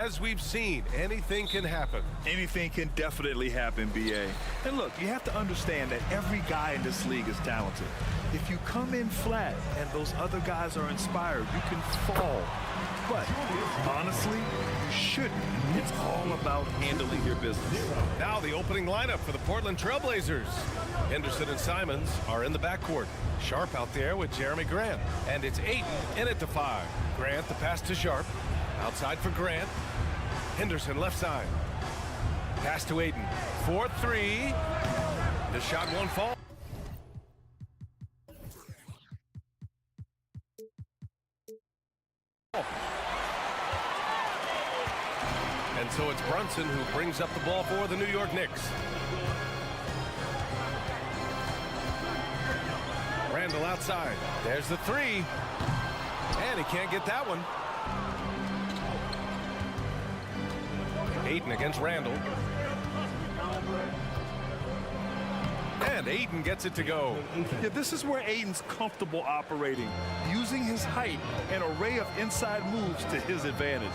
As we've seen, anything can happen. Anything can definitely happen, BA. And look, you have to understand that every guy in this league is talented. If you come in flat and those other guys are inspired, you can fall. But honestly, you shouldn't. It's all about handling your business. Now the opening lineup for the Portland Trail Blazers. Henderson and Simons are in the backcourt. Sharp out there with Jeremy Grant. And it's Ayton in at the 5. Grant the pass to Sharp. Outside for Grant. Henderson left side. Pass to Ayton. 4-3. The shot won't fall. And so it's Brunson who brings up the ball for the New York Knicks. Randall outside. There's the 3. And he can't get that one. Ayton against Randall. And Ayton gets it to go. Yeah, this is where Ayton's comfortable operating, using his height and array of inside moves to his advantage.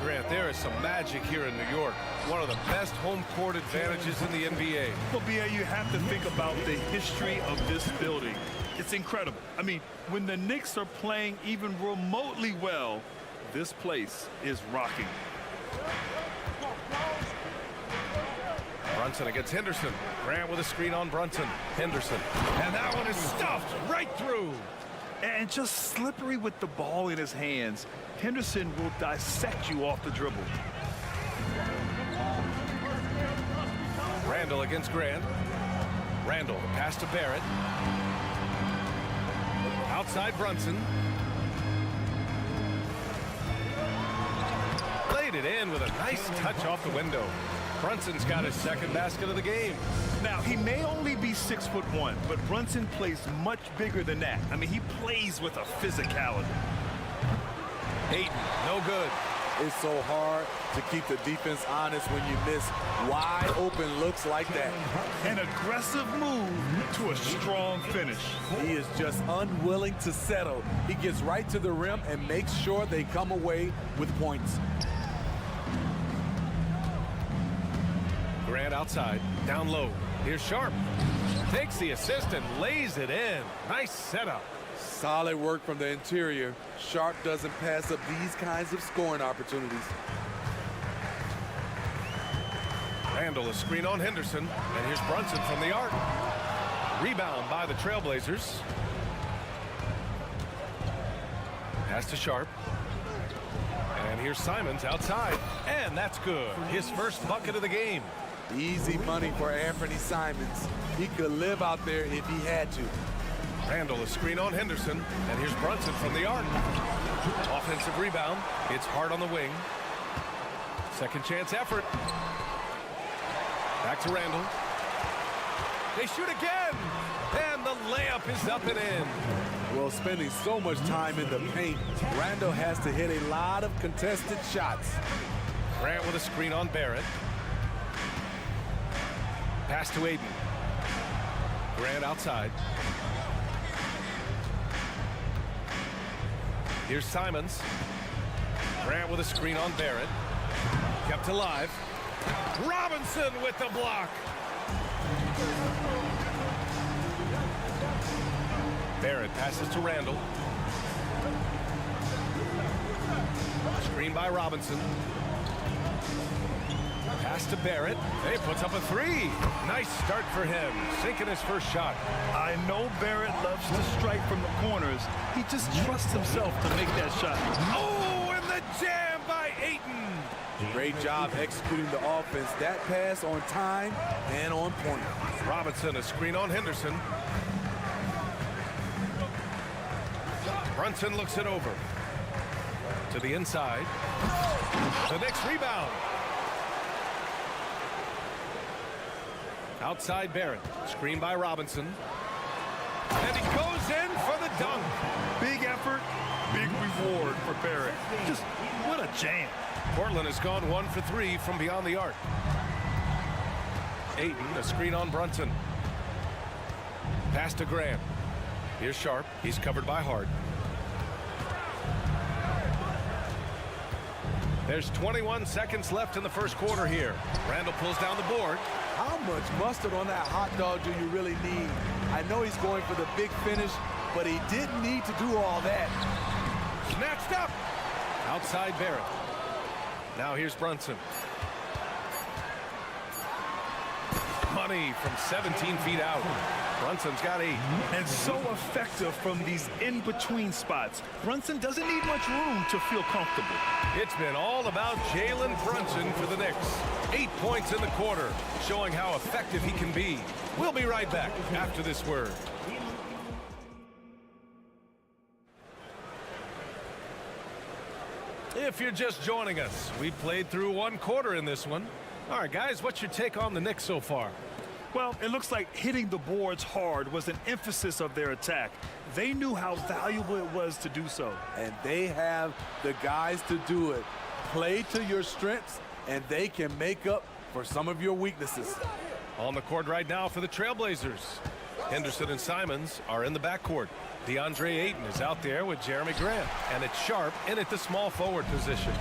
Grant, there is some magic here in New York. One of the best home court advantages in the NBA. Well, BA, you have to think about the history of this building. It's incredible. I mean, when the Knicks are playing even remotely well, this place is rocking. Brunson against Henderson. Grant with a screen on Brunson. Henderson. And that one is stuffed right through. And just slippery with the ball in his hands. Henderson will dissect you off the dribble. Randall against Grant. Randall, the pass to Barrett. Outside Brunson. Laid it in with a nice touch off the window. Brunson's got his second basket of the game. Now, he may only be 6'1", but Brunson plays much bigger than that. I mean, he plays with a physicality. Ayton, no good. It's so hard to keep the defense honest when you miss wide open looks like that. An aggressive move to a strong finish. He is just unwilling to settle. He gets right to the rim and makes sure they come away with points. Grant outside, down low. Here's Sharp. Takes the assist and lays it in. Nice setup. Solid work from the interior. Sharp doesn't pass up these kinds of scoring opportunities. Randall, a screen on Henderson. And here's Brunson from the arc. Rebound by the Trailblazers. Pass to Sharp. And here's Simons outside. And that's good. His first bucket of the game. Easy money for Anthony Simons. He could live out there if he had to. Randall, a screen on Henderson. And here's Brunson from the arc. Offensive rebound. It's hard on the wing. Second chance effort. Back to Randall. They shoot again. And the layup is up and in. Well, spending so much time in the paint, Randall has to hit a lot of contested shots. Grant with a screen on Barrett. Pass to Ayton. Grant outside. Here's Simons. Grant with a screen on Barrett. Kept alive. Robinson with the block. Barrett passes to Randall. Screen by Robinson. Pass to Barrett. He puts up a 3. Nice start for him. Sinking his first shot. I know Barrett loves to strike from the corners. He just trusts himself to make that shot. Oh, and the jam by Ayton. Great job executing the offense. That pass on time and on point. Robinson, a screen on Henderson. Brunson looks it over. To the inside. The next rebound. Outside Barrett. Screen by Robinson. And he goes in for the dunk. Big effort, big reward for Barrett. Just what a jam. Portland has gone 1 for 3 from beyond the arc. Ayton, a screen on Brunson. Pass to Grant. Here's Sharp. He's covered by Hart. There's 21 seconds left in the first quarter here. Randall pulls down the board. How much mustard on that hot dog do you really need? I know he's going for the big finish, but he didn't need to do all that. Snatched up. Outside Barrett. Now here's Brunson. Money from 17 feet out. Brunson's got 8. And so effective from these in-between spots. Brunson doesn't need much room to feel comfortable. It's been all about Jalen Brunson for the Knicks. 8 points in the quarter, showing how effective he can be. We'll be right back after this word. If you're just joining us, we played through 1 quarter in this one. All right, guys, what's your take on the Knicks so far? Well, it looks like hitting the boards hard was an emphasis of their attack. They knew how valuable it was to do so. And they have the guys to do it. Play to your strengths, and they can make up for some of your weaknesses. On the court right now for the Trailblazers. Henderson and Simons are in the backcourt. DeAndre Ayton is out there with Jeremy Grant. And it's Sharp in at the small forward position.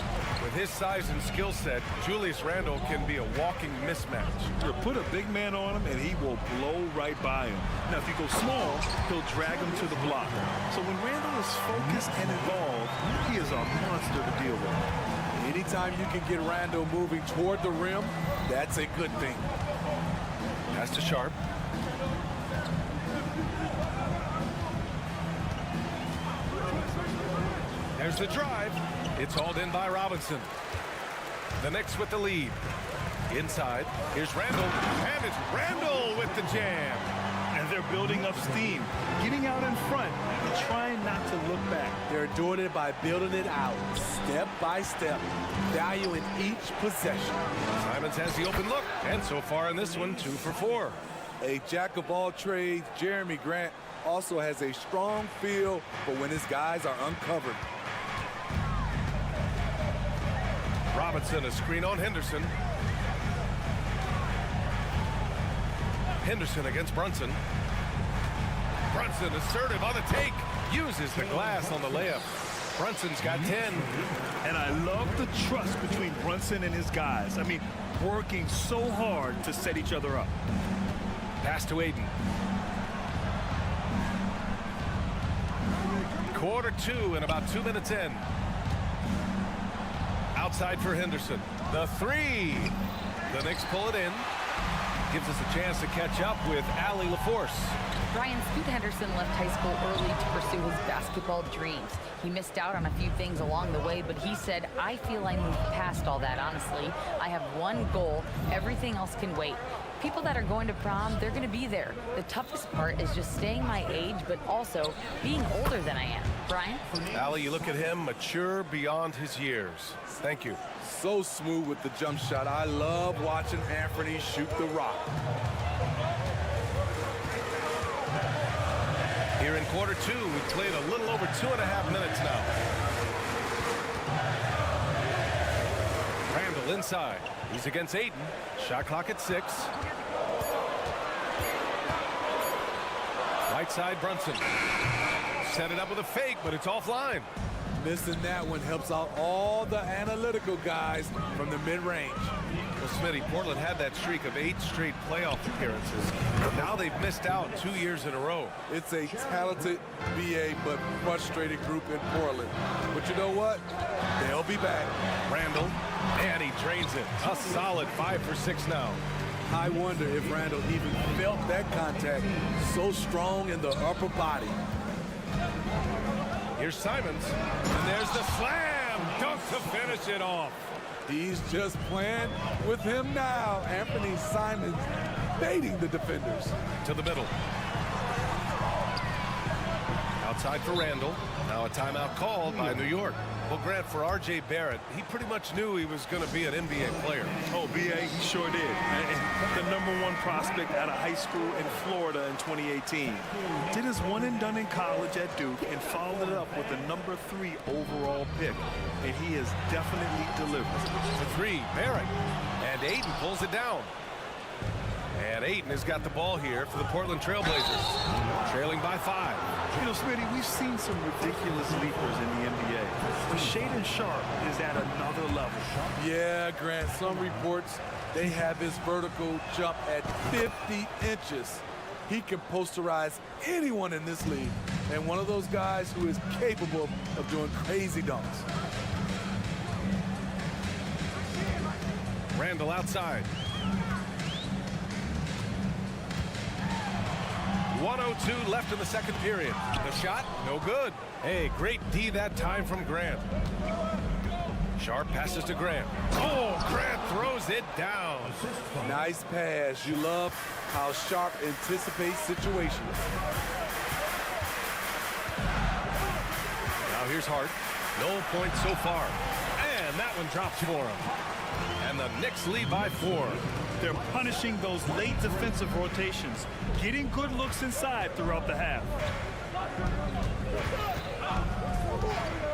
With his size and skill set, Julius Randle can be a walking mismatch. You put a big man on him, and he will blow right by him. Now, if you go small, he'll drag him to the block. So when Randle is focused and involved, he is a monster to deal with. Anytime you can get Randle moving toward the rim, that's a good thing. Pass to Sharp. There's the drive. It's hauled in by Robinson. The Knicks with the lead. Inside, here's Randall, and it's Randall with the jam. And they're building up steam, getting out in front and trying not to look back. They're doing it by building it out, step by step, valuing each possession. Simons has the open look, and so far in this one, 2 for 4. A jack of all trades, Jeremy Grant also has a strong feel for when his guys are uncovered. Robinson, a screen on Henderson. Henderson against Brunson. Brunson assertive on the take. Uses the glass on the layup. Brunson's got 10. And I love the trust between Brunson and his guys. I mean, working so hard to set each other up. Pass to Ayton. Quarter 2 and about 2 minutes in. Outside for Henderson. The 3. The Knicks pull it in. Gives us a chance to catch up with Allie LaForce. Brian, Scoot Henderson left high school early to pursue his basketball dreams. He missed out on a few things along the way, but he said, I feel I moved past all that, honestly. I have one goal. Everything else can wait. People that are going to prom, they're going to be there. The toughest part is just staying my age, but also being older than I am. Brian? Allie, you look at him, mature beyond his years. Thank you. So smooth with the jump shot. I love watching Anthony shoot the rock. Here in quarter 2, we've played a little over 2.5 minutes now. Randall inside. He's against Ayton. Shot clock at 6. Right side, Brunson. Set it up with a fake, but it's offline. Missing that one helps out all the analytical guys from the mid-range. Well, Smitty, Portland had that streak of 8 straight playoff appearances. Now they've missed out 2 years in a row. It's a talented BA but frustrated group in Portland. But you know what? They'll be back. Randall, and he drains it. A solid 5 for 6 now. I wonder if Randall even felt that contact. So strong in the upper body. Here's Simons, and there's the slam dunk to finish it off. He's just playing with him now. Anthony Simons baiting the defenders. To the middle. Outside for Randall. Now a timeout called by New York. Well, Grant, for R.J. Barrett, he pretty much knew he was going to be an NBA player. Oh, B.A., he sure did. And the #1 prospect out of high school in Florida in 2018. Did his one and done in college at Duke and followed it up with the #3 overall pick. And he has definitely delivered. The 3, Barrett. And Ayton pulls it down. And Ayton has got the ball here for the Portland Trailblazers, trailing by 5. You know, Smitty, we've seen some ridiculous leapers in the NBA. But Shaedon Sharpe is at another level. Yeah, Grant, some reports, they have his vertical jump at 50 inches. He can posterize anyone in this league, and one of those guys who is capable of doing crazy dunks. Randall outside. 1:02 left in the second period. The shot, no good. Hey, great D that time from Grant. Sharpe passes to Grant. Oh, Grant throws it down. Nice pass. You love how Sharpe anticipates situations. Now here's Hart. No points so far. And that one drops for him. And the Knicks lead by 4. They're punishing those late defensive rotations, getting good looks inside throughout the half.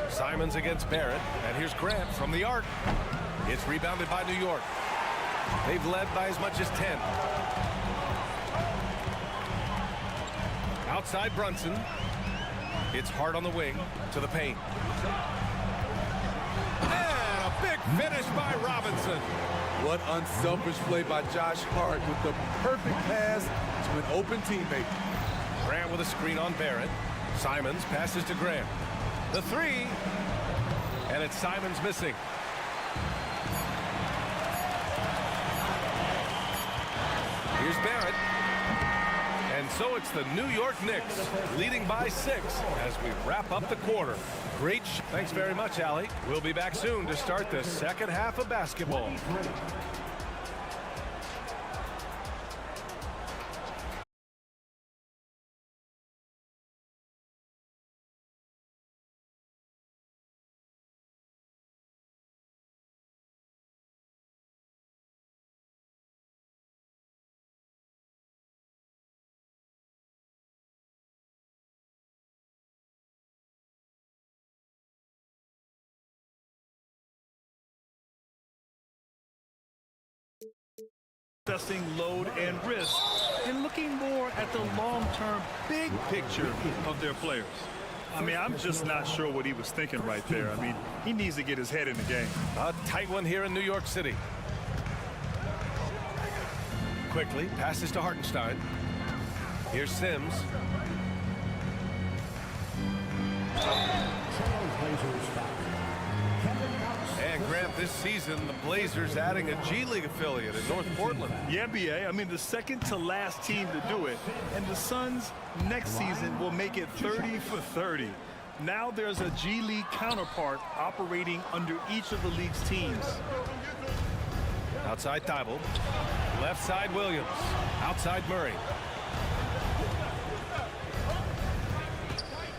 Simons against Barrett, and here's Grant from the arc. It's rebounded by New York. They've led by as much as 10. Outside Brunson. It's Hart on the wing to the paint. And a big finish by Robinson. What unselfish play by Josh Hart with the perfect pass to an open teammate. Grant with a screen on Barrett. Simons passes to Grant. The 3. And it's Simons missing. Here's Barrett. And so it's the New York Knicks leading by 6 as we wrap up the quarter. Great. Thanks very much, Allie. We'll be back soon to start the second half of basketball. Assessing load and risk and looking more at the long-term big picture of their players. I mean, I'm just not sure what he was thinking right there. I mean, he needs to get his head in the game. A tight one here in New York City. Quickly passes to Hartenstein. Here's Sims. And Grant, this season, the Blazers adding a G League affiliate in North Portland. Yeah, BA. I mean, the second to last team to do it. And the Suns next season will make it 30 for 30. Now there's a G League counterpart operating under each of the league's teams. Outside Thibault. Left side Williams. Outside Murray.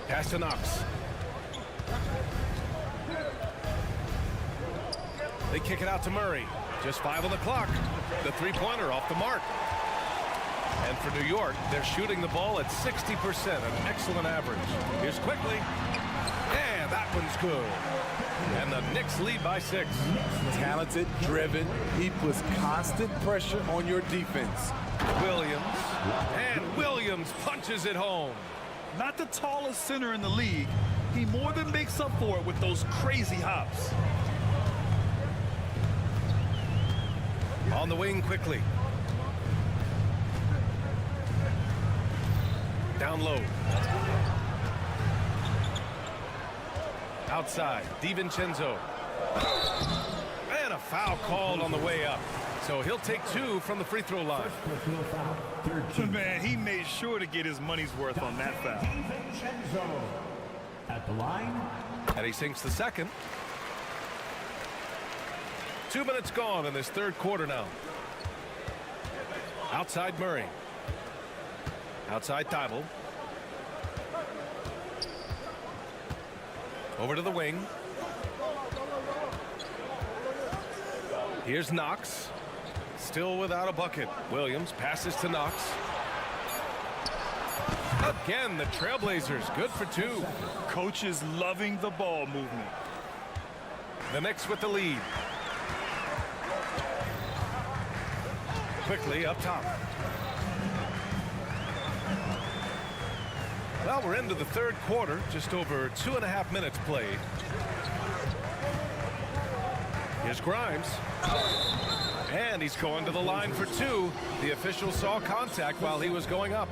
Pass to Knox. They kick it out to Murray. Just 5 on the clock. The three-pointer off the mark. And for New York, they're shooting the ball at 60%, an excellent average. Here's quickly. And that one's good. And the Knicks lead by 6. Talented, driven. He puts constant pressure on your defense. Williams. And Williams punches it home. Not the tallest center in the league. He more than makes up for it with those crazy hops. On the wing quickly. Down low. Outside, DiVincenzo. And a foul called on the way up. So he'll take 2 from the free throw line. Man, he made sure to get his money's worth on that foul. At the line. And he sinks the second. 2 minutes gone in this third quarter now. Outside Murray. Outside Thibault. Over to the wing. Here's Knox. Still without a bucket. Williams passes to Knox. Again, the Trailblazers good for 2. Coach is loving the ball movement. The Knicks with the lead. Quickly up top. Well, we're into the third quarter, just over 2.5 minutes played. Here's Grimes. And he's going to the line for two. The official saw contact while he was going up.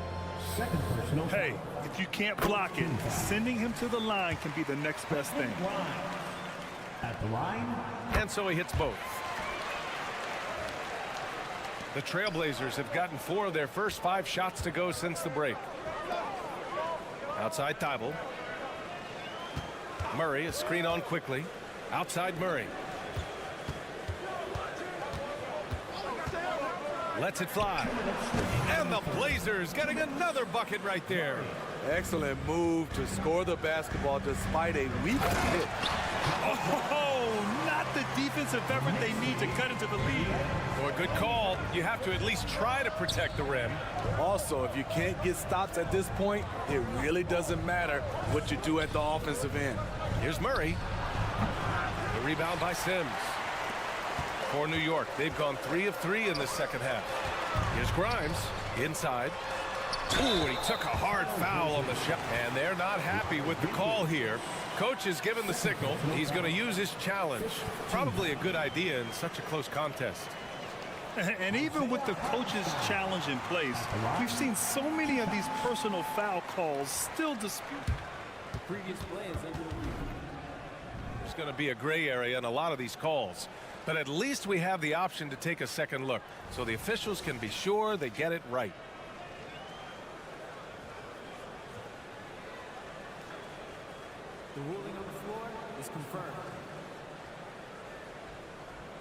Hey, if you can't block it, sending him to the line can be the next best thing. At the line. And so he hits both. The Trailblazers have gotten 4 of their first 5 shots to go since the break. Outside Thibault. Murray, a screen on quickly. Outside Murray. Lets it fly. And the Blazers getting another bucket right there. Excellent move to score the basketball despite a weak hit. Oh, not the defensive effort they need to cut into the lead. For a good call, you have to at least try to protect the rim. Also, if you can't get stops at this point, it really doesn't matter what you do at the offensive end. Here's Murray. The rebound by Sims. For New York, they've gone 3 of 3 in this second half. Here's Grimes inside. Ooh, and he took a hard foul on the shot. And they're not happy with the call here. Coach has given the signal. He's going to use his challenge. Probably a good idea in such a close contest. And even with the coach's challenge in place, we've seen so many of these personal foul calls still disputed. The previous play is under the review. There's going to be a gray area in a lot of these calls. But at least we have the option to take a second look, so the officials can be sure they get it right. The ruling on the floor is confirmed.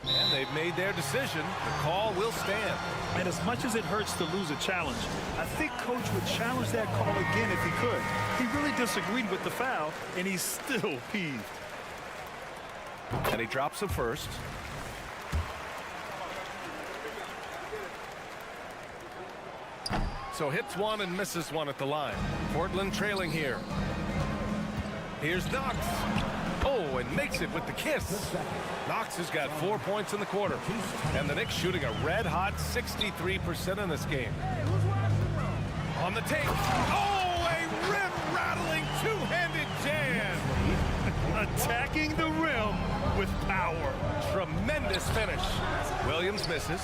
And they've made their decision. The call will stand. And as much as it hurts to lose a challenge, I think Coach would challenge that call again if he could. He really disagreed with the foul, and he's still peeved. And he drops the first. So hits one and misses one at the line. Portland trailing here. Here's Knox. Oh, and makes it with the kiss. Knox has got 4 points in the quarter. And the Knicks shooting a red-hot 63% in this game. On the take. Oh, a rim-rattling two-handed jam. Attacking the rim with power. Tremendous finish. Williams misses.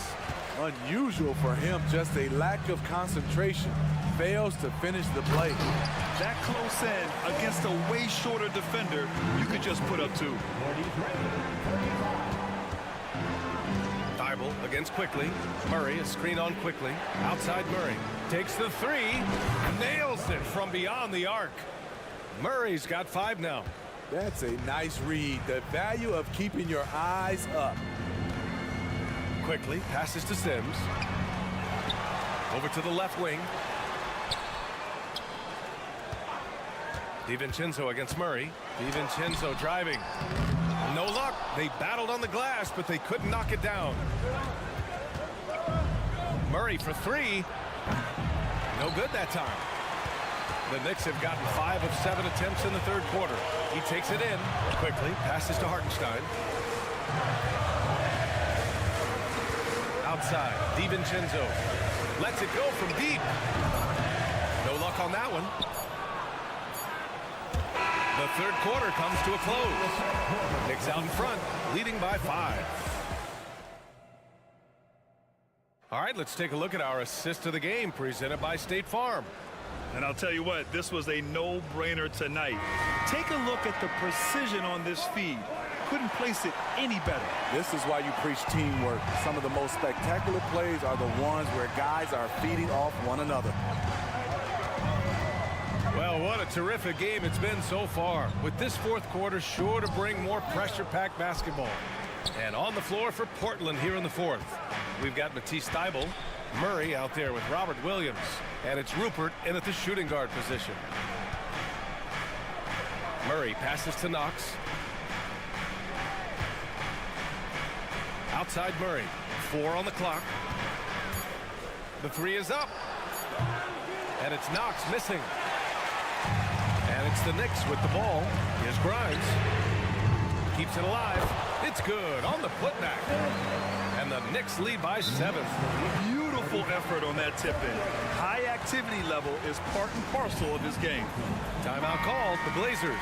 Unusual for him, just a lack of concentration. Fails to finish the play. That close in against a way shorter defender, you could just put up 2. Thibault against quickly. Murray, a screen on quickly. Outside Murray. Takes the 3. Nails it from beyond the arc. Murray's got 5 now. That's a nice read. The value of keeping your eyes up. Quickly passes to Sims. Over to the left wing. DiVincenzo against Murray. DiVincenzo driving. No luck. They battled on the glass, but they couldn't knock it down. Murray for 3. No good that time. The Knicks have gotten 5 of 7 attempts in the third quarter. He takes it in. Quickly passes to Hartenstein. Outside, DiVincenzo lets it go from deep. No luck on that one. The third quarter comes to a close. Knicks out in front, leading by 5. All right, let's take a look at our assist of the game presented by State Farm. And I'll tell you what, this was a no-brainer tonight. Take a look at the precision on this feed. Couldn't place it any better. This is why you preach teamwork. Some of the most spectacular plays are the ones where guys are feeding off one another. Well, what a terrific game it's been so far. With this fourth quarter sure to bring more pressure-packed basketball. And on the floor for Portland here in the fourth. We've got Matisse Thybulle, Murray out there with Robert Williams. And it's Rupert in at the shooting guard position. Murray passes to Knox. Outside Murray. 4 on the clock. The 3 is up. And it's Knox missing. And it's the Knicks with the ball. Here's Grimes. Keeps it alive. It's good on the putback. And the Knicks lead by 7. Beautiful effort on that tip-in. High activity level is part and parcel of his game. Timeout called, the Blazers.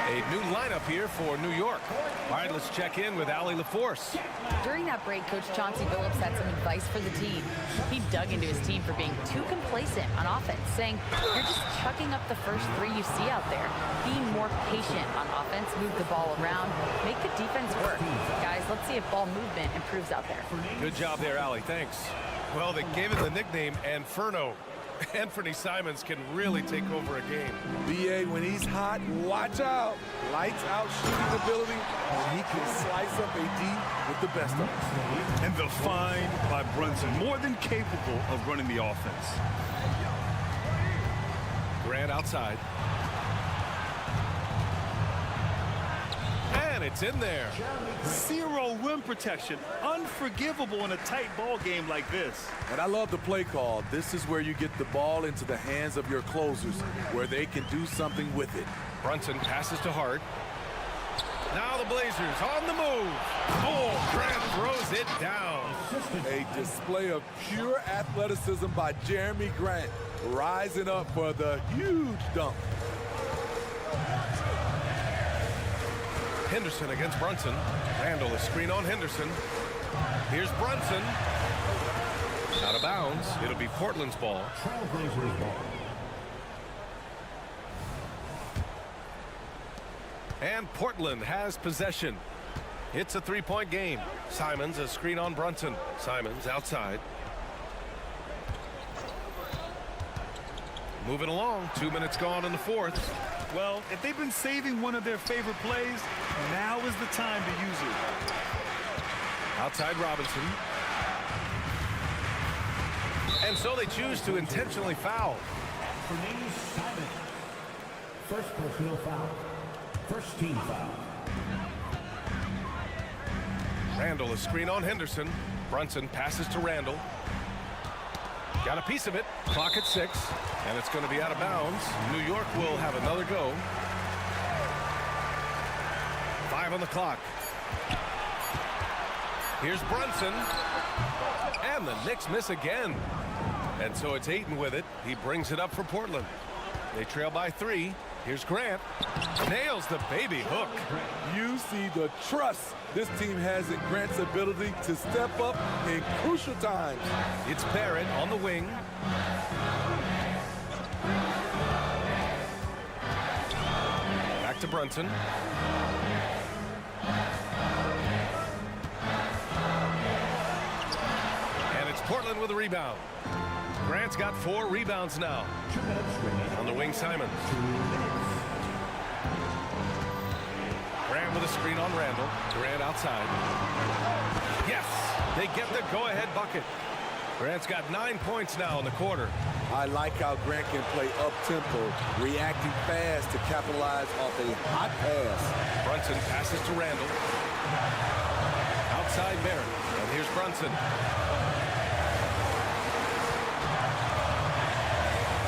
A new lineup here for New York. All right, let's check in with Allie LaForce. During that break, Coach Chauncey Billups had some advice for the team. He dug into his team for being too complacent on offense, saying, you're just chucking up the first 3 you see out there. Be more patient on offense, move the ball around, make the defense work. Guys, let's see if ball movement improves out there. Good job there, Allie. Thanks. Well, they gave him the nickname Inferno. Anthony Simons can really take over a game. BA, when he's hot, watch out. Lights out shooting ability, and he can slice up AD with the best of us. And the find by Brunson, more than capable of running the offense. Grant outside. And it's in there. Zero rim protection. Unforgivable in a tight ball game like this. And I love the play call. This is where you get the ball into the hands of your closers, where they can do something with it. Brunson passes to Hart. Now the Blazers on the move. Oh, Grant throws it down. A display of pure athleticism by Jeremy Grant, rising up for the huge dunk. Henderson against Brunson. Randall is screen on Henderson. Here's Brunson. Out of bounds. It'll be Portland's ball. And Portland has possession. It's a 3-point game. Simons a screen on Brunson. Simons outside. Moving along. 2 minutes gone in the fourth. Well, if they've been saving one of their favorite plays, now is the time to use it. Outside Robinson. And so they choose to intentionally foul. For name Simon. First personal foul. First team foul. Randall a screen on Henderson. Brunson passes to Randall. Got a piece of it. Clock at 6. And it's going to be out of bounds. New York will have another go. 5 on the clock. Here's Brunson. And the Knicks miss again. And so it's Ayton with it. He brings it up for Portland. They trail by 3. Here's Grant. Nails the baby hook. You see the trust this team has in Grant's ability to step up in crucial times. It's Barrett on the wing. Back to Brunson. And it's Portland with a rebound. Grant's got 4 rebounds now. On the wing, Simons. Grant with a screen on Randall. Grant outside. Yes, they get the go-ahead bucket. Grant's got 9 points now in the quarter. I like how Grant can play up-tempo, reacting fast to capitalize off a hot pass. Brunson passes to Randall. Outside Barrett. And here's Brunson.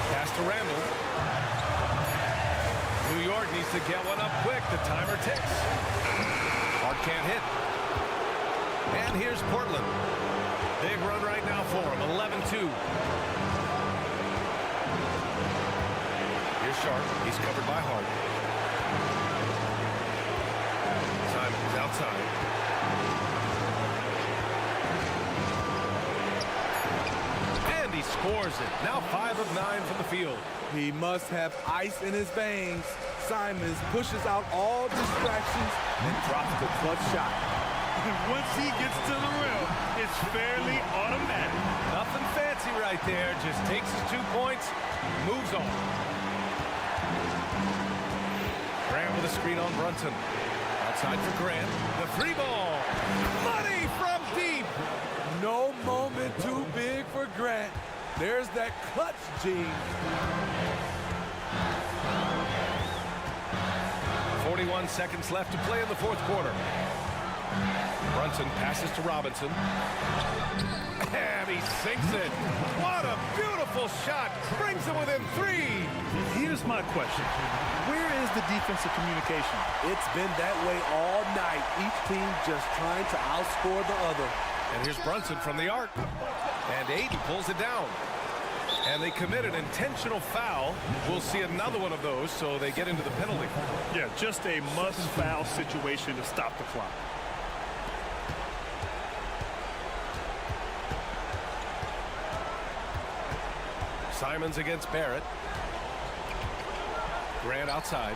Pass to Randall. New York needs to get one up quick. The timer ticks. Hart can't hit. And here's Portland. Big run right now for him. 11-2. Here's Sharp. He's covered by Hart. Simons outside. And he scores it. Now 5 of 9 from the field. He must have ice in his veins. Simons pushes out all distractions and drops the clutch shot. Once he gets to the rim, it's fairly automatic. Nothing fancy right there. Just takes his 2 points, moves on. Grant with a screen on Brunson. Outside for Grant. The 3 ball. Money from deep. No moment too big for Grant. There's that clutch gene. 41 seconds left to play in the fourth quarter. Brunson passes to Robinson. And he sinks it. What a beautiful shot. Brings him within 3. Here's my question. Where is the defensive communication? It's been that way all night. Each team just trying to outscore the other. And here's Brunson from the arc. And Aiden pulls it down. And they commit an intentional foul. We'll see another one of those, so they get into the penalty. Yeah, just a must-foul situation to stop the clock. Simons against Barrett. Grant outside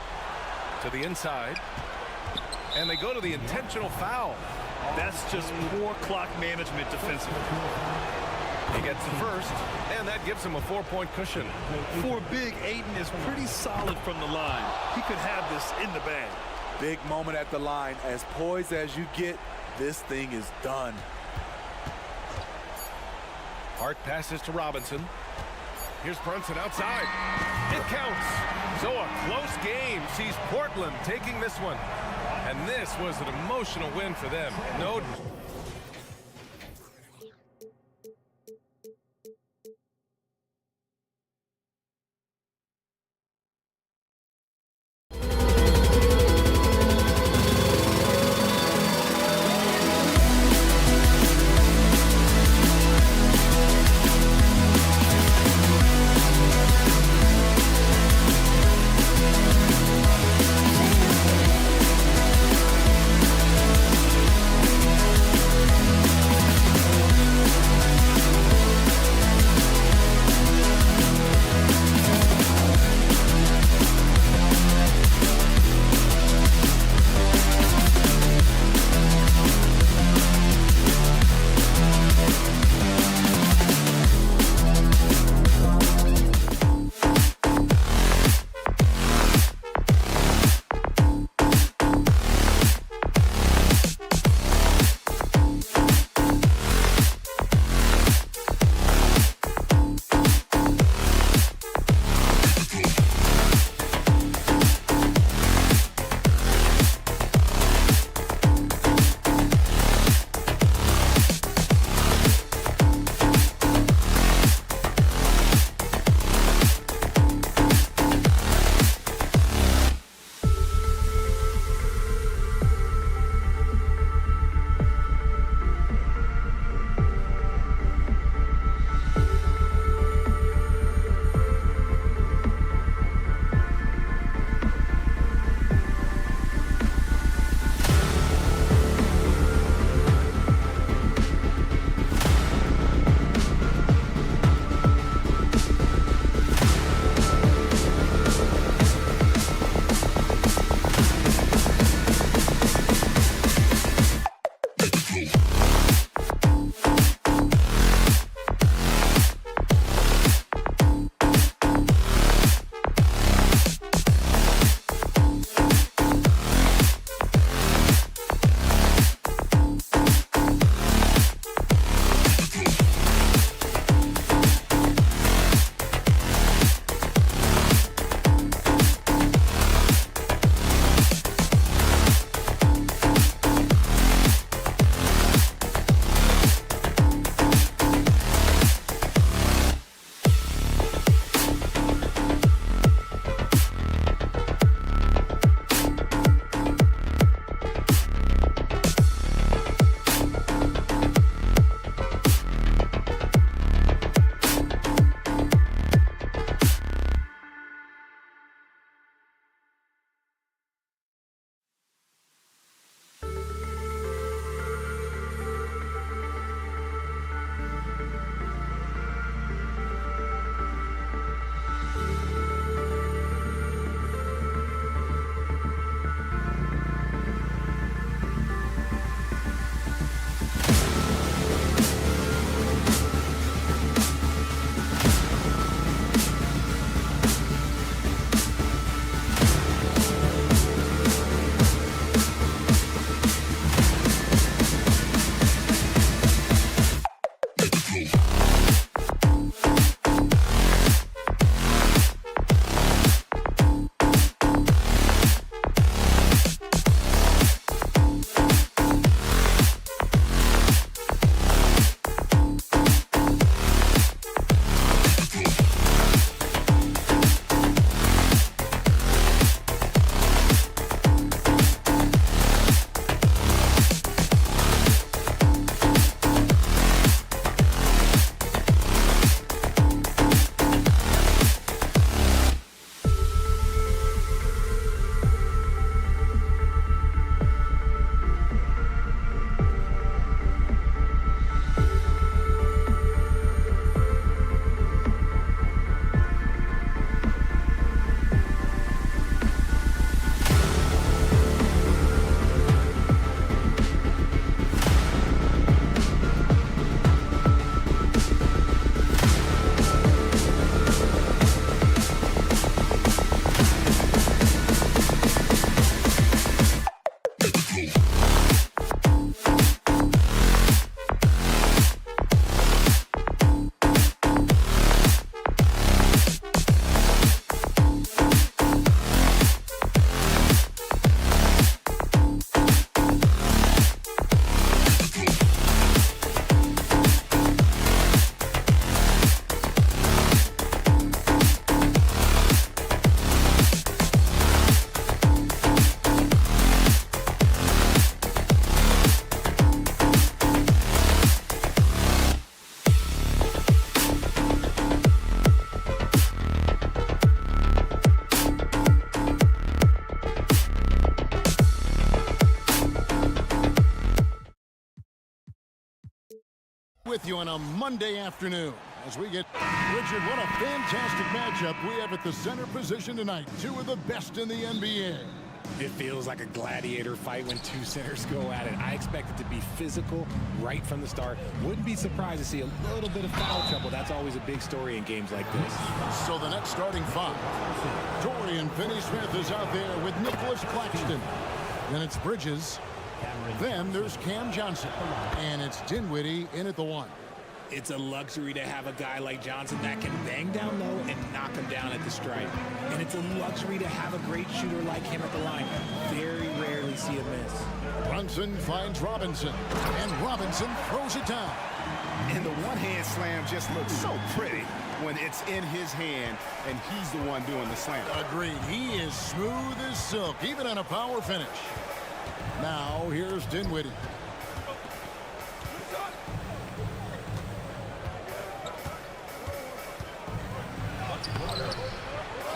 to the inside. And they go to the intentional foul. That's just poor clock management defensively. He gets the first, and that gives him a 4-point cushion. For big, Aiden is pretty solid from the line. He could have this in the bag. Big moment at the line. As poised as you get, this thing is done. Hart passes to Robinson. Here's Brunson outside. It counts. So a close game sees Portland taking this one. And this was an emotional win for them. No. With you on a Monday afternoon as we get Richard. What a fantastic matchup we have at the center position tonight. Two of the best in the NBA. It feels like a gladiator fight when two centers go at it. I expect it to be physical right from the start. Wouldn't be surprised to see a little bit of foul trouble. That's always a big story in games like this. So the next starting five. Dorian Finney-Smith is out there with Nicholas Claxton. Then it's Bridges. Then there's Cam Johnson. And it's Dinwiddie in at the one. It's a luxury to have a guy like Johnson that can bang down low and knock him down at the stripe. And it's a luxury to have a great shooter like him at the line. Very rarely see a miss. Brunson finds Robinson. And Robinson throws it down. And the one-hand slam just looks so pretty when it's in his hand and he's the one doing the slam. Agreed. He is smooth as silk, even on a power finish. Now here's Dinwiddie.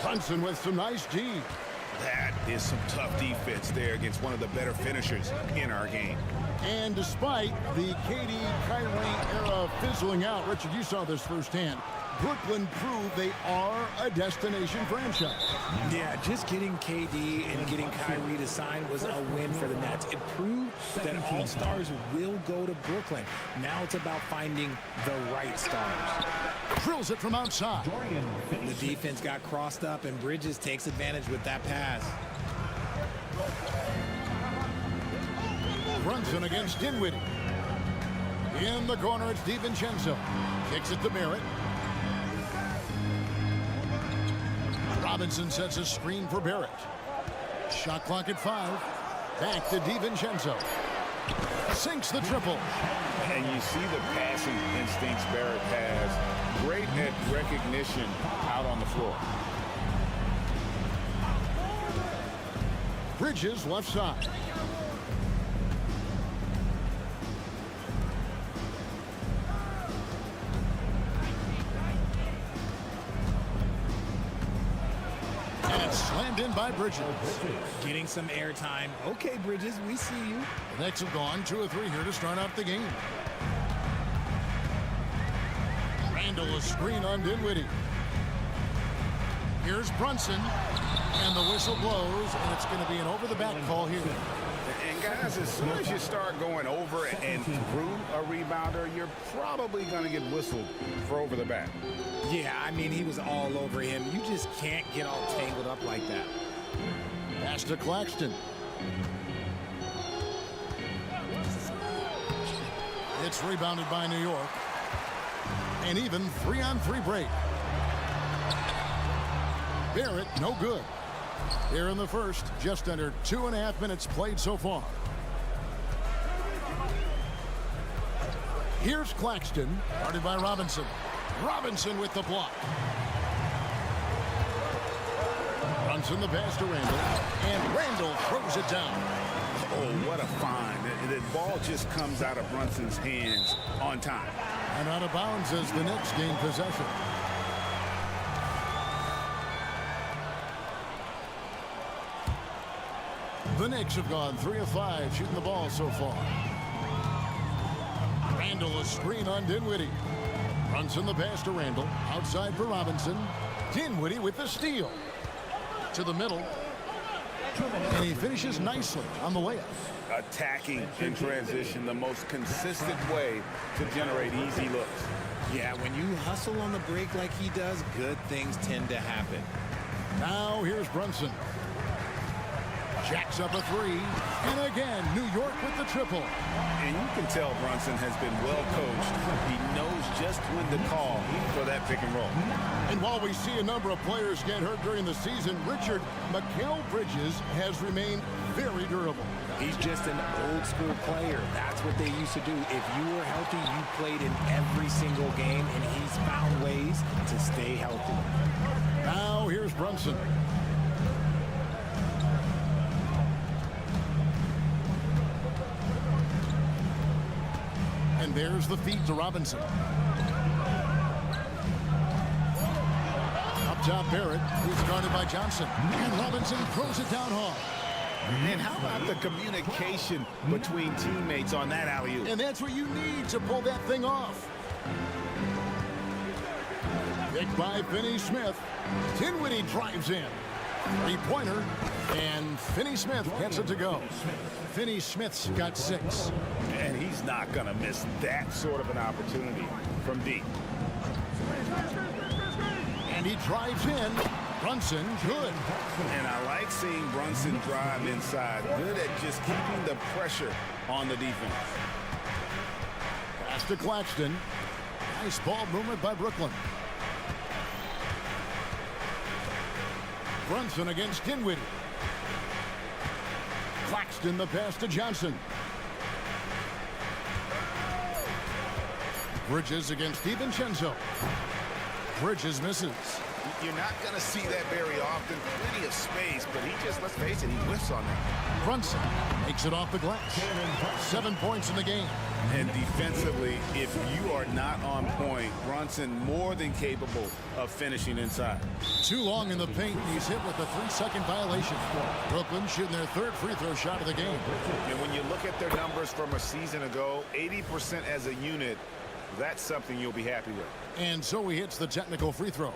Brunson with some nice D. That is some tough defense there against one of the better finishers in our game. And despite the KD Kyrie era fizzling out, Richard, you saw this firsthand. Brooklyn proved they are a destination franchise. Yeah, just getting KD and getting Kyrie to sign was a win for the Nets. It proved that all-stars will go to Brooklyn. Now it's about finding the right stars. Drills it from outside. The defense got crossed up, and Bridges takes advantage with that pass. Brunson against Dinwiddie. In the corner, it's DiVincenzo. Kicks it to Barrett. Robinson sets a screen for Barrett. Shot clock at 5. Back to DiVincenzo. Sinks the triple. And you see the passing instincts Barrett has. Great at recognition out on the floor. Bridges left side. And it's slammed in by Bridges. Getting some airtime. Okay, Bridges, we see you. The Knicks have gone 2 of 3 here to start off the game. Randall, a screen on Dinwiddie. Here's Brunson. And the whistle blows, and it's going to be an over-the-back call here. And guys, as soon as you start going over and through a rebounder, you're probably going to get whistled for over the back. Yeah, I mean, he was all over him. You just can't get all tangled up like that. Pass to Claxton. It's rebounded by New York. And even 3-on-3 break. Barrett, no good. Here in the first, just under 2.5 minutes played so far. Here's Claxton, guarded by Robinson. Robinson with the block. Brunson the pass to Randall, and Randall throws it down. Oh, what a find. The ball just comes out of Brunson's hands on time. And out of bounds as the Knicks gain possession. The Knicks have gone 3 of 5 shooting the ball so far. Randall a screen on Dinwiddie. Brunson the pass to Randall. Outside for Robinson. Dinwiddie with the steal. To the middle. And he finishes nicely on the layup. Attacking in transition, the most consistent way to generate easy looks. Yeah, when you hustle on the break like he does, good things tend to happen. Now here's Brunson. Jacks up a 3. And again, New York with the triple. And you can tell Brunson has been well coached. He knows just when to call for that pick and roll. And while we see a number of players get hurt during the season, Richard, Mikal Bridges has remained very durable. He's just an old school player. That's what they used to do. If you were healthy, you played in every single game, and he's found ways to stay healthy. Now here's Brunson. And there's the feed to Robinson. Up top, Barrett, who's guarded by Johnson. And Robinson throws it down hard. And how about the communication between teammates on that alley-oop? And that's what you need to pull that thing off. Picked by Finney-Smith. Dinwiddie drives in. Three-pointer. And Finney-Smith gets it to go. Finney-Smith's got 6. And he's not going to miss that sort of an opportunity from deep. And he drives in. Brunson, good. And I like seeing Brunson drive inside. Good at just keeping the pressure on the defense. Pass to Claxton. Nice ball movement by Brooklyn. Brunson against Dinwiddie. Claxton the pass to Johnson. Bridges against DiVincenzo. Bridges misses. You're not going to see that very often. Plenty of space, but he just, let's face it, he whiffs on that. Brunson makes it off the glass. 7 points in the game. And defensively, if you are not on point, Brunson more than capable of finishing inside. Too long in the paint. He's hit with a 3-second violation. Brooklyn shooting their 3rd free throw shot of the game. And when you look at their numbers from a season ago, 80% as a unit, that's something you'll be happy with. And so he hits the technical free throw.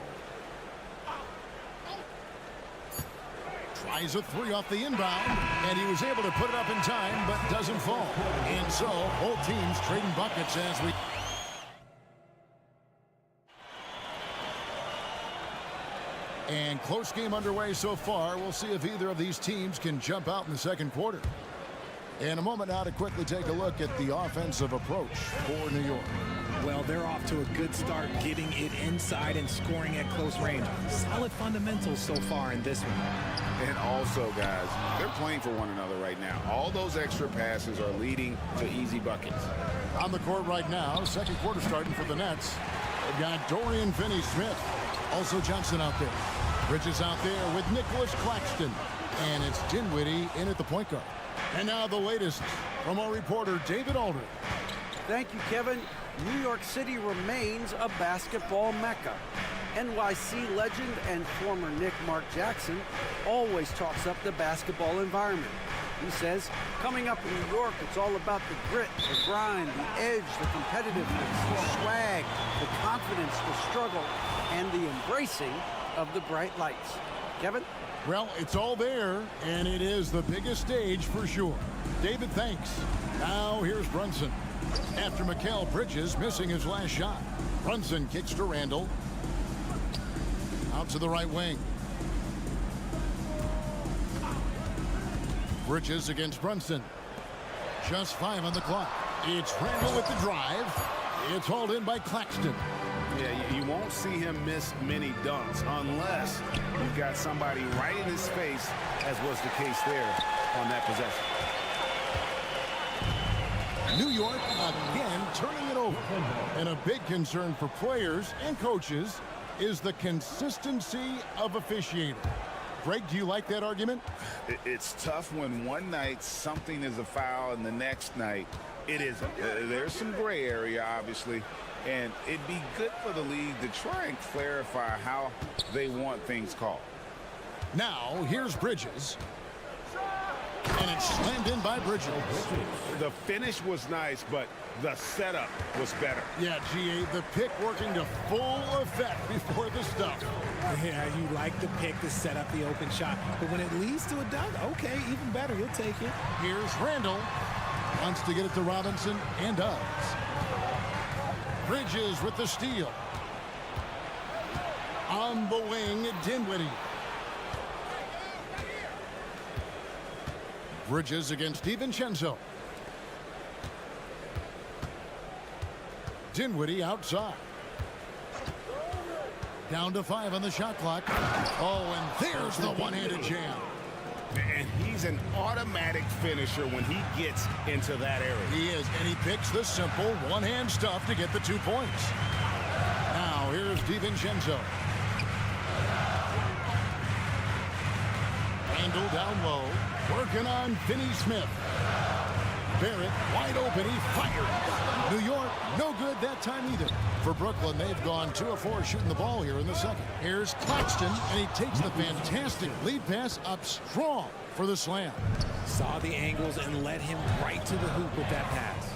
Tries a 3 off the inbound, and he was able to put it up in time, but doesn't fall. And so both teams trading buckets as we... And close game underway so far. We'll see if either of these teams can jump out in the second quarter. In a moment now to quickly take a look at the offensive approach for New York. Well, they're off to a good start getting it inside and scoring at close range. Solid fundamentals so far in this one. And also, guys, they're playing for one another right now. All those extra passes are leading to easy buckets. On the court right now, second quarter starting for the Nets. They've got Dorian Finney-Smith. Also Johnson out there. Bridges out there with Nicholas Claxton. And it's Dinwiddie in at the point guard. And now the latest from our reporter, David Aldridge. Thank you, Kevin. New York City remains a basketball mecca. NYC legend and former Knick Mark Jackson always talks up the basketball environment. He says, coming up in New York, it's all about the grit, the grind, the edge, the competitiveness, the swag, the confidence, the struggle, and the embracing of the bright lights. Kevin? Well, it's all there, and it is the biggest stage for sure. David, thanks. Now here's Brunson. After Mikal Bridges missing his last shot. Brunson kicks to Randall. Out to the right wing. Bridges against Brunson. Just 5 on the clock. It's Randall with the drive. It's hauled in by Claxton. Yeah, you won't see him miss many dunks unless you've got somebody right in his face, as was the case there on that possession. New York again turning it over. And a big concern for players and coaches is the consistency of officiating. Greg, do you like that argument? It's tough when one night something is a foul and the next night it isn't. There's some gray area, obviously, and it'd be good for the league to try and clarify how they want things called. Now, here's Bridges. And it's slammed in by Bridges. The finish was nice, but the setup was better. Yeah, GA, the pick working to full effect before the stuff. Yeah, you like the pick to set up the open shot. But when it leads to a dunk, okay, even better, you'll take it. Here's Randall. Wants to get it to Robinson, and does. Bridges with the steal. On the wing, Dinwiddie. Bridges against DiVincenzo. Dinwiddie outside. Down to 5 on the shot clock. Oh, and there's the one-handed jam. And he's an automatic finisher when he gets into that area. He is, and he picks the simple one-hand stuff to get the 2 points. Now, here's DiVincenzo. Randall down low, working on Finney-Smith. Barrett wide open. He fired. New York, no good that time either. For Brooklyn, they've gone 2 of 4 shooting the ball here in the second. Here's Claxton, and he takes the fantastic lead pass up strong for the slam. Saw the angles and led him right to the hoop with that pass.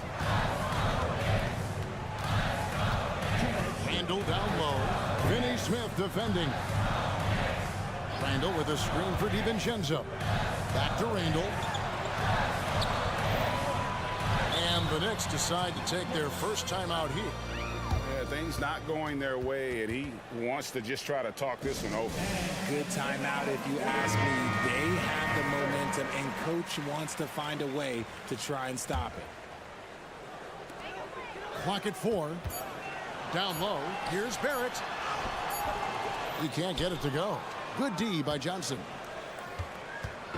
Randall down low. Finney Smith defending. Randall with a screen for DiVincenzo. Back to Randall. And the Knicks decide to take their first time out here. Yeah, things not going their way, and he wants to just try to talk this one over. Good timeout if you ask me. They have the momentum, and coach wants to find a way to try and stop it. Clock at 4. Down low. Here's Barrett. He can't get it to go. Good D by Johnson.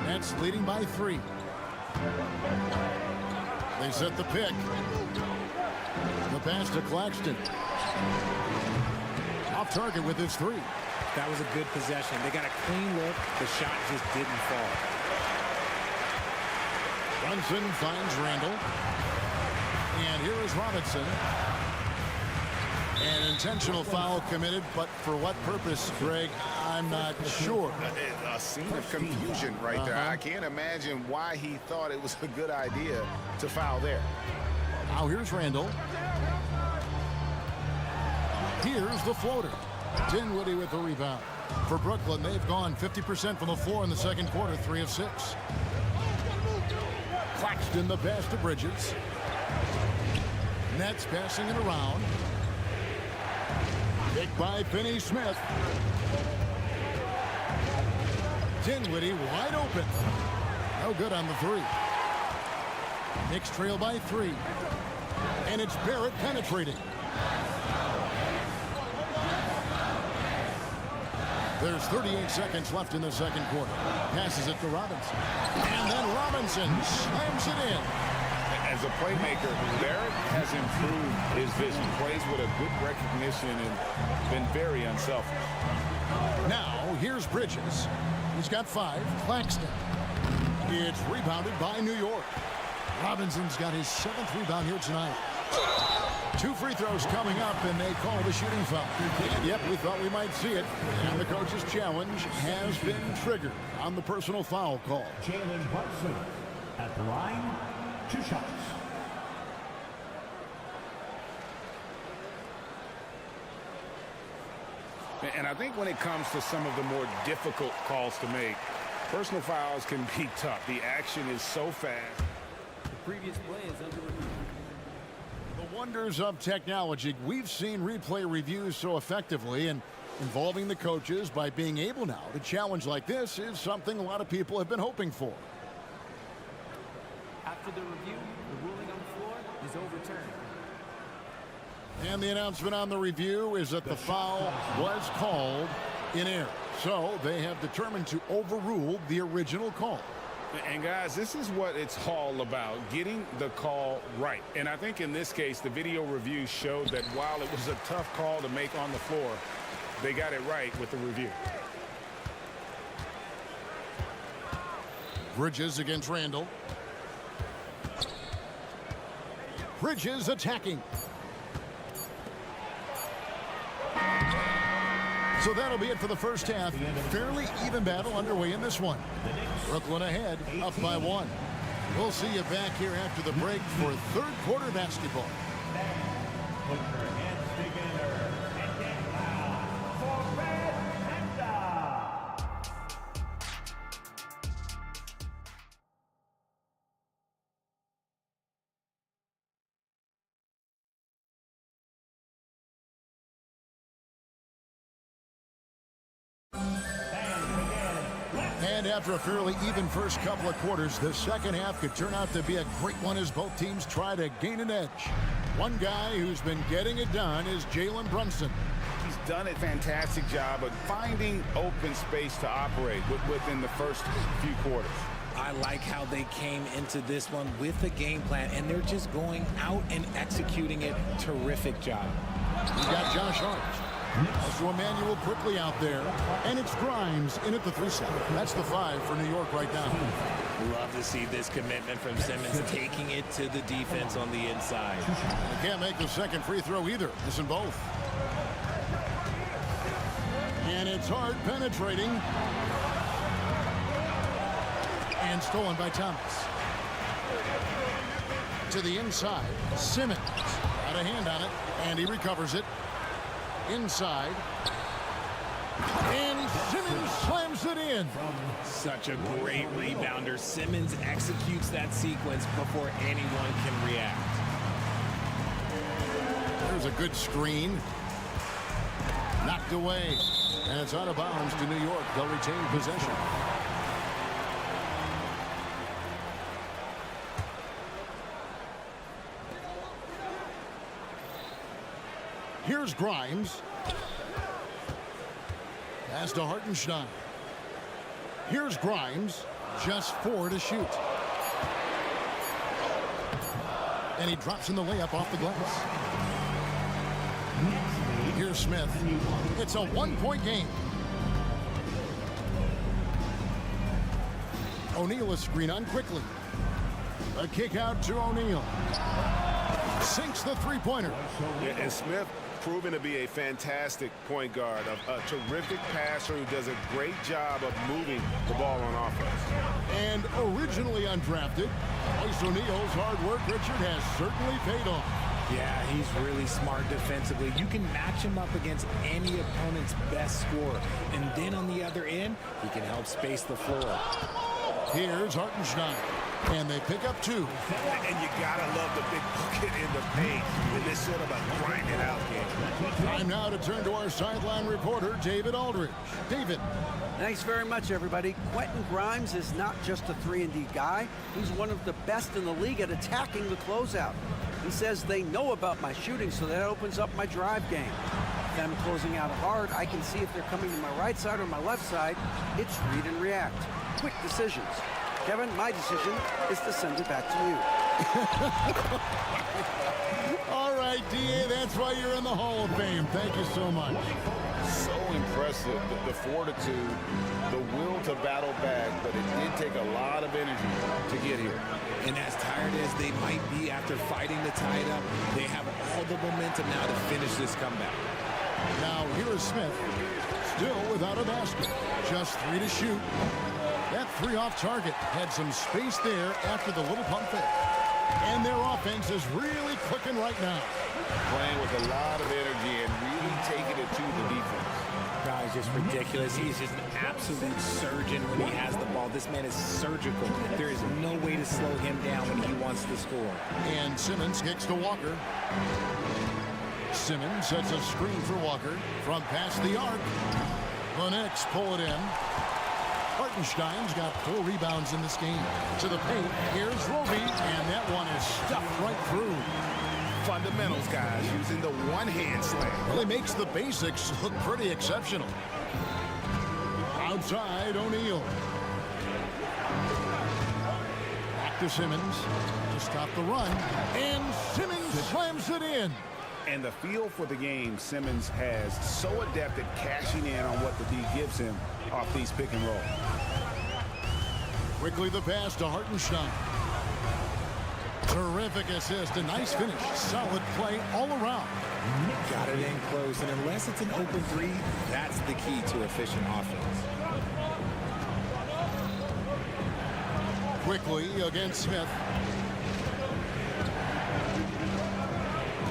Nets leading by 3. They set the pick. The pass to Claxton. Off target with his 3. That was a good possession. They got a clean look. The shot just didn't fall. Brunson finds Randall. And here is Robinson. An intentional foul committed, but for what purpose, Greg, I'm not sure. A scene of confusion right there. I can't imagine why he thought it was a good idea to foul there. Now here's Randall. Here's the floater. Dinwiddie with the rebound. For Brooklyn, they've gone 50% from the floor in the second quarter, 3 of 6. Claxton the pass to Bridges. Nets passing it around. Picked by Finney Smith. Dinwiddie wide open. No good on the 3. Knicks trail by 3. And it's Barrett penetrating. There's 38 seconds left in the second quarter. Passes it to Robinson. And then Robinson slams it in. As a playmaker, Barrett has improved his vision. Plays with a good recognition and been very unselfish. Now, here's Bridges. He's got 5. Claxton. It's rebounded by New York. Robinson's got his 7th rebound here tonight. 2 free throws coming up, and they call the shooting foul. And yep, we thought we might see it. And the coach's challenge has been triggered on the personal foul call. Jalen Brunson at the line, 2 shots. And I think when it comes to some of the more difficult calls to make, personal fouls can be tough. The action is so fast. The previous play is under review. The wonders of technology. We've seen replay reviews so effectively, and involving the coaches by being able now to challenge like this is something a lot of people have been hoping for. After the review, the ruling on the floor is overturned. And the announcement on the review is that the foul was called in error. So they have determined to overrule the original call. And guys, this is what it's all about, getting the call right. And I think in this case, the video review showed that while it was a tough call to make on the floor, they got it right with the review. Bridges against Randall. Bridges attacking. So that'll be it for the first half. Fairly even battle underway in this one. Brooklyn ahead, up by 1. We'll see you back here after the break for third quarter basketball. Put your hands together and get loud for Red Panda. And after a fairly even first couple of quarters, the second half could turn out to be a great one as both teams try to gain an edge. One guy who's been getting it done is Jalen Brunson. He's done a fantastic job of finding open space to operate within the first few quarters. I like how they came into this one with a game plan, and they're just going out and executing it. Terrific job. You got Josh Hart. Also Emmanuel quickly out there. And it's Grimes in at the 3-7. That's the 5 for New York right now. Love to see this commitment from Simmons, taking it to the defense on the inside. They can't make the second free throw either. Missing both. And it's hard penetrating. And stolen by Thomas. To the inside. Simmons. Got a hand on it. And he recovers it. Inside. And Simmons slams it in. Such a great rebounder. Simmons executes that sequence before anyone can react. There's a good screen. Knocked away. And it's out of bounds to New York. They'll retain possession. Here's Grimes. Pass to Hartenstein. Here's Grimes. Just 4 to shoot. And he drops in the layup off the glass. Here's Smith. It's a 1-point game. O'Neal is screen on quickly. A kick out to O'Neal. Sinks the three-pointer. Yeah, and Smith proven to be a fantastic point guard, a terrific passer who does a great job of moving the ball on offense. And originally undrafted, Royce O'Neal's hard work, Richard, has certainly paid off. Yeah, he's really smart defensively. You can match him up against any opponent's best scorer. And then on the other end, he can help space the floor. Here's Hartenstein. And they pick up 2. And you gotta love the big bucket in the paint in this sort of a grind it out game. Time now to turn to our sideline reporter, David Aldridge. David. Thanks very much, everybody. Quentin Grimes is not just a 3-and-D guy. He's one of the best in the league at attacking the closeout. He says they know about my shooting, so that opens up my drive game. If I'm closing out hard, I can see if they're coming to my right side or my left side. It's read and react. Quick decisions. Kevin, my decision is to send it back to you. All right, D.A., that's why you're in the Hall of Fame. Thank you so much. So impressive, the fortitude, the will to battle back, but it did take a lot of energy to get here. And as tired as they might be after fighting to tie it up, they have all the momentum now to finish this comeback. Now here is Smith, still without a basket. Just 3 to shoot. That 3 off target had some space there after the little pump fake. And their offense is really clicking right now. Playing with a lot of energy and really taking it to the defense. Guys, just ridiculous. He's just an absolute surgeon when he has the ball. This man is surgical. There is no way to slow him down when he wants to score. And Simmons kicks to Walker. Simmons sets a screen for Walker from past the arc. The Knicks pull it in. Hartenstein's got 4 rebounds in this game. To the paint, here's Roby, and that one is stuffed right through. Fundamentals, guys, using the one-hand slam. Really makes the basics look pretty exceptional. Outside, O'Neal. Back to Simmons to stop the run, and Simmons slams it in. And the feel for the game Simmons has, so adept at cashing in on what the D gives him off these pick and roll. Quickly the pass to Hartenstein. Terrific assist, a nice finish. Solid play all around. Got it in close, and unless it's an open 3, that's the key to efficient offense. Quickly against Smith.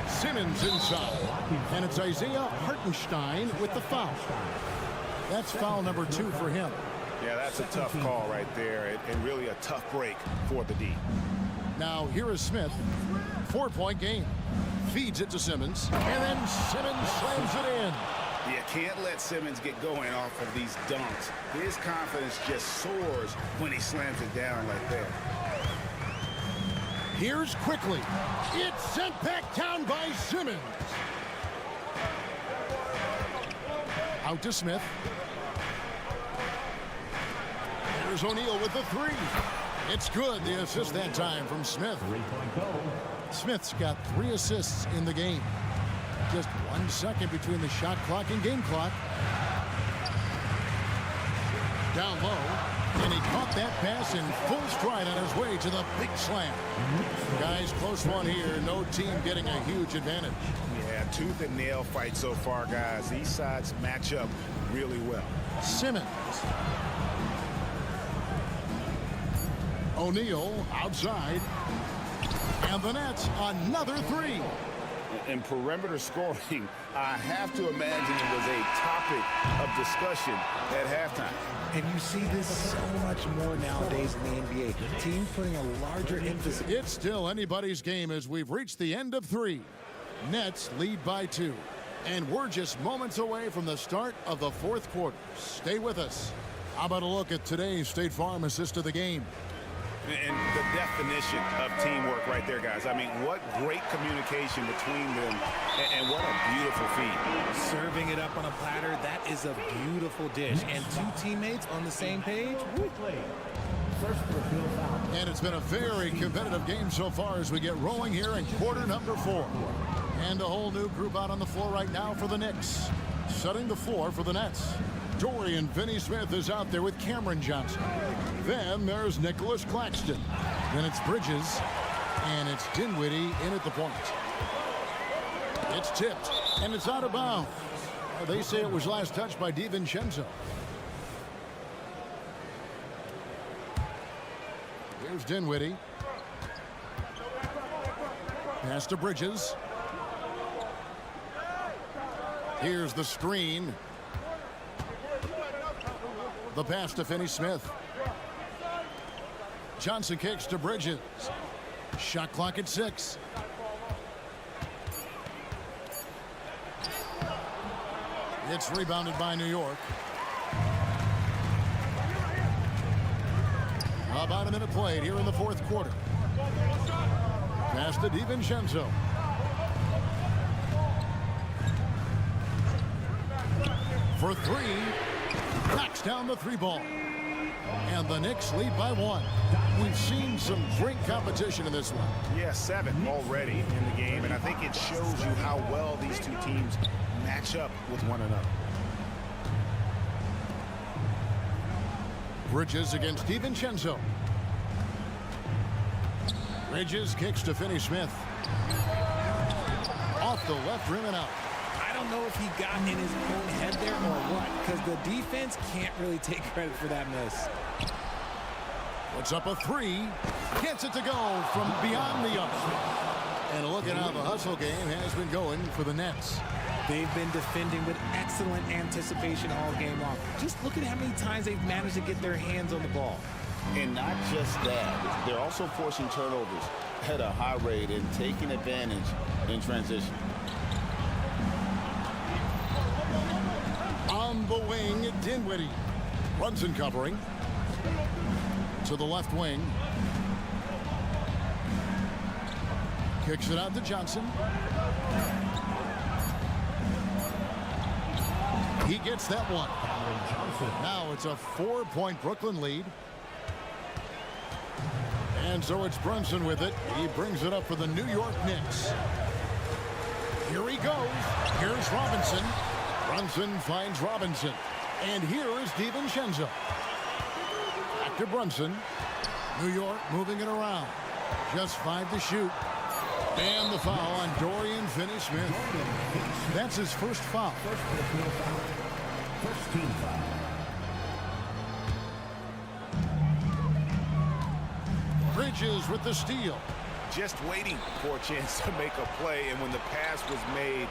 Simmons inside. And it's Isaiah Hartenstein with the foul. That's foul number 2 for him. Yeah, that's a tough call right there, and really a tough break for the D. Now here is Smith. 4-point game. Feeds it to Simmons. And then Simmons slams it in. You can't let Simmons get going off of these dunks. His confidence just soars when he slams it down like that. Here's quickly. It's sent back down by Simmons. Out to Smith. Here's O'Neal with the 3. It's good. The assist that time from Smith. Smith's got 3 assists in the game. Just 1 second between the shot clock and game clock. Down low, and he caught that pass in full stride on his way to the big slam. Guys, close one here. No team getting a huge advantage. Yeah, tooth and nail fight so far, guys. These sides match up really well. Simmons. O'Neal outside. And the Nets, another three. In perimeter scoring, I have to imagine it was a topic of discussion at halftime. And you see this so much more nowadays in the NBA. Teams putting a larger emphasis. It's still anybody's game as we've reached the end of three. Nets lead by 2. And we're just moments away from the start of the fourth quarter. Stay with us. How about a look at today's State Farm assist of the game? And the definition of teamwork right there, guys. I mean, what great communication between them, and what a beautiful feed. Serving it up on a platter, that is a beautiful dish. And 2 teammates on the same page. And it's been a very competitive game so far as we get rolling here in quarter number 4. And a whole new group out on the floor right now for the Knicks. Setting the floor for the Nets. Dorian Finney-Smith is out there with Cameron Johnson. Then there's Nicholas Claxton. Then it's Bridges. And it's Dinwiddie in at the point. It's tipped. And it's out of bounds. They say it was last touched by DiVincenzo. Here's Dinwiddie. Pass to Bridges. Here's the screen. The pass to Finney-Smith. Johnson kicks to Bridges. Shot clock at 6. It's rebounded by New York. About a minute played here in the fourth quarter. Pass to DiVincenzo. For 3. Knocks down the 3 ball. And the Knicks lead by 1. We've seen some great competition in this one. Yeah, 7 already in the game, and I think it shows you how well these 2 teams match up with one another. Bridges against DiVincenzo. Bridges kicks to Finney-Smith. Off the left rim and out. I don't know if he got in his own head there or what, because the defense can't really take credit for that miss. Puts up a 3. Gets it to go from beyond the arc. And look at how the hustle game has been going for the Nets. They've been defending with excellent anticipation all game long. Just look at how many times they've managed to get their hands on the ball. And not just that, they're also forcing turnovers at a high rate and taking advantage in transition. On the wing, Dinwiddie. Brunson covering. To the left wing. Kicks it out to Johnson. He gets that one. Now it's a 4-point Brooklyn lead. And so it's Brunson with it. He brings it up for the New York Knicks. Here he goes. Here's Robinson. Brunson finds Robinson. And here is DiVincenzo. Back to Brunson. New York moving it around. Just 5 to shoot. And the foul on Dorian Finney-Smith. That's his first foul. First team foul. Bridges with the steal. Just waiting for a chance to make a play, and when the pass was made,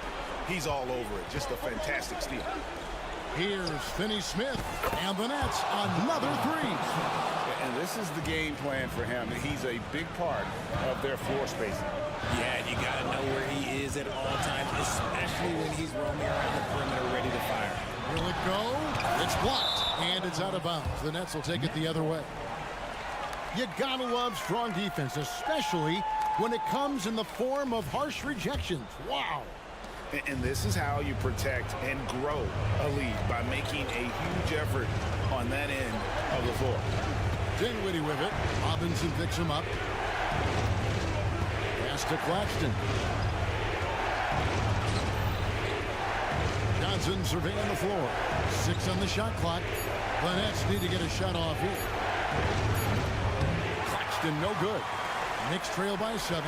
he's all over it. Just a fantastic steal. Here's Finney-Smith, and the Nets another 3. And this is the game plan for him. He's a big part of their floor spacing. Yeah, you got to know where he is at all times, especially when he's roaming around the perimeter ready to fire. Will it go? It's blocked, and it's out of bounds. The Nets will take it the other way. You gotta love strong defense, especially when it comes in the form of harsh rejections. Wow. And this is how you protect and grow a lead, by making a huge effort on that end of the floor. Dinwiddie with it. Robinson picks him up. Pass to Claxton. Robinson surveying the floor. 6 on the shot clock. The Nets need to get a shot off here. Claxton, no good. Knicks trail by 7.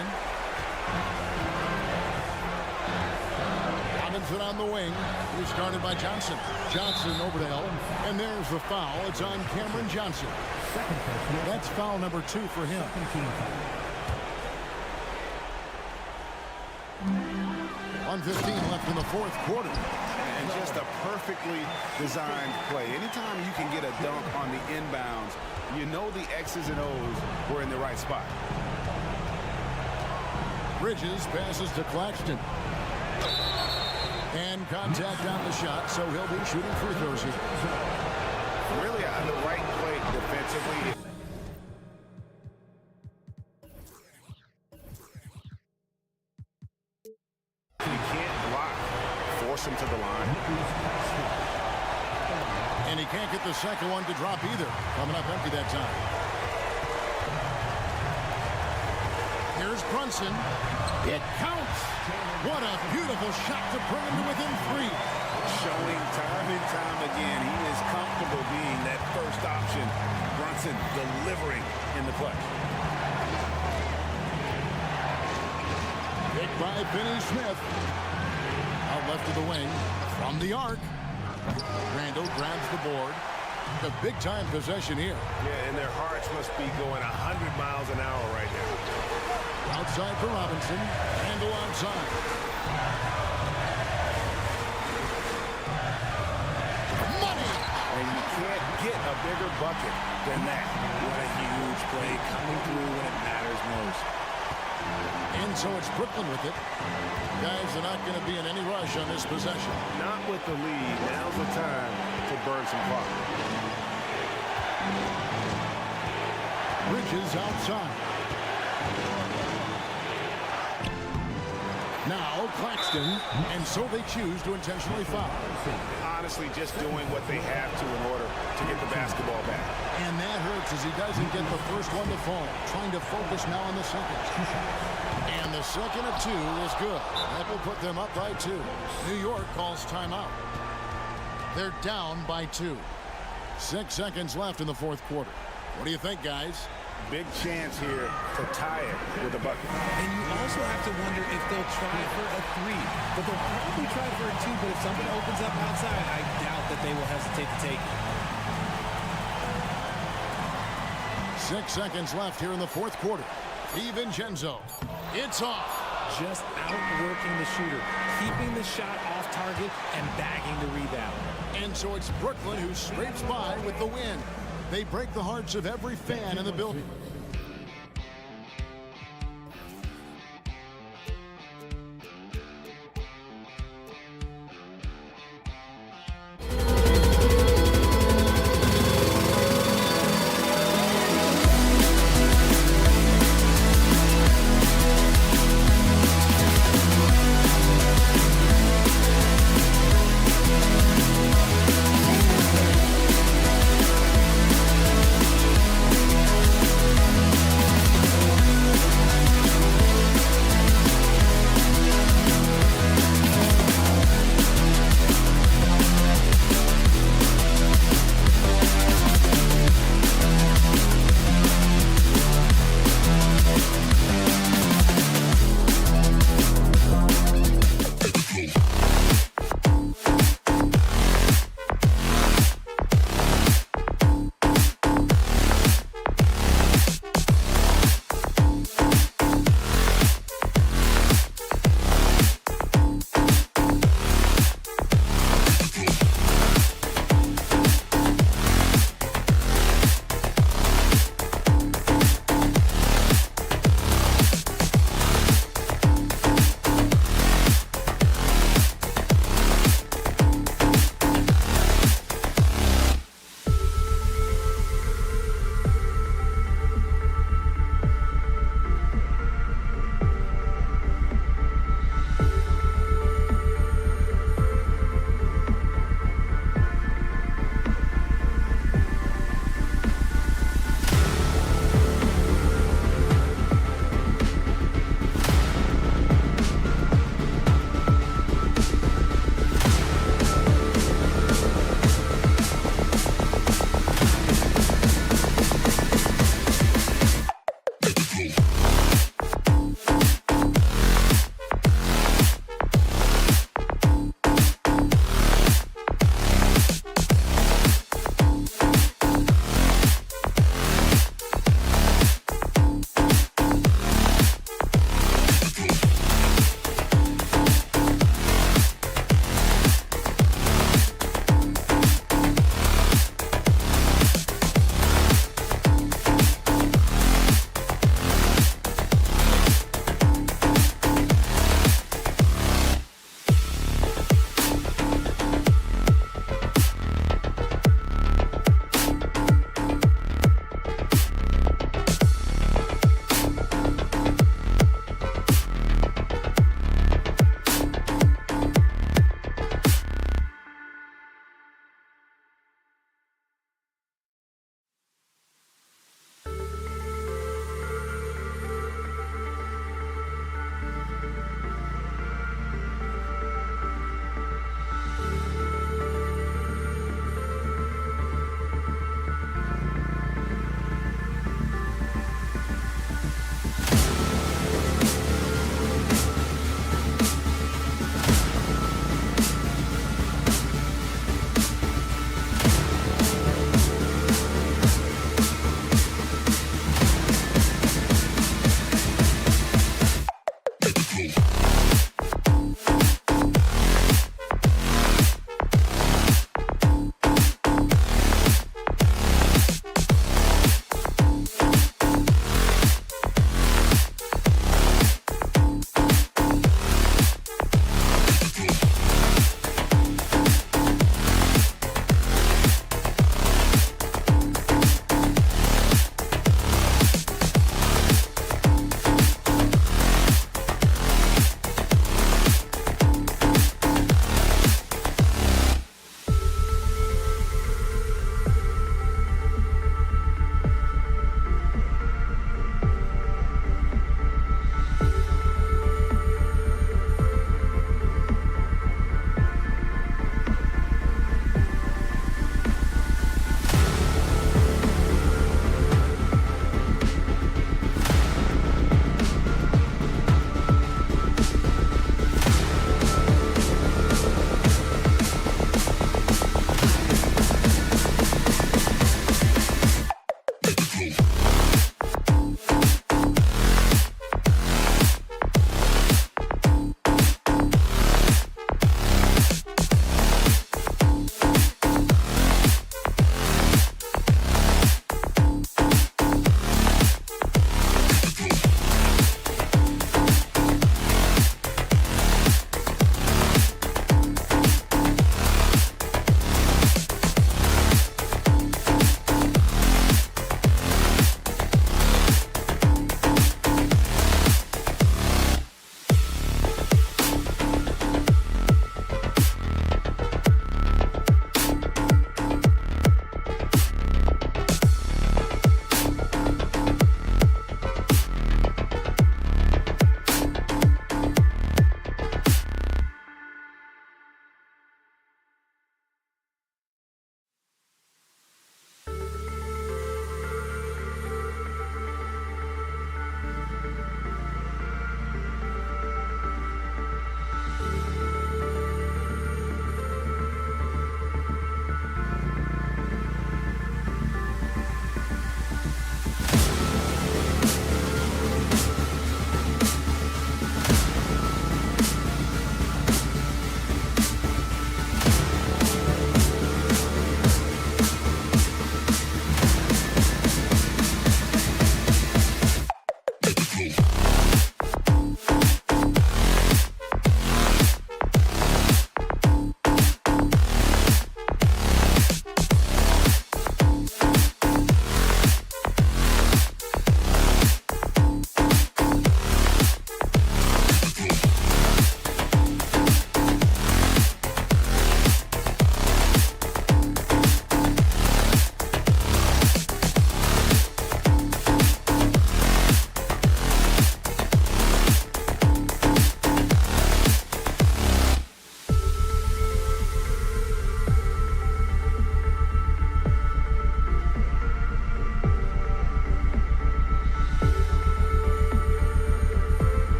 Robinson on the wing. He's guarded by Johnson. Johnson over to L. And there's the foul. It's on Cameron Johnson. That's foul number 2 for him. 1:15 left in the fourth quarter. And just a perfectly designed play. Anytime you can get a dunk on the inbounds, you know the X's and O's were in the right spot. Bridges passes to Claxton. And contact on the shot, so he'll be shooting free throws here. Really on the right play defensively. You can't block. Force him to the line. And he can't get the second one to drop either. Coming up empty that time. Here's Brunson. It counts. What a beautiful shot to bring him to within 3. Showing time and time again he is comfortable being that first option. Brunson delivering in the clutch. Picked by Finney Smith. Out left of the wing. From the arc. Randall grabs the board. A big-time possession here. Yeah, and their hearts must be going 100 miles an hour right now. Outside for Robinson. Randall outside. Money! And you can't get a bigger bucket than that. What a huge play coming through when it matters most. And so it's Brooklyn with it. Guys are not going to be in any rush on this possession. Not with the lead. Now's the time to burn some clock. Bridges outside. Now Claxton, and so they choose to intentionally foul. Honestly, just doing what they have to in order to get the basketball back. And that hurts as he doesn't get the first one to fall. Trying to focus now on the second. And the second of 2 is good. That will put them up by 2. New York calls timeout. They're down by 2. 6 seconds left in the fourth quarter. What do you think, guys? Big chance here to tie it with a bucket. And you also have to wonder if they'll try for a 3. But they'll probably try for a 2. But if something opens up outside, I doubt that they will hesitate to take it. 6 seconds left here in the fourth quarter. DiVincenzo. It's off. Just outworking the shooter, keeping the shot off target and bagging the rebound. And so it's Brooklyn who scrapes by with the win. They break the hearts of every fan in the building.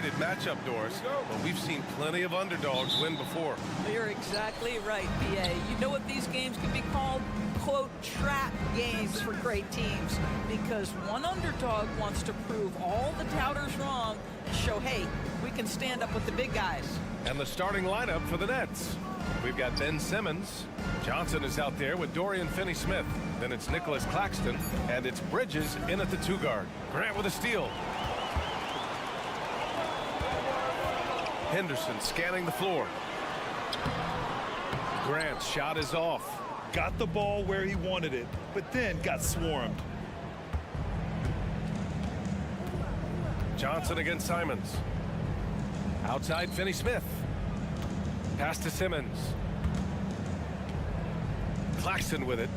one-sided matchup, Doris, but we've seen plenty of underdogs win before. You're exactly right, BA. You know what these games can be called? Quote, trap games for great teams, because one underdog wants to prove all the doubters wrong and show, hey, we can stand up with the big guys. And the starting lineup for the Nets. We've got Ben Simmons. Johnson is out there with Dorian Finney-Smith. Then it's Nicholas Claxton, and it's Bridges in at the 2 guard. Grant with a steal. Henderson scanning the floor. Grant's shot is off. Got the ball where he wanted it, but then got swarmed. Johnson against Simons. Outside Finney-Smith. Pass to Simmons. Claxton with it.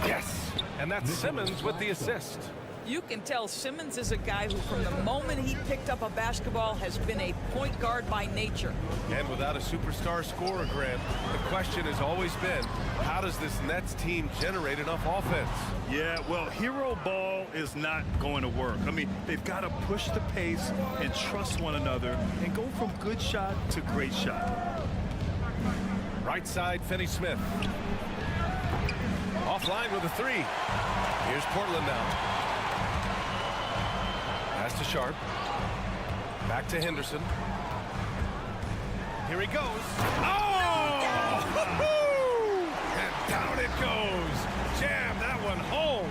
Yes! And that's Simmons with the assist. You can tell Simmons is a guy who, from the moment he picked up a basketball, has been a point guard by nature. And without a superstar scorer, Grant, the question has always been, how does this Nets team generate enough offense? Yeah, well, hero ball is not going to work. I mean, they've got to push the pace and trust one another and go from good shot to great shot. Right side, Finney-Smith. Offline with a 3. Here's Portland now. Pass to Sharp. Back to Henderson. Here he goes. Oh! And down it goes. Jam that one home.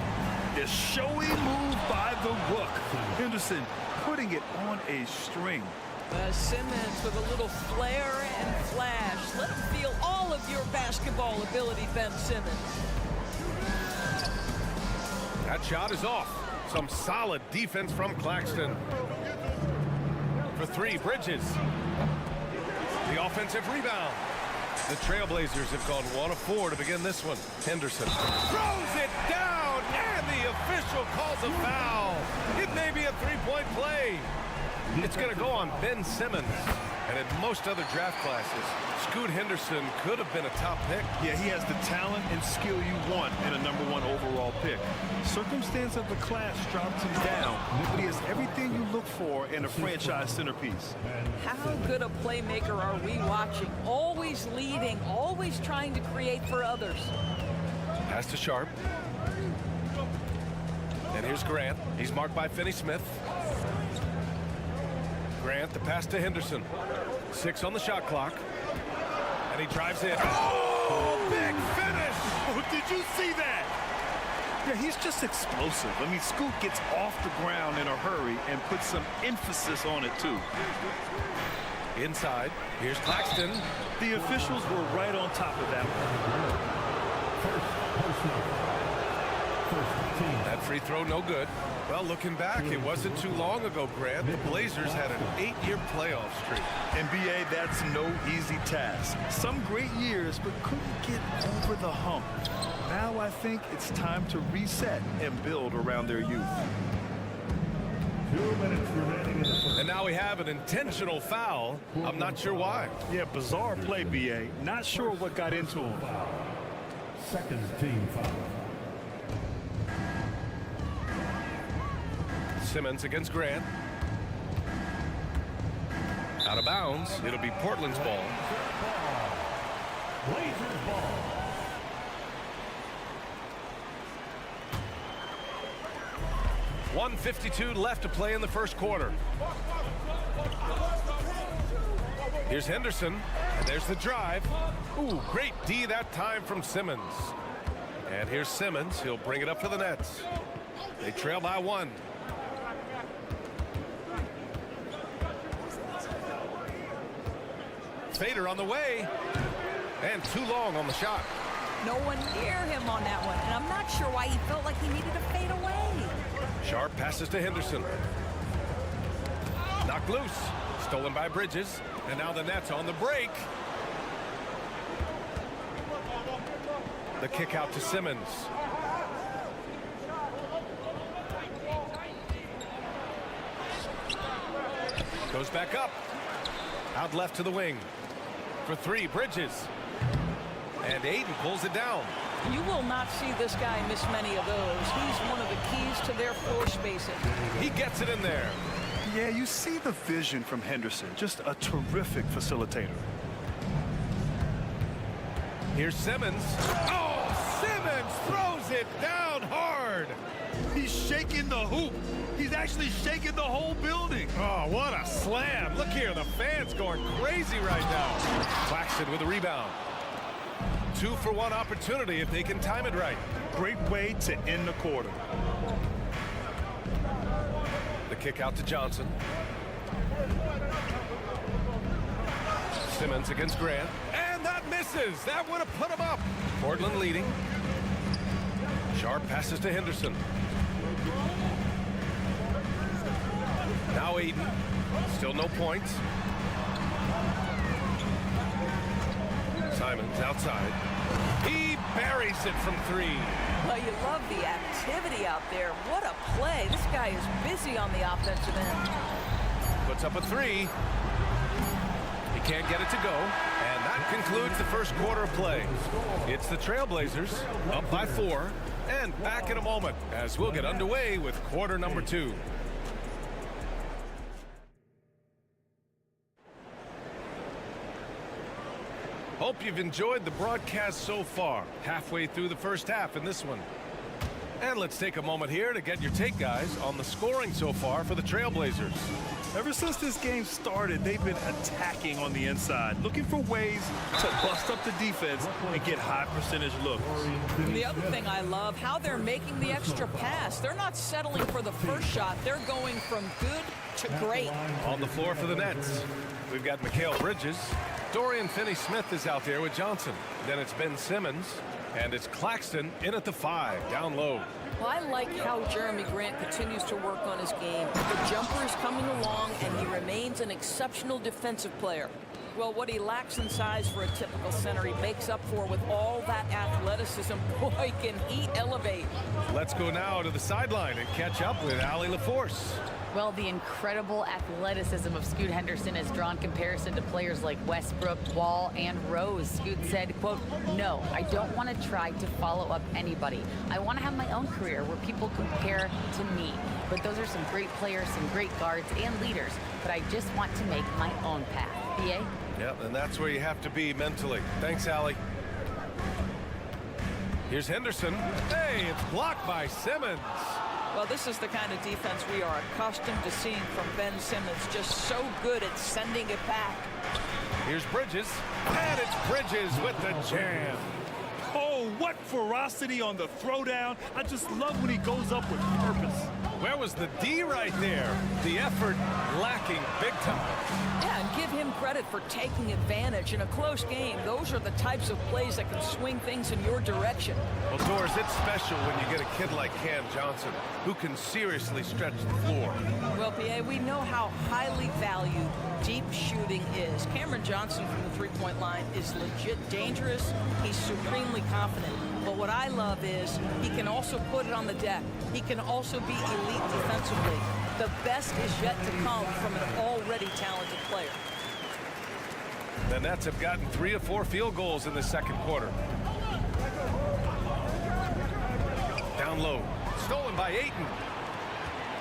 A showy move by the Rook. Henderson putting it on a string. Simmons with a little flair and flash. Let him feel all of your basketball ability, Ben Simmons. That shot is off. Some solid defense from Claxton. For 3, Bridges. The offensive rebound. The Trailblazers have gone 1 of 4 to begin this one. Henderson throws it down, and the official calls a foul. It may be a 3-point play. It's going to go on Ben Simmons. And in most other draft classes, Scoot Henderson could have been a top pick. Yeah, he has the talent and skill you want in a #1 overall pick. Circumstance of the class dropped him down, but he has everything you look for in a franchise centerpiece. How good a playmaker are we watching? Always leading, always trying to create for others. Pass to Sharp. And here's Grant. He's marked by Finney-Smith. Grant, the pass to Henderson. 6 on the shot clock. And he drives in. Oh, big finish! Oh, did you see that? Yeah, he's just explosive. I mean, Scoot gets off the ground in a hurry and puts some emphasis on it, too. Inside, here's Claxton. The officials were right on top of that one. That free throw, no good. Well, looking back, it wasn't too long ago, Grant. The Blazers had an 8-year playoff streak. NBA, that's no easy task. Some great years, but couldn't get over the hump. Now I think it's time to reset and build around their youth. 2 minutes remaining in the first. And now we have an intentional foul. I'm not sure why. Yeah, bizarre play, BA. Not sure what got into him. Second team foul. Simmons against Grant. Out of bounds. It'll be Portland's ball. Blazers ball. .152 left to play in the first quarter. Here's Henderson, and there's the drive. Ooh, great D that time from Simmons. And here's Simmons. He'll bring it up for the Nets. They trail by 1. Fader on the way, and too long on the shot. No one near him on that one, and I'm not sure why he felt like he needed to fade away. Sharp passes to Henderson. Knocked loose, stolen by Bridges, and now the Nets on the break. The kick out to Simmons. Goes back up. Out left to the wing. For 3, Bridges. And Aiden pulls it down. You will not see this guy miss many of those. He's one of the keys to their floor spacing. He gets it in there. Yeah, you see the vision from Henderson. Just a terrific facilitator. Here's Simmons. Oh, Simmons throws it down hard. He's shaking the hoop. He's actually shaking the whole building. Oh, what a slam. Look here, the fans going crazy right now. Claxton with a rebound. 2-for-1 opportunity if they can time it right. Great way to end the quarter. The kick out to Johnson. Simmons against Grant. And that misses. That would have put him up. Portland leading. Sharp passes to Henderson. Now Aiden. Still no points. Simons outside. He buries it from 3. Well, you love the activity out there. What a play. This guy is busy on the offensive end. Puts up a 3. He can't get it to go. And that concludes the first quarter of play. It's the Trailblazers up by 4. And back in a moment as we'll get underway with quarter number 2. Hope you've enjoyed the broadcast so far. Halfway through the first half in this one. And let's take a moment here to get your take, guys, on the scoring so far for the Trailblazers. Ever since this game started, they've been attacking on the inside, looking for ways to bust up the defense and get high percentage looks. The other thing I love, how they're making the extra pass. They're not settling for the first shot. They're going from good to great. On the floor for the Nets, we've got Mikal Bridges. Dorian Finney-Smith is out there with Johnson. Then it's Ben Simmons, and it's Claxton in at the 5, down low. Well, I like how Jeremy Grant continues to work on his game. The jumper is coming along, and he remains an exceptional defensive player. Well, what he lacks in size for a typical center, he makes up for with all that athleticism. Boy, can he elevate. Let's go now to the sideline and catch up with Allie LaForce. Well, the incredible athleticism of Scoot Henderson has drawn comparison to players like Westbrook, Wall, and Rose. Scoot said, quote, "No, I don't want to try to follow up anybody. I want to have my own career where people compare to me. But those are some great players, some great guards and leaders. But I just want to make my own path." BA? Yep, and that's where you have to be mentally. Thanks, Allie. Here's Henderson. Hey, it's blocked by Simmons. Well, this is the kind of defense we are accustomed to seeing from Ben Simmons. Just so good at sending it back. Here's Bridges. And it's Bridges with the jam. Oh, what ferocity on the throwdown. I just love when he goes up with purpose. Where was the D right there? The effort lacking big time. Yeah, and give him credit for taking advantage in a close game. Those are the types of plays that can swing things in your direction. Well, Doris, it's special when you get a kid like Cam Johnson who can seriously stretch the floor. Well, P.A., we know how highly valued deep shooting is. Cameron Johnson from the three-point line is legit dangerous. He's supremely confident. But what I love is he can also put it on the deck. He can also be elite defensively. The best is yet to come from an already talented player. The Nets have gotten 3 of 4 field goals in the second quarter. Down low. Stolen by Ayton.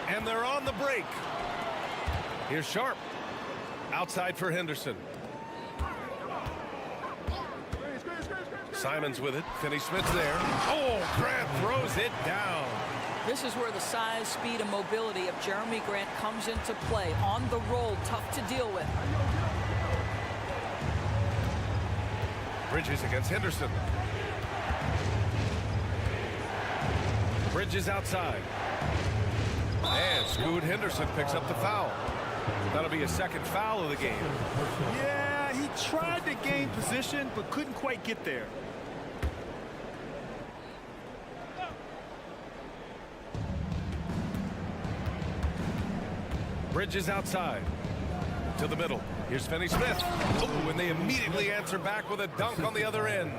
And they're on the break. Here's Sharp. Outside for Henderson. Simons with it. Finney-Smith's there. Oh, Grant throws it down. This is where the size, speed, and mobility of Jeremy Grant comes into play. On the roll, tough to deal with. Bridges against Henderson. Bridges outside. And Scoot Henderson picks up the foul. That'll be a second foul of the game. Yeah, he tried to gain position, but couldn't quite get there. Bridges outside. To the middle. Here's Finney-Smith. Oh, and they immediately answer back with a dunk on the other end.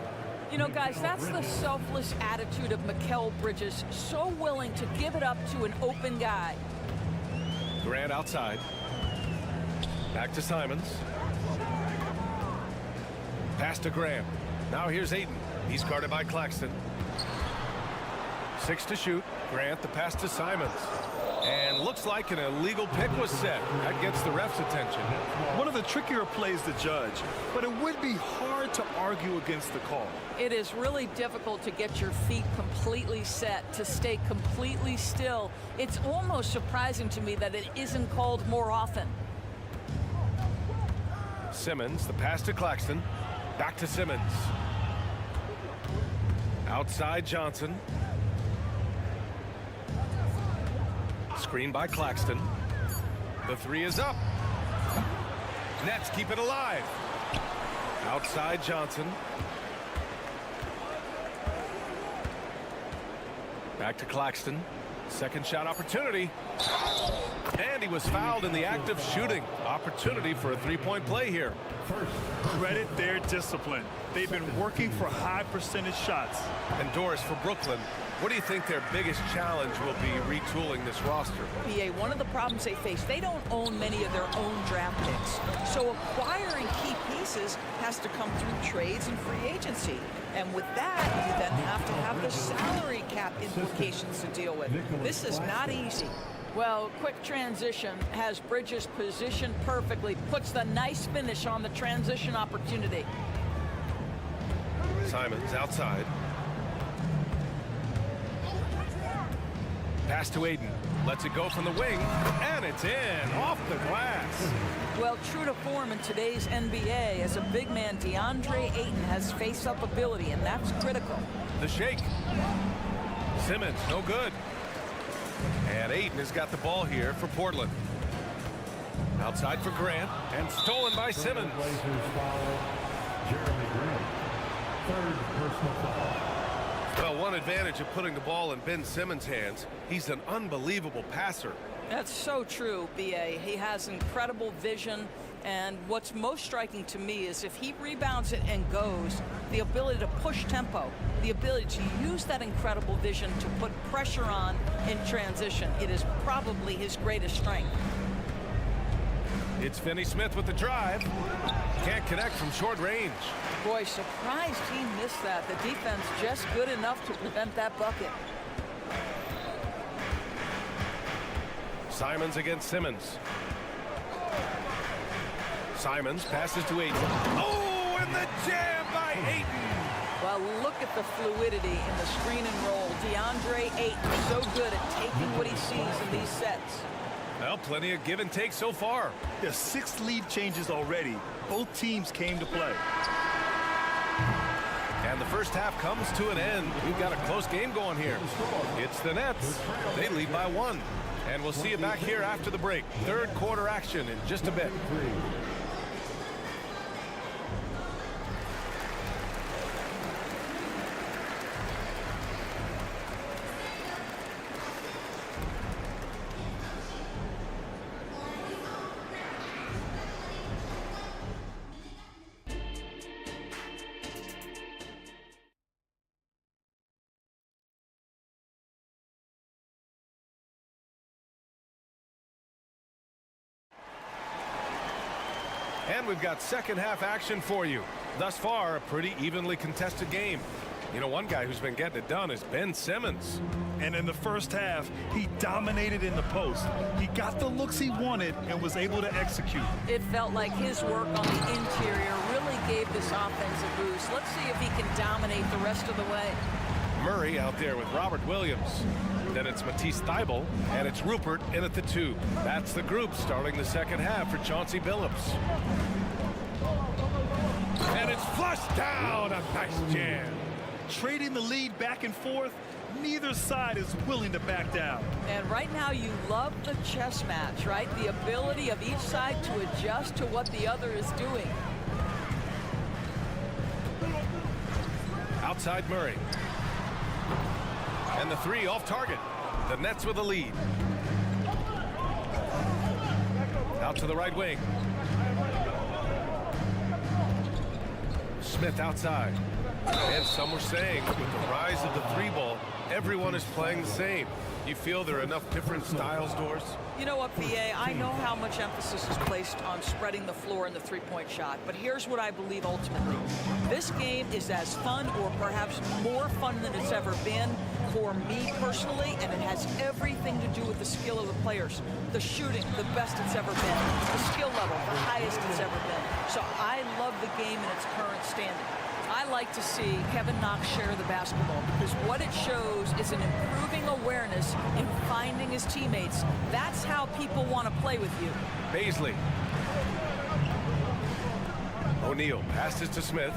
You know, guys, that's the selfless attitude of Mikal Bridges. So willing to give it up to an open guy. Grant outside. Back to Simons. Pass to Graham. Now here's Ayton. He's guarded by Claxton. 6 to shoot. Grant the pass to Simons. And looks like an illegal pick was set. That gets the ref's attention. One of the trickier plays to judge, but it would be hard to argue against the call. It is really difficult to get your feet completely set, to stay completely still. It's almost surprising to me that it isn't called more often. Simmons, the pass to Claxton. Back to Simmons. Outside Johnson. Screen by Claxton. The 3 is up. Nets keep it alive. Outside Johnson. Back to Claxton. Second shot opportunity. And he was fouled in the act of shooting. Opportunity for a three-point play here. Credit their discipline. They've been working for high percentage shots. And Doris, for Brooklyn, what do you think their biggest challenge will be retooling this roster? PA, one of the problems they face, they don't own many of their own draft picks. So acquiring key pieces has to come through trades and free agency. And with that, you then have to have the salary cap implications to deal with. This is not easy. Well, quick transition has Bridges positioned perfectly, puts the nice finish on the transition opportunity. Simons outside. Pass to Aiden. Lets it go from the wing, and it's in, off the glass. Well, true to form in today's NBA, as a big man, DeAndre Ayton has face-up ability, and that's critical. The shake. Simmons, no good. And Ayton has got the ball here for Portland. Outside for Grant, and stolen by Simmons. Third personal foul. Well, one advantage of putting the ball in Ben Simmons' hands, he's an unbelievable passer. That's so true, B.A. He has incredible vision, and what's most striking to me is if he rebounds it and goes, the ability to push tempo, the ability to use that incredible vision to put pressure on in transition. It is probably his greatest strength. It's Finney-Smith with the drive. Can't connect from short range. Boy, surprised he missed that. The defense just good enough to prevent that bucket. Simons against Simmons. Simons passes to Ayton. Oh, and the jam by Ayton. Well, look at the fluidity in the screen and roll. DeAndre Ayton so good at taking what he sees in these sets. Well, plenty of give and take so far. There's 6 lead changes already. Both teams came to play. And the first half comes to an end. We've got a close game going here. It's the Nets. They lead by 1. And we'll see you back here after the break. Third quarter action in just a bit. And we've got second half action for you. Thus far, a pretty evenly contested game. You know, one guy who's been getting it done is Ben Simmons. And in the first half, he dominated in the post. He got the looks he wanted and was able to execute. It felt like his work on the interior really gave this offense a boost. Let's see if he can dominate the rest of the way. Murray out there with Robert Williams. Then it's Matisse Thybulle, and it's Rupert in at the 2. That's the group starting the second half for Chauncey Billups. And it's flushed down. A nice jam. Trading the lead back and forth, neither side is willing to back down. And right now you love the chess match, right? The ability of each side to adjust to what the other is doing. Outside Murray. And the 3 off target. The Nets with a lead. Out to the right wing. Smith outside. And some were saying with the rise of the 3 ball, everyone is playing the same. You feel there are enough different styles, Doris? You know what, PA? I know how much emphasis is placed on spreading the floor in the three-point shot, but here's what I believe ultimately. This game is as fun or perhaps more fun than it's ever been for me personally, and it has everything to do with the skill of the players. The shooting, the best it's ever been. The skill level, the highest it's ever been. So I love the game in its current standing. I like to see Kevin Knox share the basketball because what it shows is an improving awareness in finding his teammates. That's how people want to play with you. Baisley. O'Neal passes to Smith.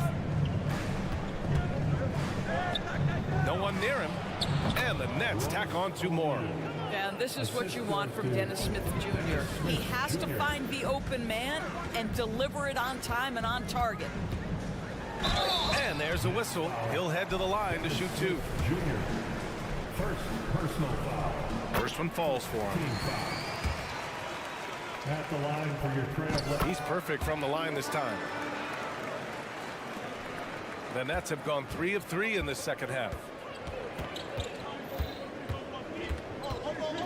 No one near him. And the Nets tack on 2 more. And this is what you want from Dennis Smith Jr. He has to find the open man and deliver it on time and on target. And there's a whistle. He'll head to the line to shoot 2. Junior. First personal foul. First one falls for him. At the line for your trail. He's perfect from the line this time. The Nets have gone 3 of 3 in this second half.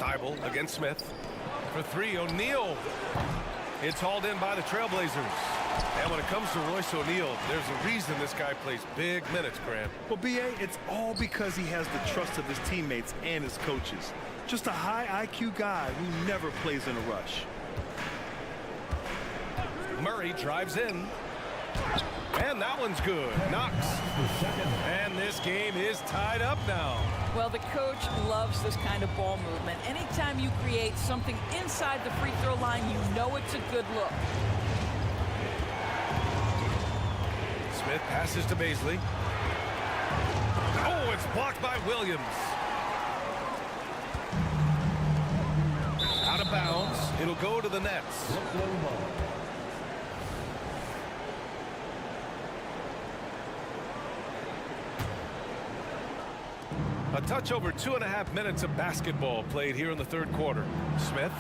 Thibault against Smith. For 3, O'Neal. It's hauled in by the Trailblazers. And when it comes to Royce O'Neal, there's a reason this guy plays big minutes, Grant. Well, B.A., it's all because he has the trust of his teammates and his coaches. Just a high IQ guy who never plays in a rush. Murray drives in. And that one's good. Knox. And this game is tied up now. Well, the coach loves this kind of ball movement. Anytime you create something inside the free throw line, you know it's a good look. Smith passes to Baisley. Oh, it's blocked by Williams. Out of bounds. It'll go to the Nets. A touch over 2.5 minutes of basketball played here in the third quarter. Smith.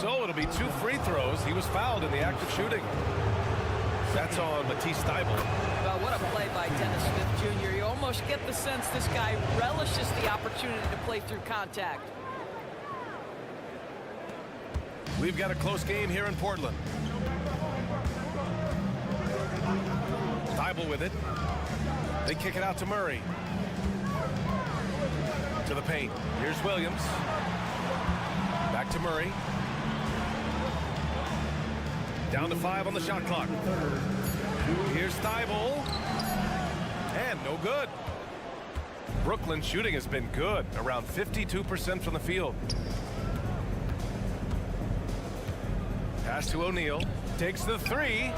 So it'll be 2 free throws. He was fouled in the act of shooting. That's on Matisse Thibault. Well, what a play by Dennis Smith Jr. You almost get the sense this guy relishes the opportunity to play through contact. We've got a close game here in Portland. Thibault with it. They kick it out to Murray. To the paint. Here's Williams. Back to Murray. Down to 5 on the shot clock. Here's Thibault. And no good. Brooklyn's shooting has been good. Around 52% from the field. Pass to O'Neal. Takes the 3.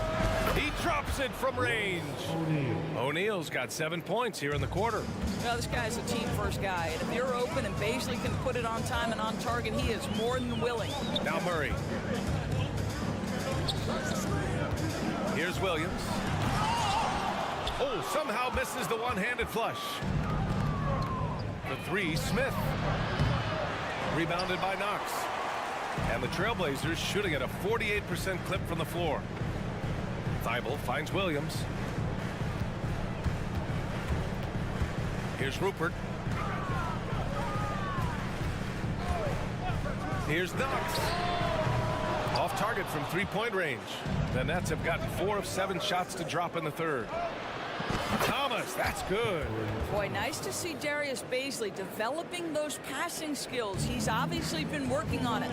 He drops it from range. O'Neal's got 7 points here in the quarter. Well, this guy's a team-first guy, and if you're open and Baisley can put it on time and on target, he is more than willing. Now Murray. Here's Williams. Oh, somehow misses the one-handed flush. The 3, Smith. Rebounded by Knox. And the Trailblazers shooting at a 48% clip from the floor. Thibault finds Williams. Here's Rupert. Here's Knox. Off target from 3-point range. The Nets have gotten 4 of 7 shots to drop in the third. Thomas, that's good. Boy, nice to see Darius Baisley developing those passing skills. He's obviously been working on it.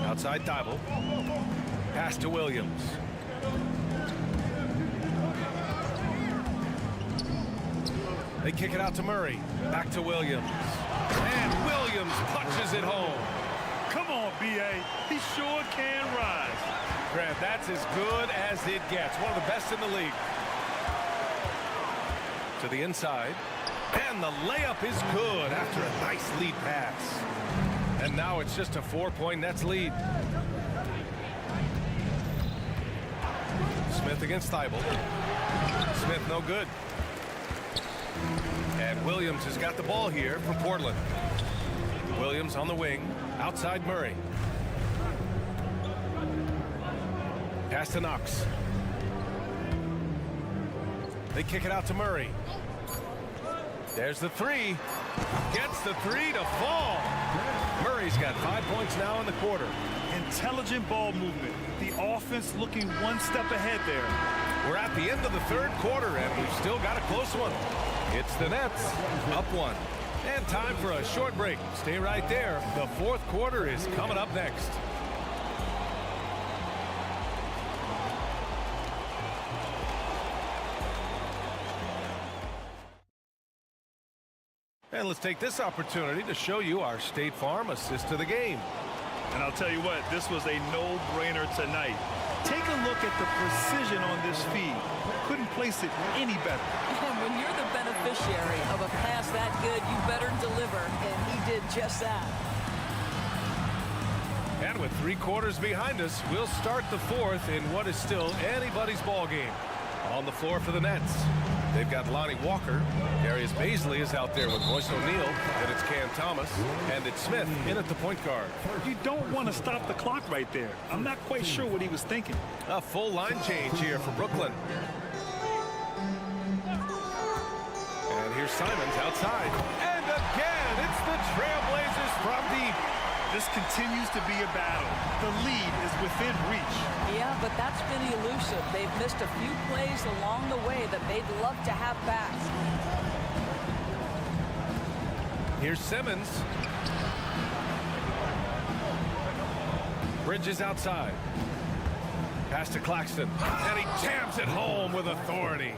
Outside Thibault. Pass to Williams. They kick it out to Murray. Back to Williams. And Williams punches it home. Come on, B.A. He sure can rise. Grant, that's as good as it gets. One of the best in the league. To the inside. And the layup is good after a nice lead pass. And now it's just a 4-point Nets lead. Smith against Thibault. Smith no good. And Williams has got the ball here from Portland. Williams on the wing. Outside Murray. Pass to Knox. They kick it out to Murray. There's the three. Gets the three to fall. Murray's got 5 points now in the quarter. Intelligent ball movement. The offense looking one step ahead there. We're at the end of the third quarter, and we've still got a close one. It's the Nets, up one. And time for a short break. Stay right there. The fourth quarter is coming up next. And let's take this opportunity to show you our State Farm assist to the game. And I'll tell you what, this was a no-brainer tonight. Take a look at the precision on this feed. Couldn't place it any better. And when you're the beneficiary of a pass that good, you better deliver, and he did just that. And with 3 quarters behind us, we'll start the fourth in what is still anybody's ball game. On the floor for the Nets, they've got Lonnie Walker. Darius Baisley is out there with Royce O'Neal. And it's Cam Thomas. And it's Smith in at the point guard. You don't want to stop the clock right there. I'm not quite sure what he was thinking. A full line change here for Brooklyn. And here's Simons outside. And again, it's the Trailblazers from deep. This continues to be a battle. The lead is within reach. Yeah, but that's been elusive. They've missed a few plays along the way that they'd love to have back. Here's Simmons. Bridges outside. Pass to Claxton. And he jams it home with authority.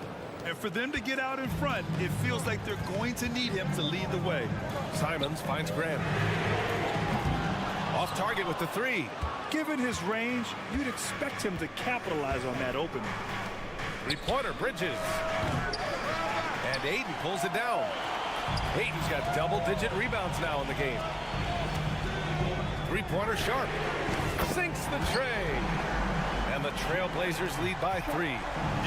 And for them to get out in front, it feels like they're going to need him to lead the way. Simons finds Grant. Off target with the three. Given his range, you'd expect him to capitalize on that opening. Three-pointer, Bridges. And Aiden pulls it down. Aiden's got double-digit rebounds now in the game. Three-pointer, Sharp. Sinks the tray. And the Trailblazers lead by 3.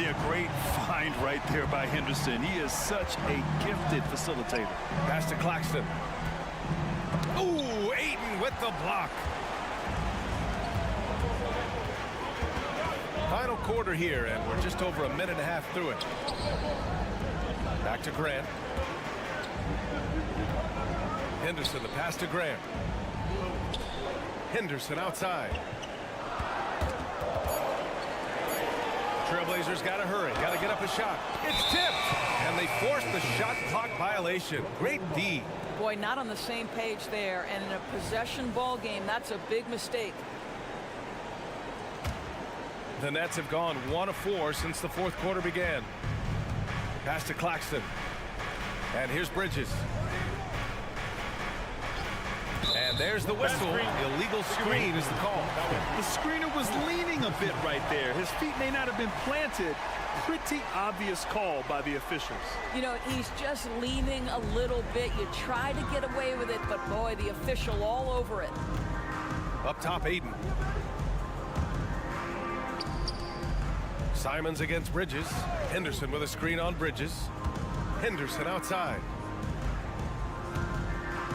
Yeah, great find right there by Henderson. He is such a gifted facilitator. Pass to Claxton. Ooh, Aiden with the block. Final quarter here, and we're just over a minute and a half through it. Back to Grant. Henderson, the pass to Grant. Henderson outside. Trailblazers got to hurry, got to get up a shot. It's tipped, and they force the shot clock violation. Great D. Boy, not on the same page there, and in a possession ball game, that's a big mistake. The Nets have gone 1 of 4 since the fourth quarter began. Pass to Claxton. And here's Bridges. And there's the whistle. Illegal screen is the call. The screener was leaning a bit right there. His feet may not have been planted. Pretty obvious call by the officials. You know, he's just leaning a little bit. You try to get away with it, but boy, the official all over it. Up top, Aiden. Simons against Bridges. Henderson with a screen on Bridges. Henderson outside.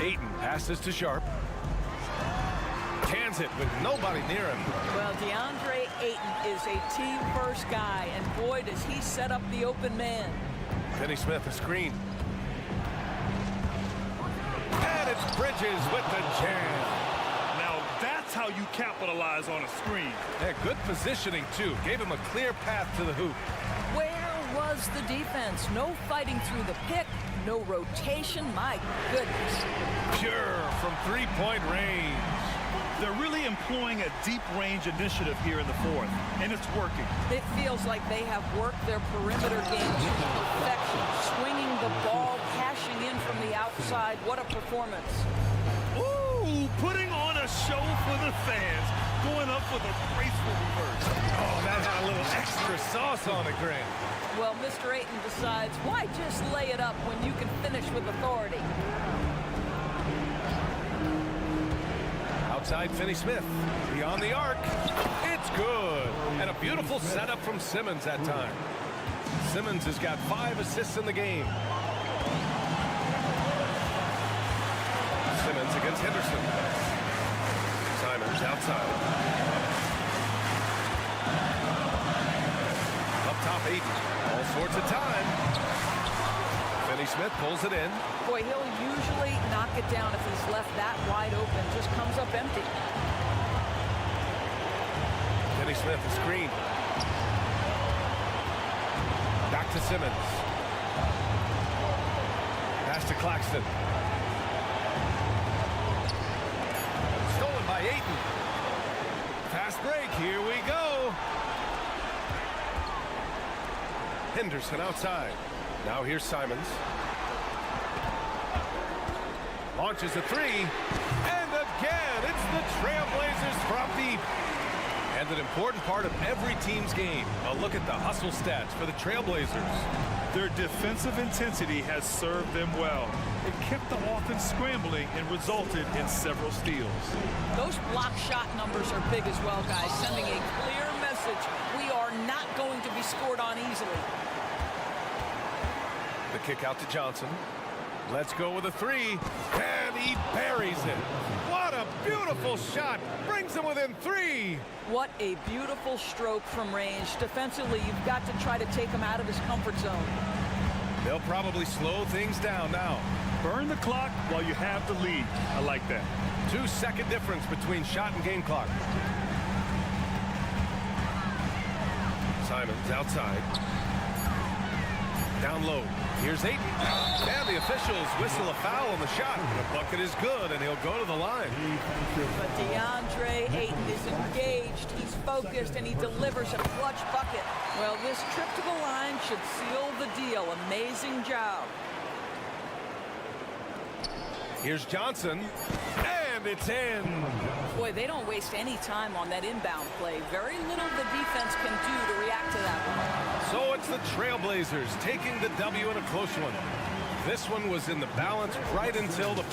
Ayton passes to Sharp. Cans it with nobody near him. Well, DeAndre Ayton is a team-first guy, and boy, does he set up the open man. Finney Smith, a screen. And it's Bridges with the jam. Now, that's how you capitalize on a screen. Yeah, good positioning, too. Gave him a clear path to the hoop. Where was the defense? No fighting through the pick, no rotation. My goodness. Pure from three-point range. They're really employing a deep range initiative here in the fourth, and it's working. It feels like they have worked their perimeter game to perfection, swinging the ball, cashing in from the outside. What a performance. Ooh, putting on a show for the fans, going up with a graceful reverse. Oh, that had a little extra sauce on it, Grant. Well, Mr. Ayton decides, why just lay it up when you can finish with authority? Outside Finney Smith, beyond the arc, it's good. And a beautiful setup from Simmons that time. Simmons has got 5 assists in the game. Simmons against Henderson. Simons outside. Up top, Ayton. Ball sorts of time. Finney-Smith pulls it in. Boy, he'll usually knock it down if he's left that wide open. Just comes up empty. Finney-Smith, the screen. Back to Simmons. Pass to Claxton. Stolen by Ayton. Fast break, here we go. Henderson outside. Now here's Simons. Launches a three. And again, it's the Trailblazers from deep. And an important part of every team's game. A look at the hustle stats for the Trailblazers. Their defensive intensity has served them well. It kept the offense scrambling and resulted in several steals. Those block shot numbers are big as well, guys, sending a clear message. We are not going to be scored on easily. The kick out to Johnson. Let's go with a three. And he buries it. What a beautiful shot. Brings him within three. What a beautiful stroke from range. Defensively, you've got to try to take him out of his comfort zone. They'll probably slow things down now. Burn the clock while you have the lead. I like that. 2-second difference between shot and game clock. Simons outside. Down low. Here's Ayton. And the officials whistle a foul on the shot. The bucket is good, and he'll go to the line. But DeAndre Ayton is engaged. He's focused, and he delivers a clutch bucket. Well, this trip to the line should seal the deal. Amazing job. Here's Johnson. And it's in. Boy, they don't waste any time on that inbound play. Very little the defense can do to react to that one. So it's the Trailblazers taking the W in a close one. This one was in the balance right until the...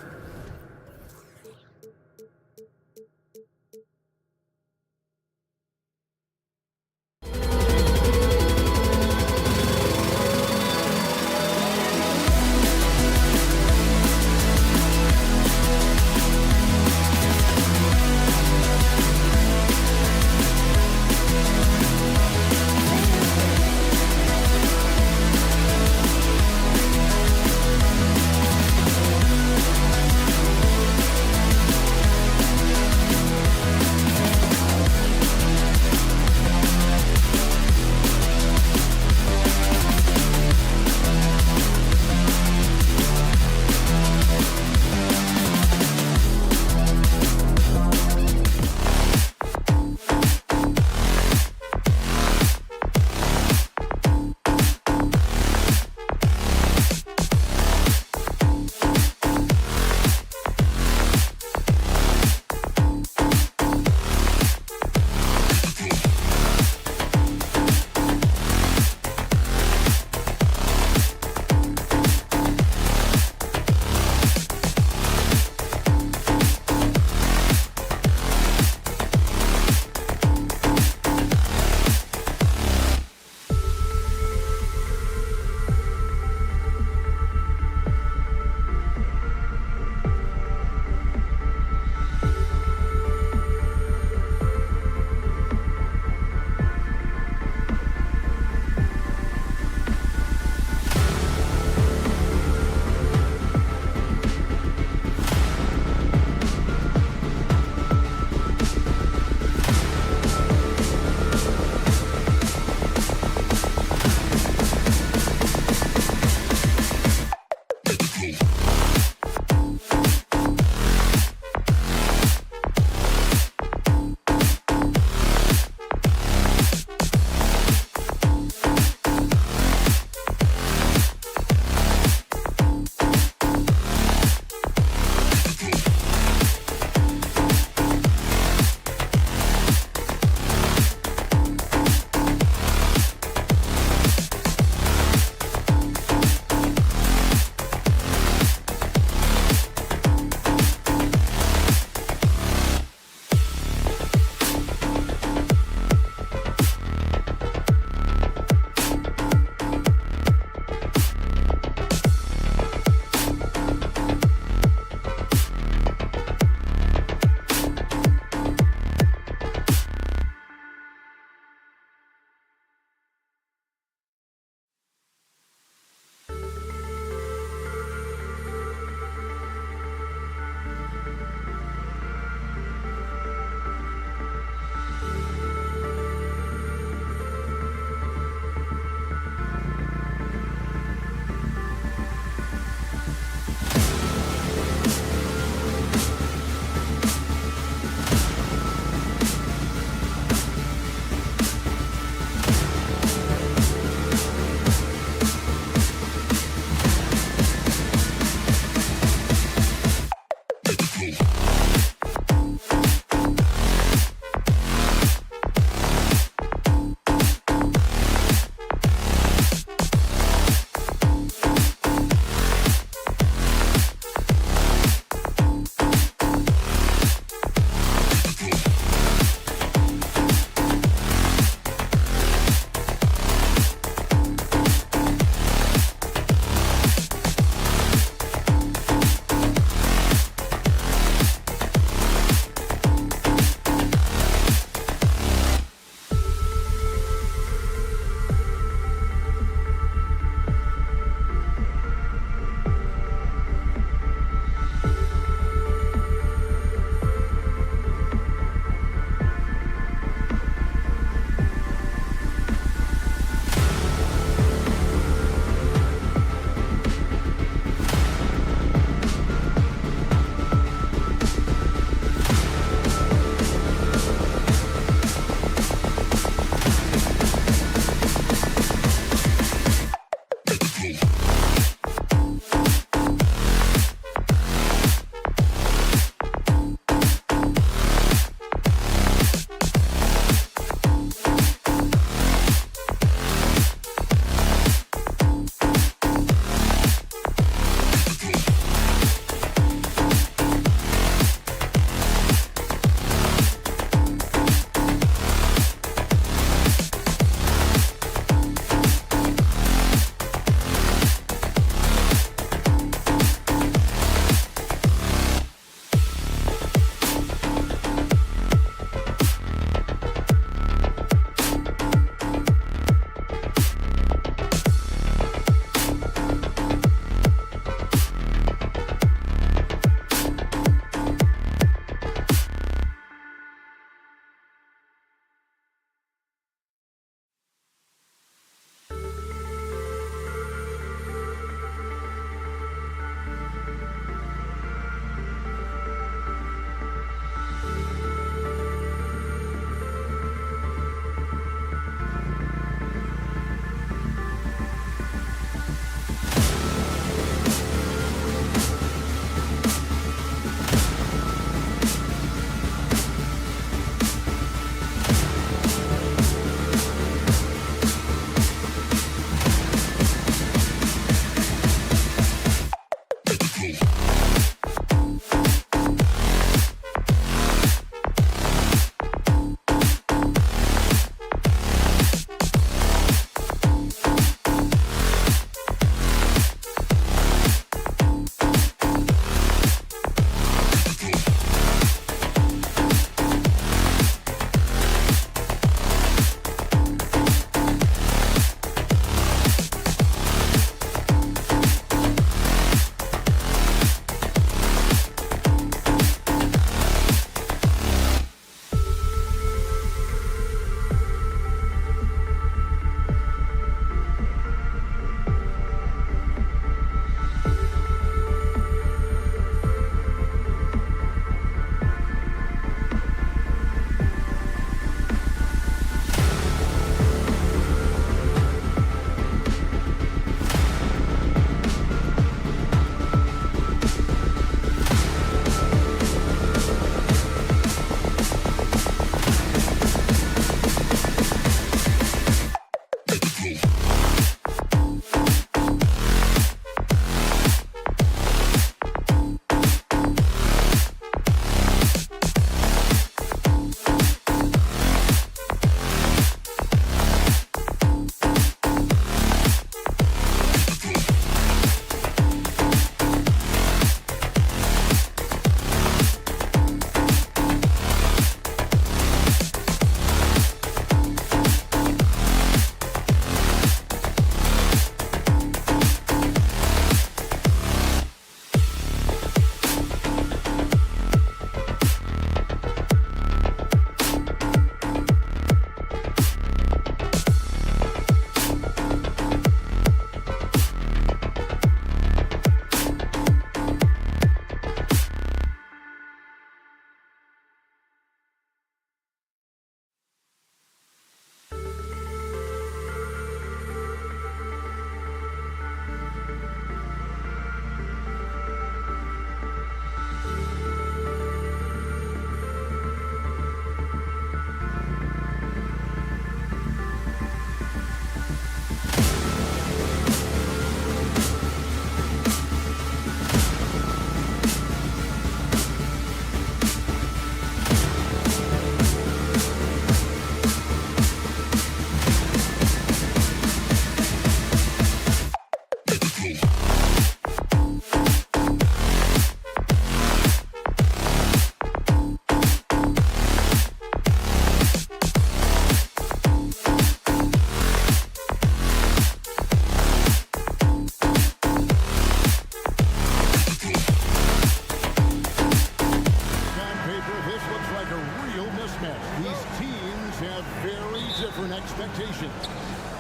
different expectations.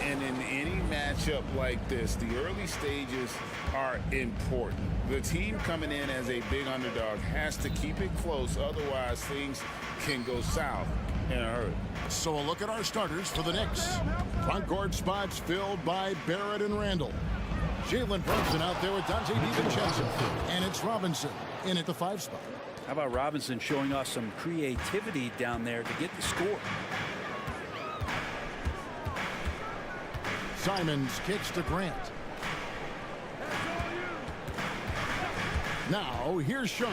And in any matchup like this, the early stages are important. The team coming in as a big underdog has to keep it close, otherwise things can go south in a hurry. So a look at our starters for the Knicks. Front court spots filled by Barrett and Randall. Jalen Brunson out there with Dante DiVincenzo. And it's Robinson in at the 5 spot. How about Robinson showing off some creativity down there to get the score? Simons kicks to Grant. Now here's Sean.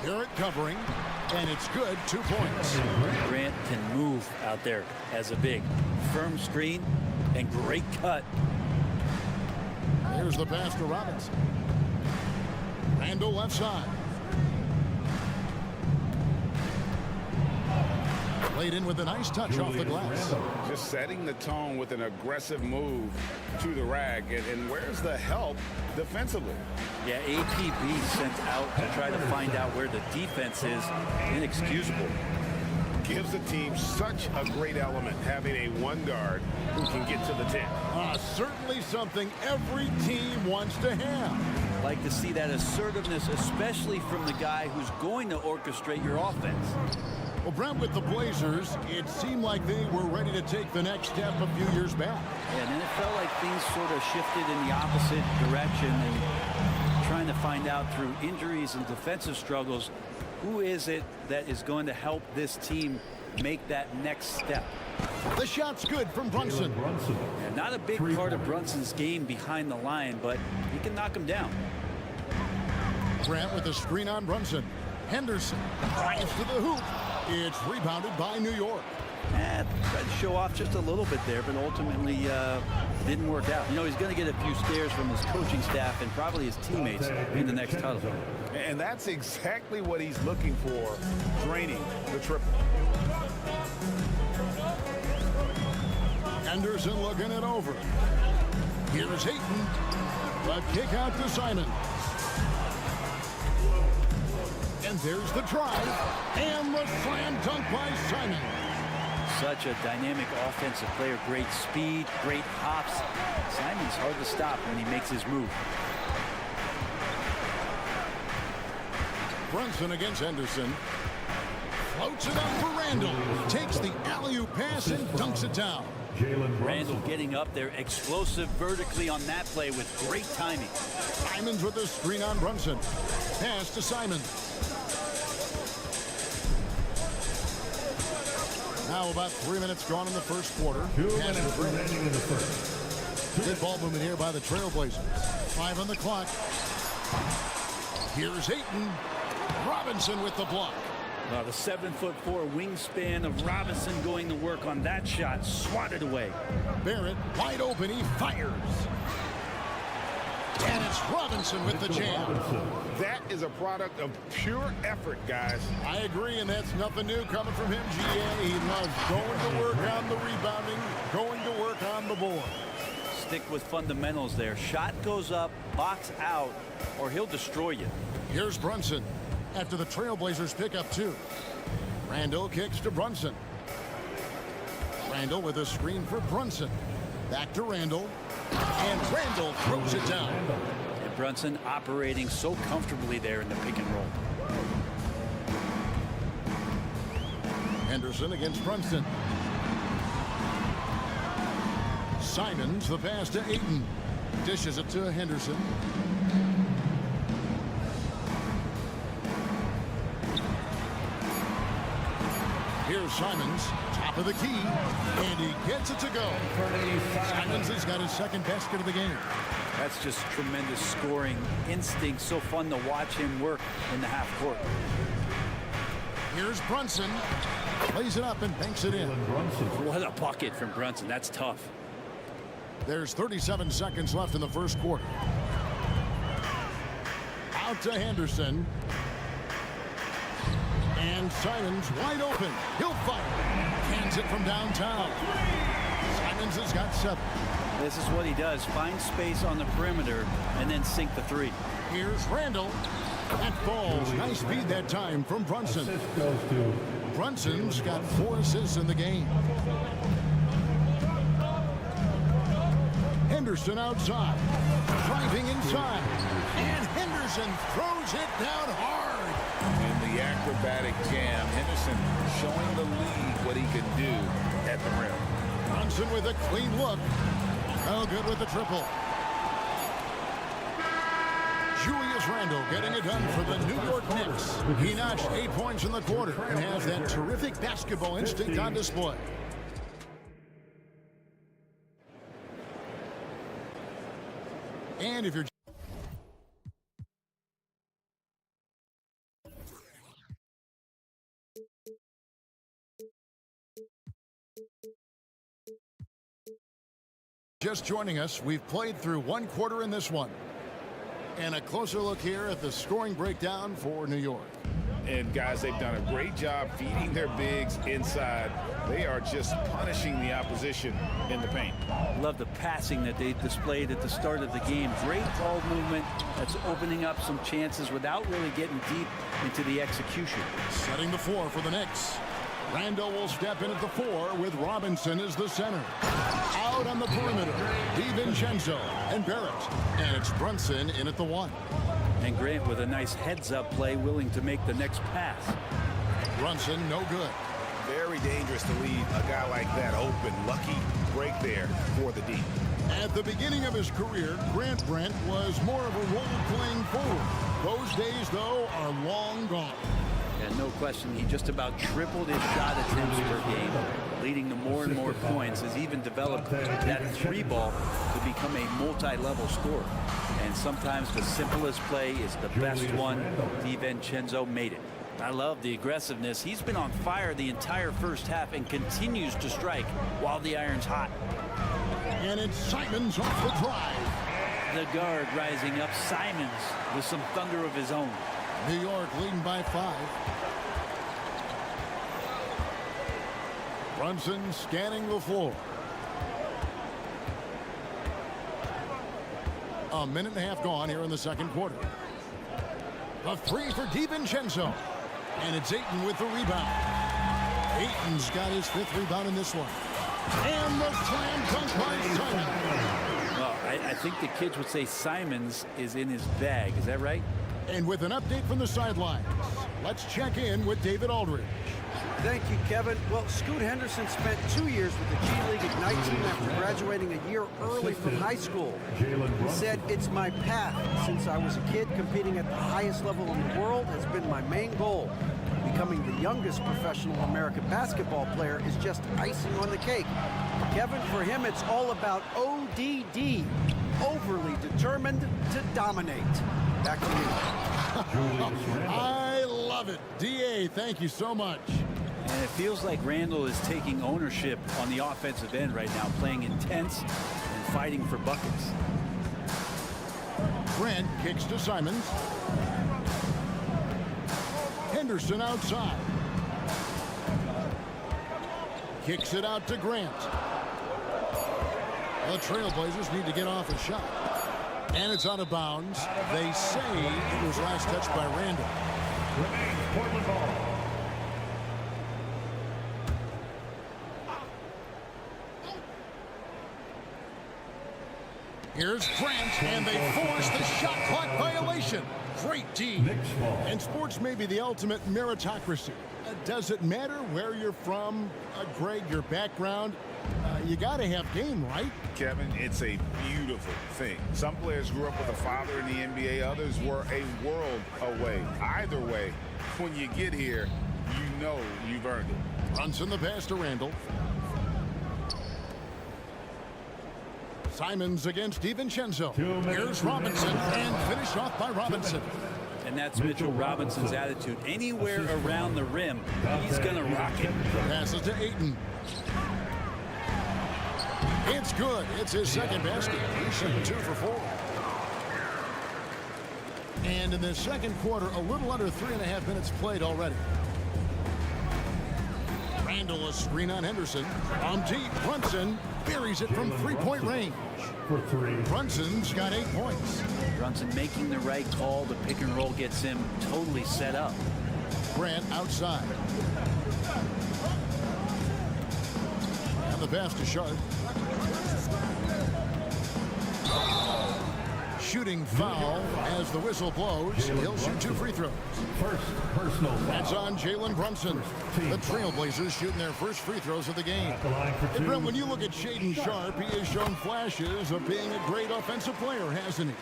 Barrett covering, and it's good. 2 points. Grant can move out there as a big. Firm screen and great cut. Here's the pass to Robinson. Randall left side. Played in with a nice touch off the glass. Just setting the tone with an aggressive move to the rack. And where's the help defensively? Yeah, APB sent out to try to find out where the defense is. Inexcusable. Gives the team such a great element having a one guard who can get to the 10. Certainly something every team wants to have. Like to see that assertiveness, especially from the guy who's going to orchestrate your offense. Well, Brent, with the Blazers, it seemed like they were ready to take the next step a few years back. Yeah, and then it felt like things sort of shifted in the opposite direction, and trying to find out through injuries and defensive struggles, who is it that is going to help this team make that next step? The shot's good from Brunson. Yeah, not a big part of Brunson's game behind the line, but he can knock him down. Grant with a screen on Brunson. Henderson drives to the hoop. It's rebounded by New York. Tried to show off just a little bit there, but ultimately didn't work out. You know, he's going to get a few stares from his coaching staff and probably his teammates in the next huddle. And that's exactly what he's looking for, draining the triple. Henderson looking it over. Here's Ayton. The kick out to Simon. And there's the drive. And the slam dunk by Simon. Such a dynamic offensive player. Great speed, great hops. Simon's hard to stop when he makes his move. Brunson against Henderson. Floats it up for Randall. Takes the alley-oop pass and dunks it down. Randall getting up there, explosive vertically on that play with great timing. Simons with the screen on Brunson. Pass to Simon. Now about 3 minutes gone in the first quarter. 2 minutes remaining in the first. Good ball movement here by the Trailblazers. 5 on the clock. Here's Ayton. Robinson with the block. The 7'4" wingspan of Robinson going to work on that shot. Swatted away. Barrett wide open. He fires. And it's Robinson with the jam. That is a product of pure effort, guys. I agree, and that's nothing new coming from him, GA. He loves going to work on the rebounding, going to work on the board. Stick with fundamentals there. Shot goes up, box out, or he'll destroy you. Here's Brunson after the Trailblazers pick up 2. Randall kicks to Brunson. Randall with a screen for Brunson. Back to Randall. And Randall throws it down. And Brunson operating so comfortably there in the pick and roll. Henderson against Brunson. Simons, the pass to Ayton. Dishes it to Henderson. Here's Simons, top of the key, and he gets it to go. Simons has got his second basket of the game. That's just tremendous scoring instinct. So fun to watch him work in the half court. Here's Brunson, plays it up and banks it in. What a bucket from Brunson. That's tough. There's 37 seconds left in the first quarter. Out to Henderson. And Simons wide open. He'll fire. Hands it from downtown. Simons has got 7. This is what he does. Find space on the perimeter and then sink the 3. Here's Randall. That falls. Nice speed that time from Brunson. Brunson's got 4 assists in the game. Henderson outside. Driving inside. And Henderson throws it down hard. In the acrobatic jam, Henderson showing the league what he can do at the rim. Brunson with a clean look. No good with the triple. Julius Randle getting it done for the New York Knicks. He notched 8 points in the quarter and has that terrific basketball instinct on display. And if you're just joining us, we've played through one quarter in this one. And a closer look here at the scoring breakdown for New York. And guys, they've done a great job feeding their bigs inside. They are just punishing the opposition in the paint. Love the passing that they displayed at the start of the game. Great ball movement that's opening up some chances without really getting deep into the execution. Setting the floor for the Knicks. Randall will step in at the 4 with Robinson as the center. Out on the perimeter, DiVincenzo and Barrett. And it's Brunson in at the 1. And Grant with a nice heads-up play, willing to make the next pass. Brunson, no good. Very dangerous to leave a guy like that open. Lucky break there for the D. At the beginning of his career, Grant Brent was more of a role-playing forward. Those days, though, are long gone. And no question, he just about tripled his shot attempts per game, leading to more and more points. Has even developed that 3 ball to become a multi-level scorer. And sometimes the simplest play is the best one. DiVincenzo made it. I love the aggressiveness. He's been on fire the entire first half and continues to strike while the iron's hot. And it's Simons off the drive. The guard rising up. Simons with some thunder of his own. New York leading by 5. Brunson scanning the floor. A minute and a half gone here in the second quarter. A 3 for DiVincenzo. And it's Ayton with the rebound. Ayton's got his 5th rebound in this one. And the slam dunk by Simons. Well, I think the kids would say Simons is in his bag. Is that right? And with an update from the sidelines, let's check in with David Aldridge. Thank you, Kevin. Well, Scoot Henderson spent 2 years with the G League Ignite team after graduating a year early from high school. He said, "It's my path. Since I was a kid, competing at the highest level in the world has been my main goal. Becoming the youngest professional American basketball player is just icing on the cake." Kevin, for him, it's all about ODD, overly determined to dominate. Back to you. I love it. DA, thank you so much. And it feels like Randall is taking ownership on the offensive end right now, playing intense and fighting for buckets. Grant kicks to Simons. Henderson outside. Kicks it out to Grant. The Trailblazers need to get off a shot. And it's out of bounds. They say it was last touched by Randall. Portland ball. Here's Grant, and they force the shot clock violation. Great D. And sports may be the ultimate meritocracy. Does it matter where you're from, Greg, your background? You got to have game, right? Kevin, it's a beautiful thing. Some players grew up with a father in the NBA. Others were a world away. Either way, when you get here, you know you've earned it. Brunson the pass to Randall. Simons against DiVincenzo. Here's Robinson, and finished off by Robinson. And that's Mitchell Robinson's attitude. Anywhere around the rim, he's going to rock it. Passes to Ayton. It's good. It's his second basket. He's shooting 2 for 4. And in the second quarter, a little under 3.5 minutes played already. Randall, a screen on Henderson. On deep, Brunson buries it from 3-point range. For 3. Brunson's got 8 points. Brunson making the right call. The pick and roll gets him totally set up. Grant outside. And the pass to Sharp. shooting foul as the whistle blows. He'll shoot 2 free throws. First personal foul. That's on Jalen Brunson. The Trailblazers shooting their first free throws of the game. And Brent, when you look at Shaedon Sharpe, he has shown flashes of being a great offensive player, hasn't he?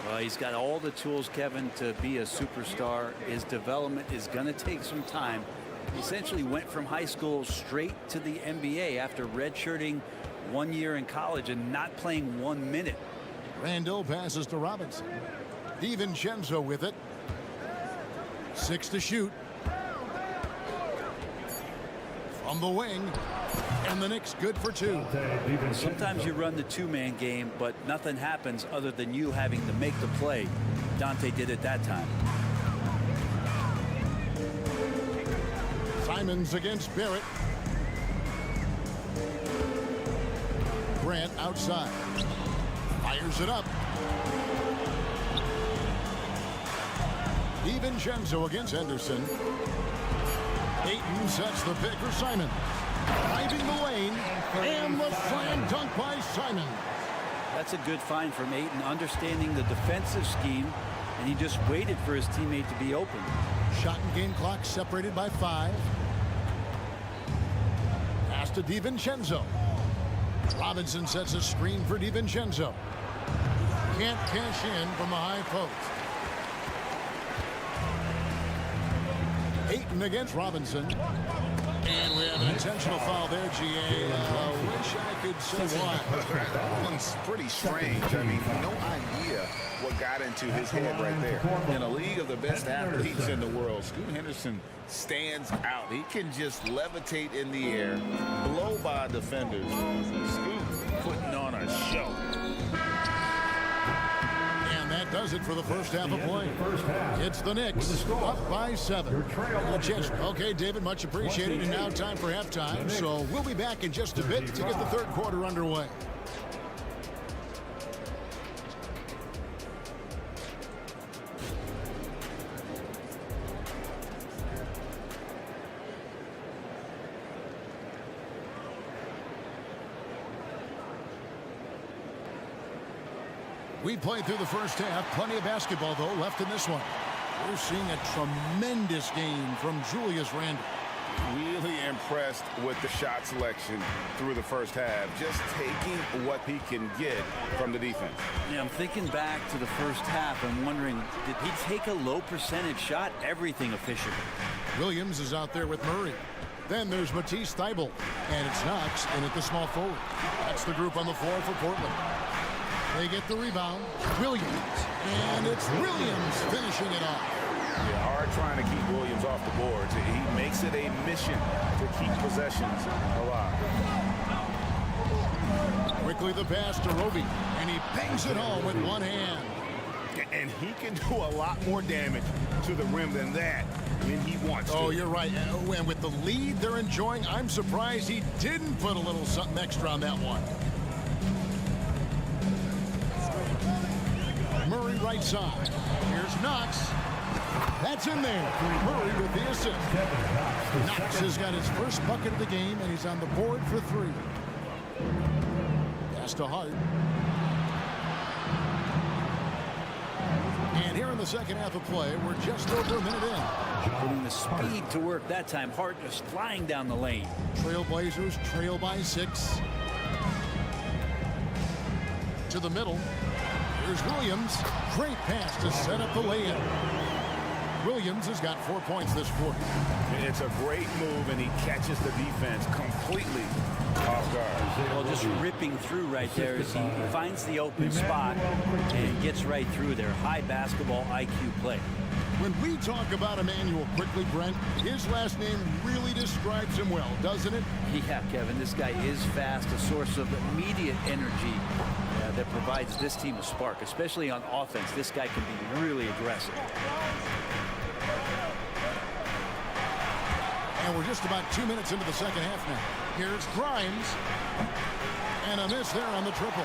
Well, he's got all the tools, Kevin, to be a superstar. His development is going to take some time. He essentially went from high school straight to the NBA after redshirting 1 year in college and not playing 1 minute. Randall passes to Robinson. DiVincenzo with it. 6 to shoot. From the wing. And the Knicks good for 2. Sometimes you run the 2-man game, but nothing happens other than you having to make the play. Dante did it that time. Simons against Barrett. Grant outside. Fires it up. DiVincenzo against Henderson. Ayton sets the pick for Simon. Driving the lane. And the slam dunk by Simon. That's a good find from Ayton, understanding the defensive scheme, and he just waited for his teammate to be open. Shot and game clock separated by 5. Pass to DiVincenzo. Robinson sets a screen for DiVincenzo. Can't cash in from the high post. Ayton against Robinson. And we have an intentional foul there, GA. Wish I could say why. That one's pretty strange. I mean, no idea what got into his head right there. In a league of the best athletes in the world, Scoot Henderson stands out. He can just levitate in the air, blow by defenders. Scoot putting on a show. And that does it for the first half of play. It's the Knicks up by 7. Okay, David, much appreciated. And now time for halftime. So we'll be back in just a bit to get the third quarter underway. We played through the first half. Plenty of basketball, though, left in this one. We're seeing a tremendous game from Julius Randle. Really impressed with the shot selection through the first half. Just taking what he can get from the defense. Yeah, I'm thinking back to the first half and wondering, did he take a low percentage shot? Everything efficient. Williams is out there with Murray. Then there's Matisse Thybulle. And it's Knox in at the small forward. That's the group on the floor for Portland. They get the rebound. Williams. And it's Williams finishing it off. Yeah, hard trying to keep Williams off the boards. He makes it a mission to keep possessions alive. Quickly the pass to Roby. And he bangs it home with one hand. And he can do a lot more damage to the rim than that when he wants to. Oh, you're right. And with the lead they're enjoying, I'm surprised he didn't put a little something extra on that one. Murray right side. Here's Knox. That's in there. Murray with the assist. Knox has got his first bucket of the game, and he's on the board for 3. Pass to Hart. And here in the second half of play, we're just over a minute in. Putting the speed to work that time. Hart just flying down the lane. Trailblazers trail by 6. To the middle. Here's Williams. Great pass to set up the lay-in. Williams has got 4 points this quarter. It's a great move, and he catches the defense completely off guard. Well, just ripping through right there as he finds the open spot and gets right through there. High basketball IQ play. When we talk about Emmanuel quickly, Brent, his last name really describes him well, doesn't it? Yeah, Kevin, this guy is fast, a source of immediate energy that provides this team a spark, especially on offense. This guy can be really aggressive. And we're just about 2 minutes into the second half now. Here's Grimes. And a miss there on the triple.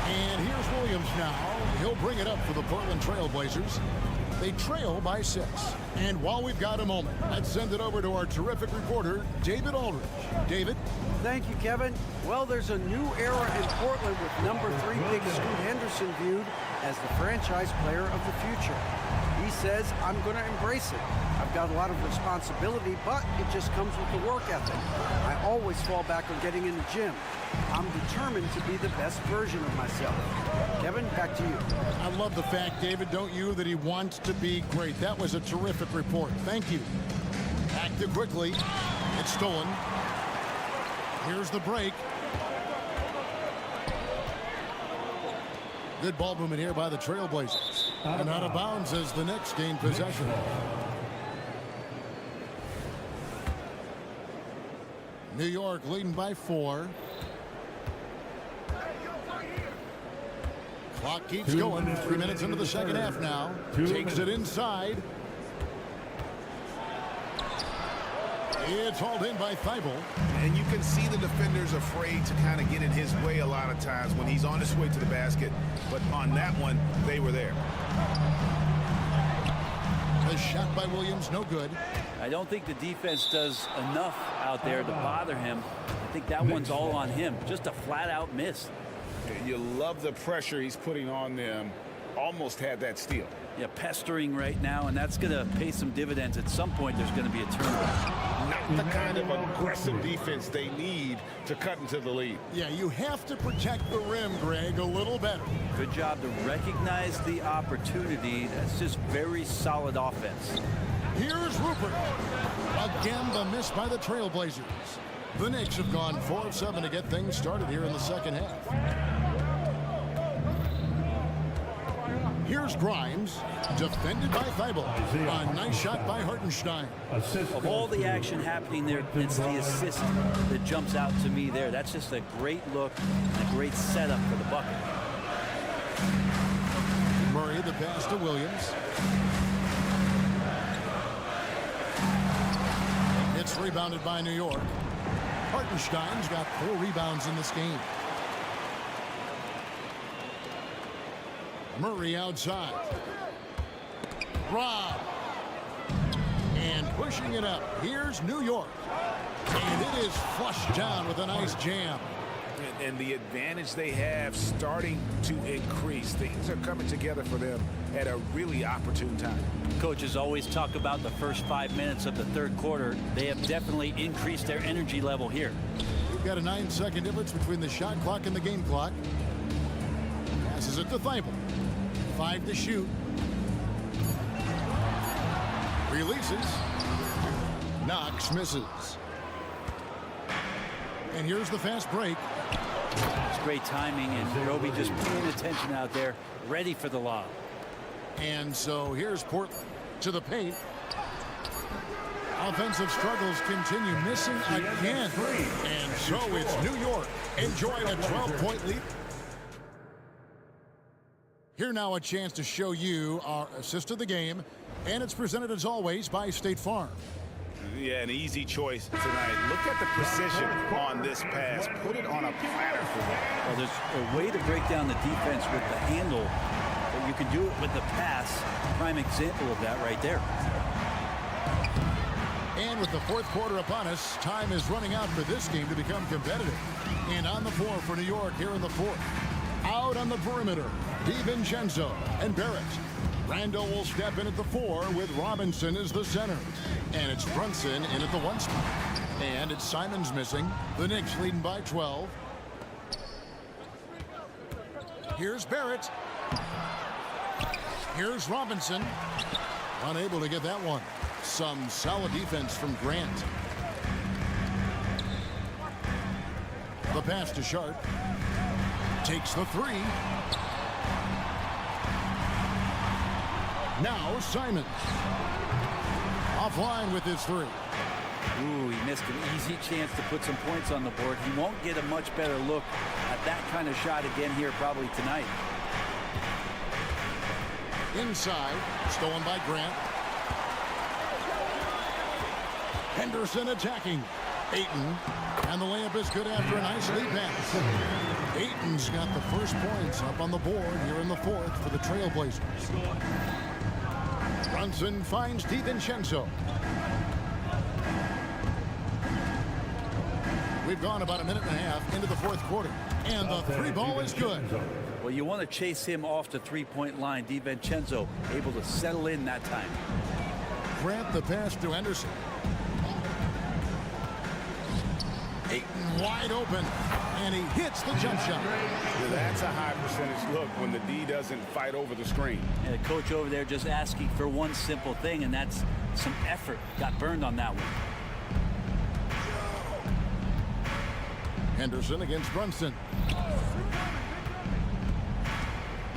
And here's Williams now. He'll bring it up for the Portland Trailblazers. They trail by 6. And while we've got a moment, let's send it over to our terrific reporter, David Aldridge. David? Thank you, Kevin. Well, there's a new era in Portland with number 3 pick Scoot Henderson viewed as the franchise player of the future. He says, I'm going to embrace it. I've got a lot of responsibility, but it just comes with the work ethic. I always fall back on getting in the gym. I'm determined to be the best version of myself. Kevin, back to you. I love the fact, David, don't you, that he wants to be great. That was a terrific report. Thank you. Back to quickly. It's stolen. Here's the break. Good ball movement here by the Trailblazers. And out of bounds as the Knicks gain possession. New York leading by 4. Clock keeps going. 3 minutes into the second half now. Takes it inside. It's hauled in by Thibault. And you can see the defenders afraid to kind of get in his way a lot of times when he's on his way to the basket. But on that one, they were there. The shot by Williams, no good. I don't think the defense does enough out there to bother him. I think that one's all on him. Just a flat-out miss. You love the pressure he's putting on them. Almost had that steal. Yeah, pestering right now, and that's going to pay some dividends. At some point, there's going to be a turnover. Not the kind of aggressive defense they need to cut into the lead. Yeah, you have to protect the rim, Greg, a little better. Good job to recognize the opportunity. That's just very solid offense. Here's Rupert. Again, the miss by the Trailblazers. The Knicks have gone 4 of 7 to get things started here in the second half. Here's Grimes, defended by Thibault. A nice shot by Hartenstein. Of all the action happening there, it's the assist that jumps out to me there. That's just a great look and a great setup for the bucket. Murray, the pass to Williams. It's rebounded by New York. Hartenstein's got 4 rebounds in this game. Murray outside. Rob. And pushing it up. Here's New York. And it is flushed down with a nice jam. And the advantage they have starting to increase. Things are coming together for them at a really opportune time. Coaches always talk about the first 5 minutes of the third quarter. They have definitely increased their energy level here. We've got a 9-second difference between the shot clock and the game clock. Passes it to Thibault. 5 to shoot. Releases. Knox misses. And here's the fast break. It's great timing, and Roby just paying attention out there, ready for the lob. And so here's Portland to the paint. Offensive struggles continue, missing again. And so it's New York enjoying a 12-point lead. Here now a chance to show you our assist of the game, and it's presented as always by State Farm. Yeah, an easy choice tonight. Look at the precision on this pass. Put it on a platter for them. Well, there's a way to break down the defense with the handle, but you can do it with the pass. Prime example of that right there. And with the fourth quarter upon us, time is running out for this game to become competitive. And on the floor for New York here in the fourth. Out on the perimeter, DiVincenzo and Barrett. Randall will step in at the 4 with Robinson as the center. And it's Brunson in at the 1 spot. And it's Simons missing. The Knicks leading by 12. Here's Barrett. Here's Robinson. Unable to get that one. Some solid defense from Grant. The pass to Sharp. Takes the 3. Now Simons. Offline with his 3. Ooh, he missed an easy chance to put some points on the board. He won't get a much better look at that kind of shot again here probably tonight. Inside, stolen by Grant. Henderson attacking. Ayton, and the layup is good after a nice lead pass. Ayton's got the first points up on the board here in the fourth for the Trailblazers. Brunson finds DiVincenzo. We've gone about a minute and a half into the fourth quarter, and the three ball is good. Well, you want to chase him off the three-point line. DiVincenzo able to settle in that time. Grant the pass to Henderson. Ayton wide open, and he hits the jump shot. Yeah, that's a high percentage look when the D doesn't fight over the screen. And the coach over there just asking for one simple thing, and that's some effort. Got burned on that one. Henderson against Brunson.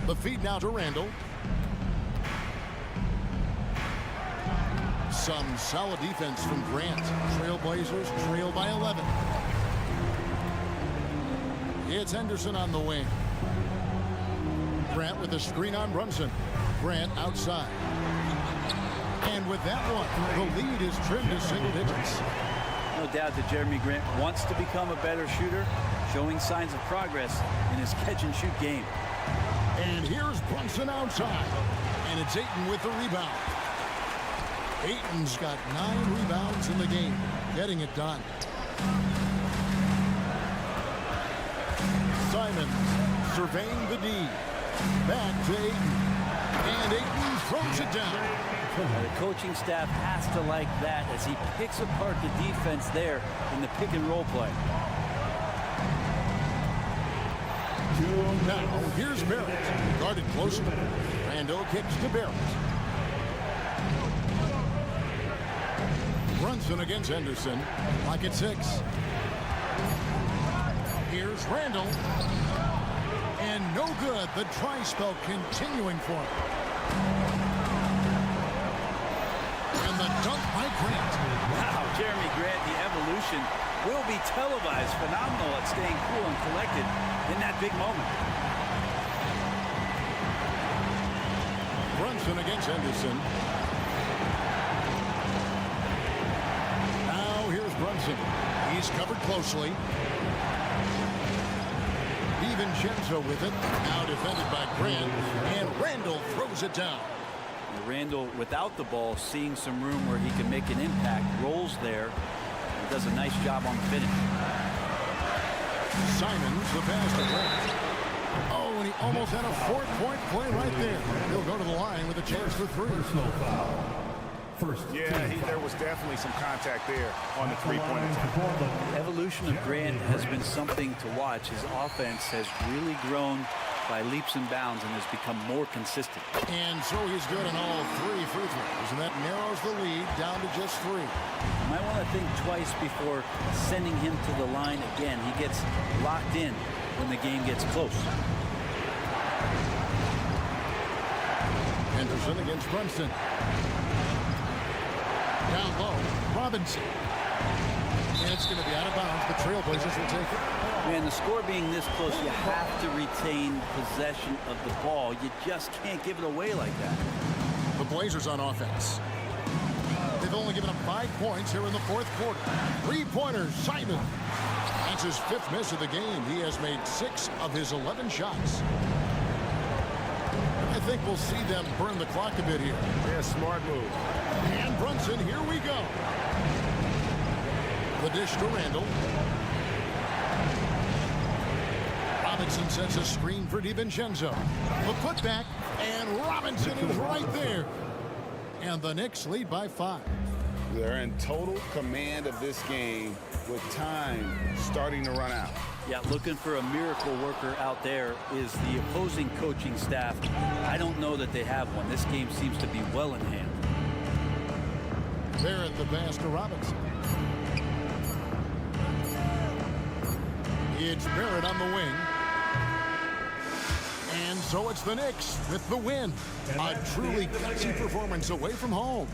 The feed now to Randall. Some solid defense from Grant. Trailblazers trail by 11. It's Henderson on the wing. Grant with a screen on Brunson. Grant outside. And with that one, the lead is trimmed to single digits. No doubt that Jeremy Grant wants to become a better shooter, showing signs of progress in his catch-and-shoot game. And here's Brunson outside. And it's Ayton with the rebound. Ayton's got 9 rebounds in the game, getting it done. Simons surveying the D. Back to Ayton. And Ayton throws it down. The coaching staff has to like that as he picks apart the defense there in the pick and roll play. Now, here's Barrett. Guarded closely. Randall kicks to Barrett. Brunson against Henderson. Like at 6. Here's Randall. And no good. The try spell continuing for him. And the dunk by Grant. Wow, Jeremy Grant, the evolution will be televised. Phenomenal at staying cool and collected in that big moment. Brunson against Henderson. Now here's Brunson. He's covered closely. DiVincenzo with it. Now defended by Grant. And Randall throws it down. Randall, without the ball, seeing some room where he can make an impact, rolls there, and does a nice job on the finish. Simons, the pass to Grant. Oh, and he almost had a 4-point play right there. He'll go to the line with a chance for 3. Yeah, there was definitely some contact there on the three-point attempt. The evolution of Grant has been something to watch. His offense has really grown by leaps and bounds and has become more consistent. And so he's good on all 3 free throws, and that narrows the lead down to just 3. You might want to think twice before sending him to the line again. He gets locked in when the game gets close. Henderson against Brunson. Down low, Robinson. And it's going to be out of bounds. The Trailblazers will take it. Man, the score being this close, you have to retain possession of the ball. You just can't give it away like that. The Blazers on offense. They've only given up 5 points here in the fourth quarter. 3-pointers, Simon. That's his 5th miss of the game. He has made 6 of his 11 shots. I think we'll see them burn the clock a bit here. Yeah, smart move. And Brunson, here we go. The dish to Randall. Robinson sets a screen for DiVincenzo. The putback, and Robinson is right there. And the Knicks lead by 5. They're in total command of this game with time starting to run out. Yeah, looking for a miracle worker out there is the opposing coaching staff. I don't know that they have one. This game seems to be well in hand. There at the pass to Robinson. It's Barrett on the wing. And so it's the Knicks with the win. A truly gutsy performance away from home.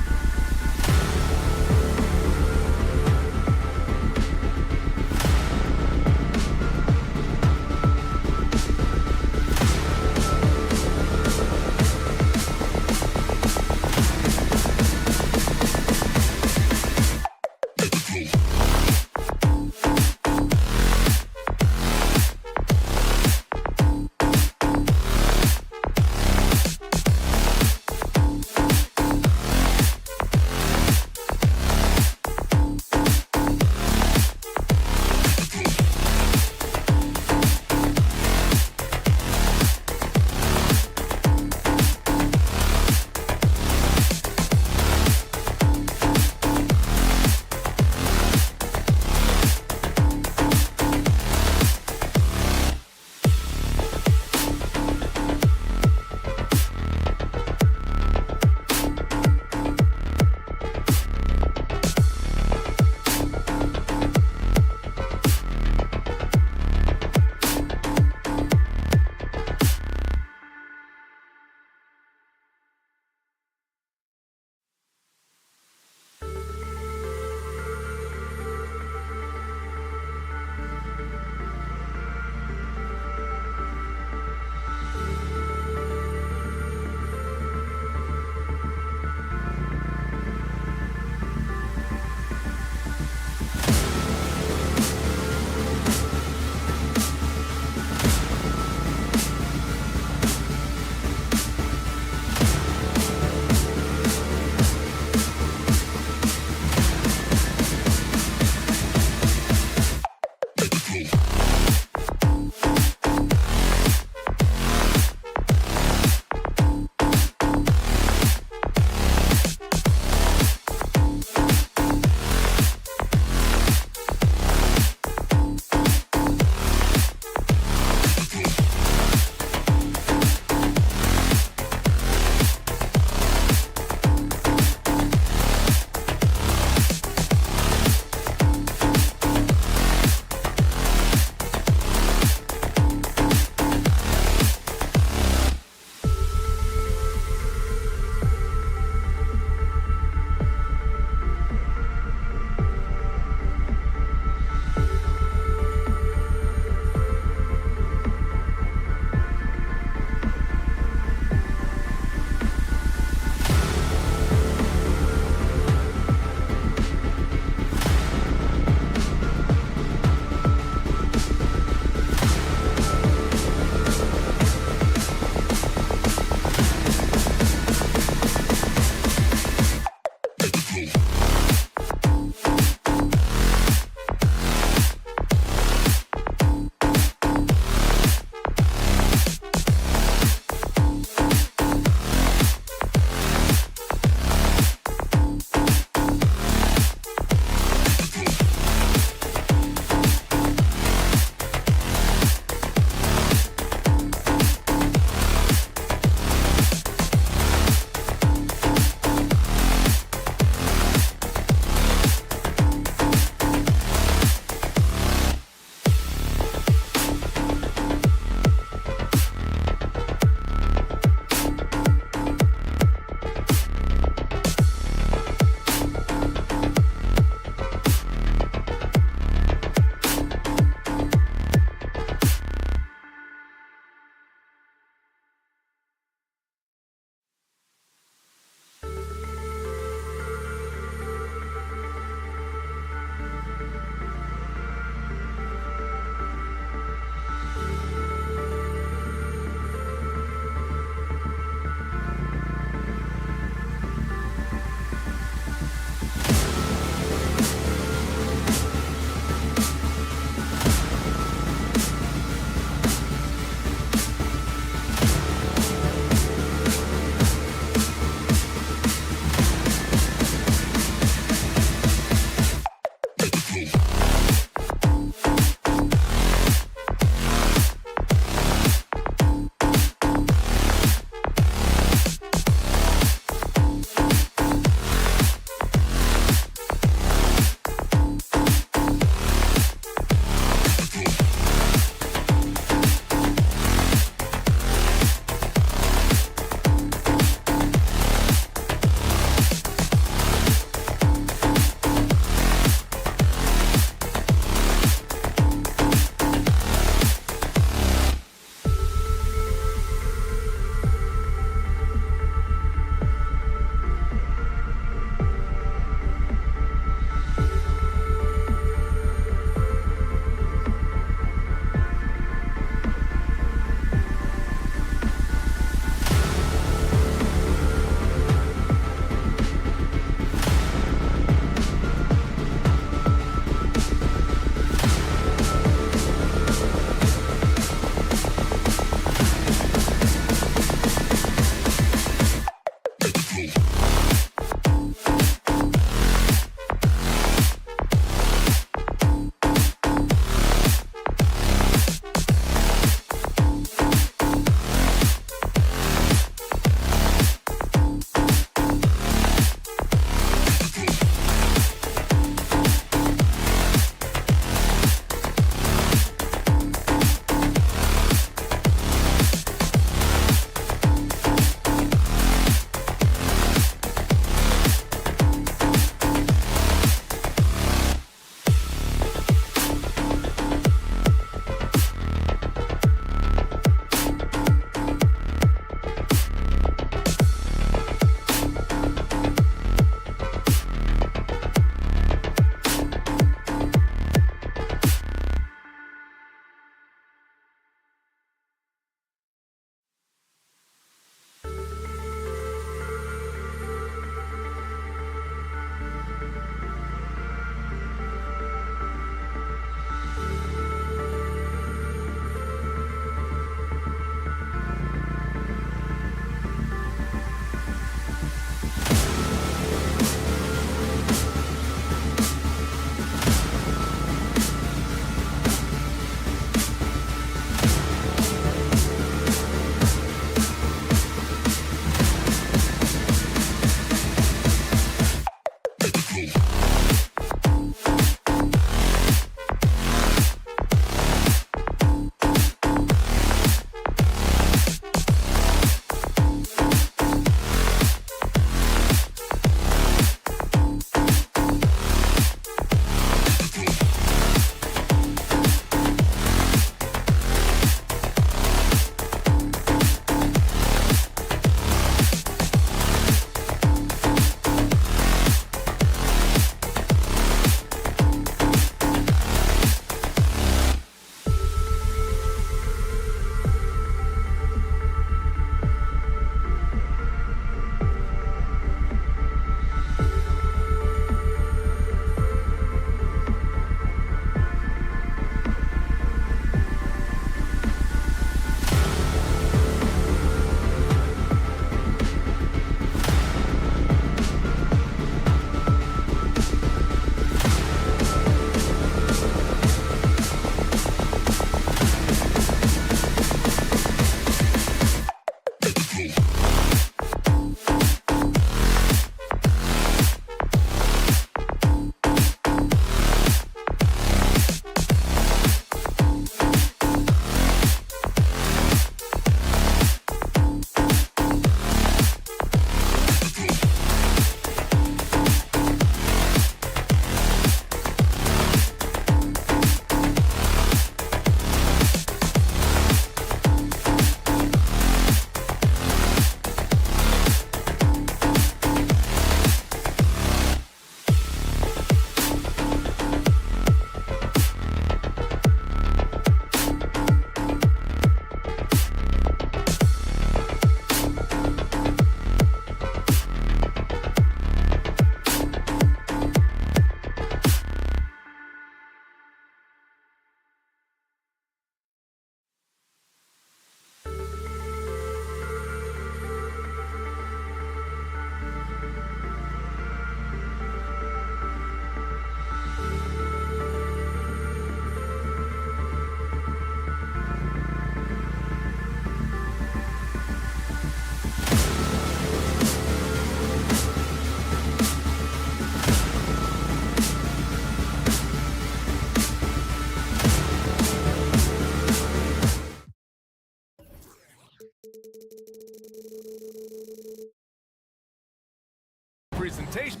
presentation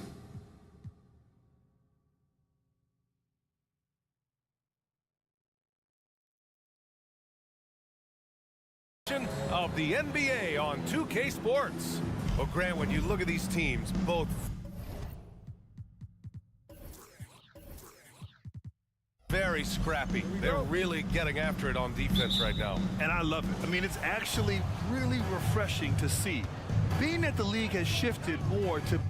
of the NBA on 2K Sports. Well, Grant, when you look at these teams, both very scrappy. They're really getting after it on defense right now. And I love it. I mean, it's actually really refreshing to see. Being that the league has shifted more to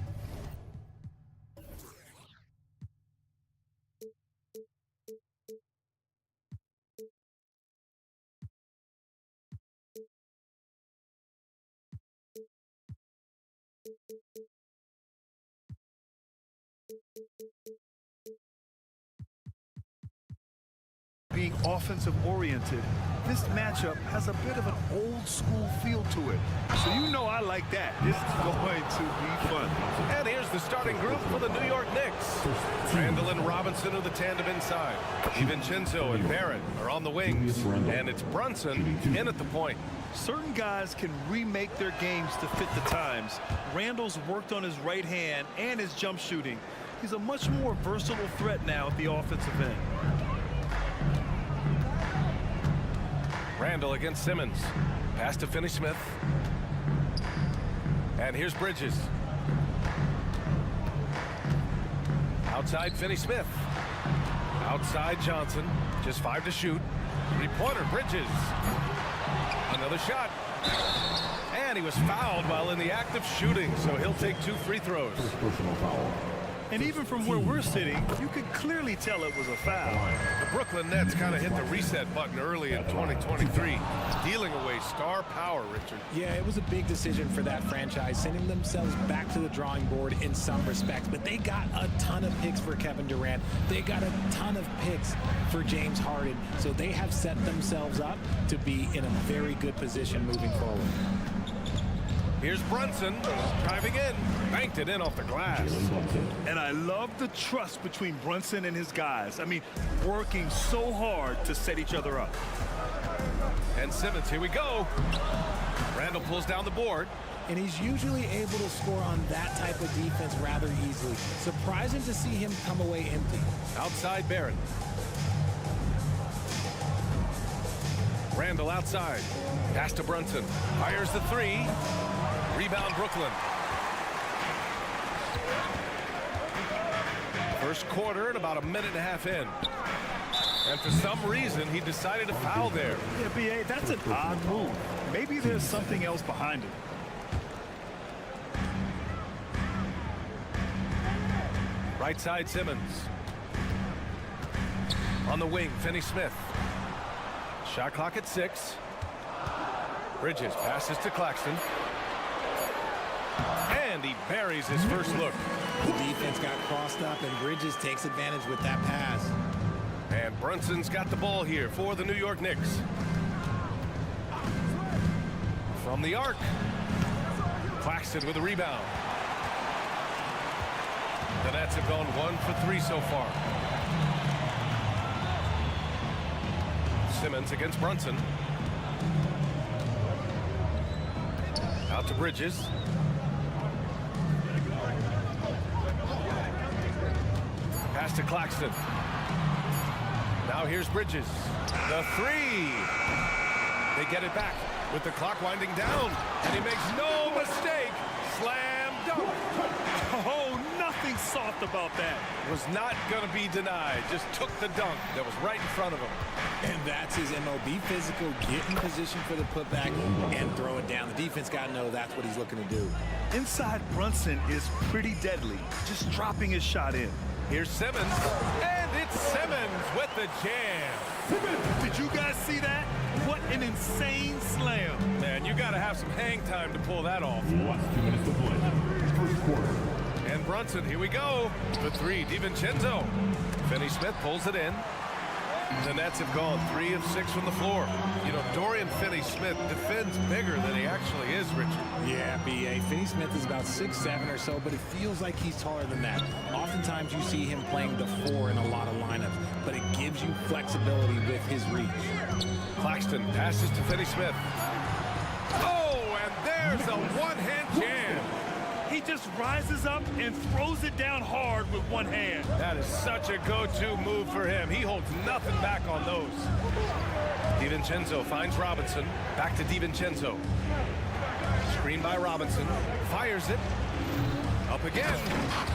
being offensive oriented, this matchup has a bit of an old school feel to it. So you know I like that. This is going to be fun. And here's the starting group for the New York Knicks. Randall and Robinson are the tandem inside. DiVincenzo and Barrett are on the wings. And it's Brunson in at the point. Certain guys can remake their games to fit the times. Randall's worked on his right hand and his jump shooting. He's a much more versatile threat now at the offensive end. Randall against Simmons. Pass to Finney-Smith. And here's Bridges. Outside Finney-Smith. Outside Johnson. Just 5 to shoot. Three-pointer Bridges. Another shot. And he was fouled while in the act of shooting, so he'll take 2 free throws. Personal foul. And even from where we're sitting, you could clearly tell it was a foul. The Brooklyn Nets kind of hit the reset button early in 2023, dealing away star power, Richard. Yeah, it was a big decision for that franchise, sending themselves back to the drawing board in some respects. But they got a ton of picks for Kevin Durant. They got a ton of picks for James Harden. So they have set themselves up to be in a very good position moving forward. Here's Brunson driving in, banked it in off the glass. And I love the trust between Brunson and his guys. I mean, working so hard to set each other up. And Simmons, here we go. Randall pulls down the board. And he's usually able to score on that type of defense rather easily. Surprising to see him come away empty. Outside Barrett. Randall outside. Pass to Brunson. Fires the 3. Rebound Brooklyn. First quarter and about a minute and a half in. And for some reason, he decided to foul there. Yeah, B.A., that's an odd move. Maybe there's something else behind it. Right side Simmons. On the wing, Finney-Smith. Shot clock at 6. Bridges passes to Claxton. And he buries his first look. The defense got crossed up, and Bridges takes advantage with that pass. And Brunson's got the ball here for the New York Knicks. From the arc. Claxton with a rebound. The Nets have gone 1 for 3 so far. Simmons against Brunson. Out to Bridges. Pass to Claxton. Now here's Bridges. The 3. They get it back with the clock winding down. And he makes no mistake. Slam dunk. Oh, nothing soft about that. Was not going to be denied. Just took the dunk that was right in front of him. And that's his MO. Be physical, get in position for the putback, and throw it down. The defense got to know that's what he's looking to do. Inside Brunson is pretty deadly, just dropping his shot in. Here's Simmons, and it's Simmons with the jam. Did you guys see that? What an insane slam. Man, you got to have some hang time to pull that off. 2 minutes to play. First quarter. And Brunson, here we go. The 3, DiVincenzo. Finney-Smith pulls it in. The Nets have gone 3 of 6 from the floor. You know, Dorian Finney-Smith defends bigger than he actually is, Richard. Yeah, B.A. Finney-Smith is about 6'7" or so, but it feels like he's taller than that. Oftentimes you see him playing the 4 in a lot of lineups, but it gives you flexibility with his reach. Claxton passes to Finney-Smith. Oh, and there's a one-hand jam. He just rises up and throws it down hard with one hand. That is such a go-to move for him. He holds nothing back on those. DiVincenzo finds Robinson. Back to DiVincenzo. Screen by Robinson. Fires it. Up again.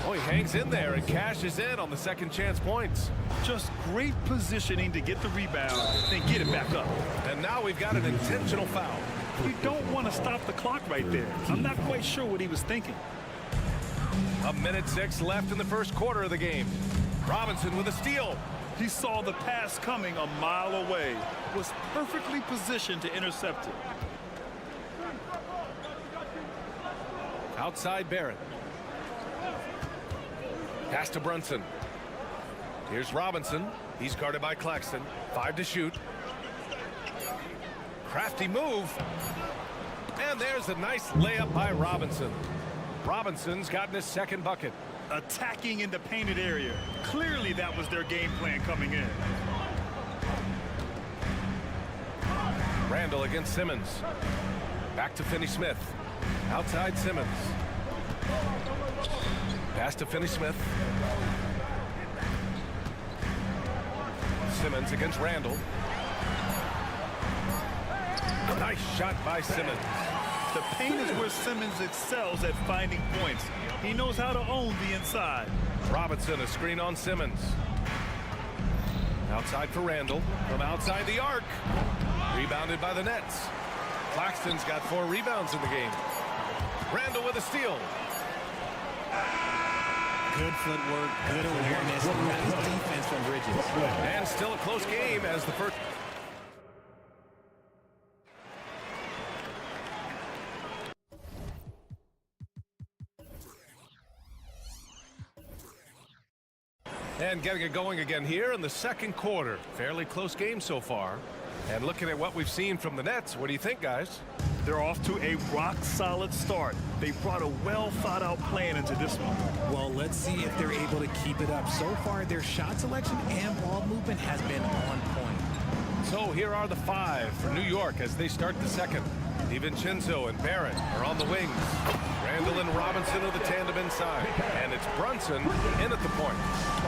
Oh, he hangs in there and cashes in on the second chance points. Just great positioning to get the rebound, then get it back up. And now we've got an intentional foul. You don't want to stop the clock right there. I'm not quite sure what he was thinking. 1:06 left in the first quarter of the game. Robinson with a steal. He saw the pass coming a mile away, was perfectly positioned to intercept it. Outside Barrett. Pass to Brunson. Here's Robinson. He's guarded by Claxton. 5 to shoot. Crafty move. And there's a nice layup by Robinson. Robinson's gotten his second bucket. Attacking in the painted area. Clearly that was their game plan coming in. Randall against Simmons. Back to Finney-Smith. Outside Simmons. Pass to Finney-Smith. Simmons against Randall. Nice shot by Simmons. The paint is where Simmons excels at finding points. He knows how to own the inside. Robinson, a screen on Simmons. Outside for Randall. From outside the arc. Rebounded by the Nets. Claxton's got 4 rebounds in the game. Randall with a steal. Good footwork, good awareness, nice defense from Bridges. And still a close game as the first. And getting it going again here in the second quarter. Fairly close game so far. And looking at what we've seen from the Nets, what do you think, guys? They're off to a rock-solid start. They brought a well-thought-out plan into this one. Well, let's see if they're able to keep it up. So far, their shot selection and ball movement has been on point. So here are the 5 for New York as they start the second. DiVincenzo and Barrett are on the wings. Randall and Robinson are the tandem inside. And it's Brunson in at the point.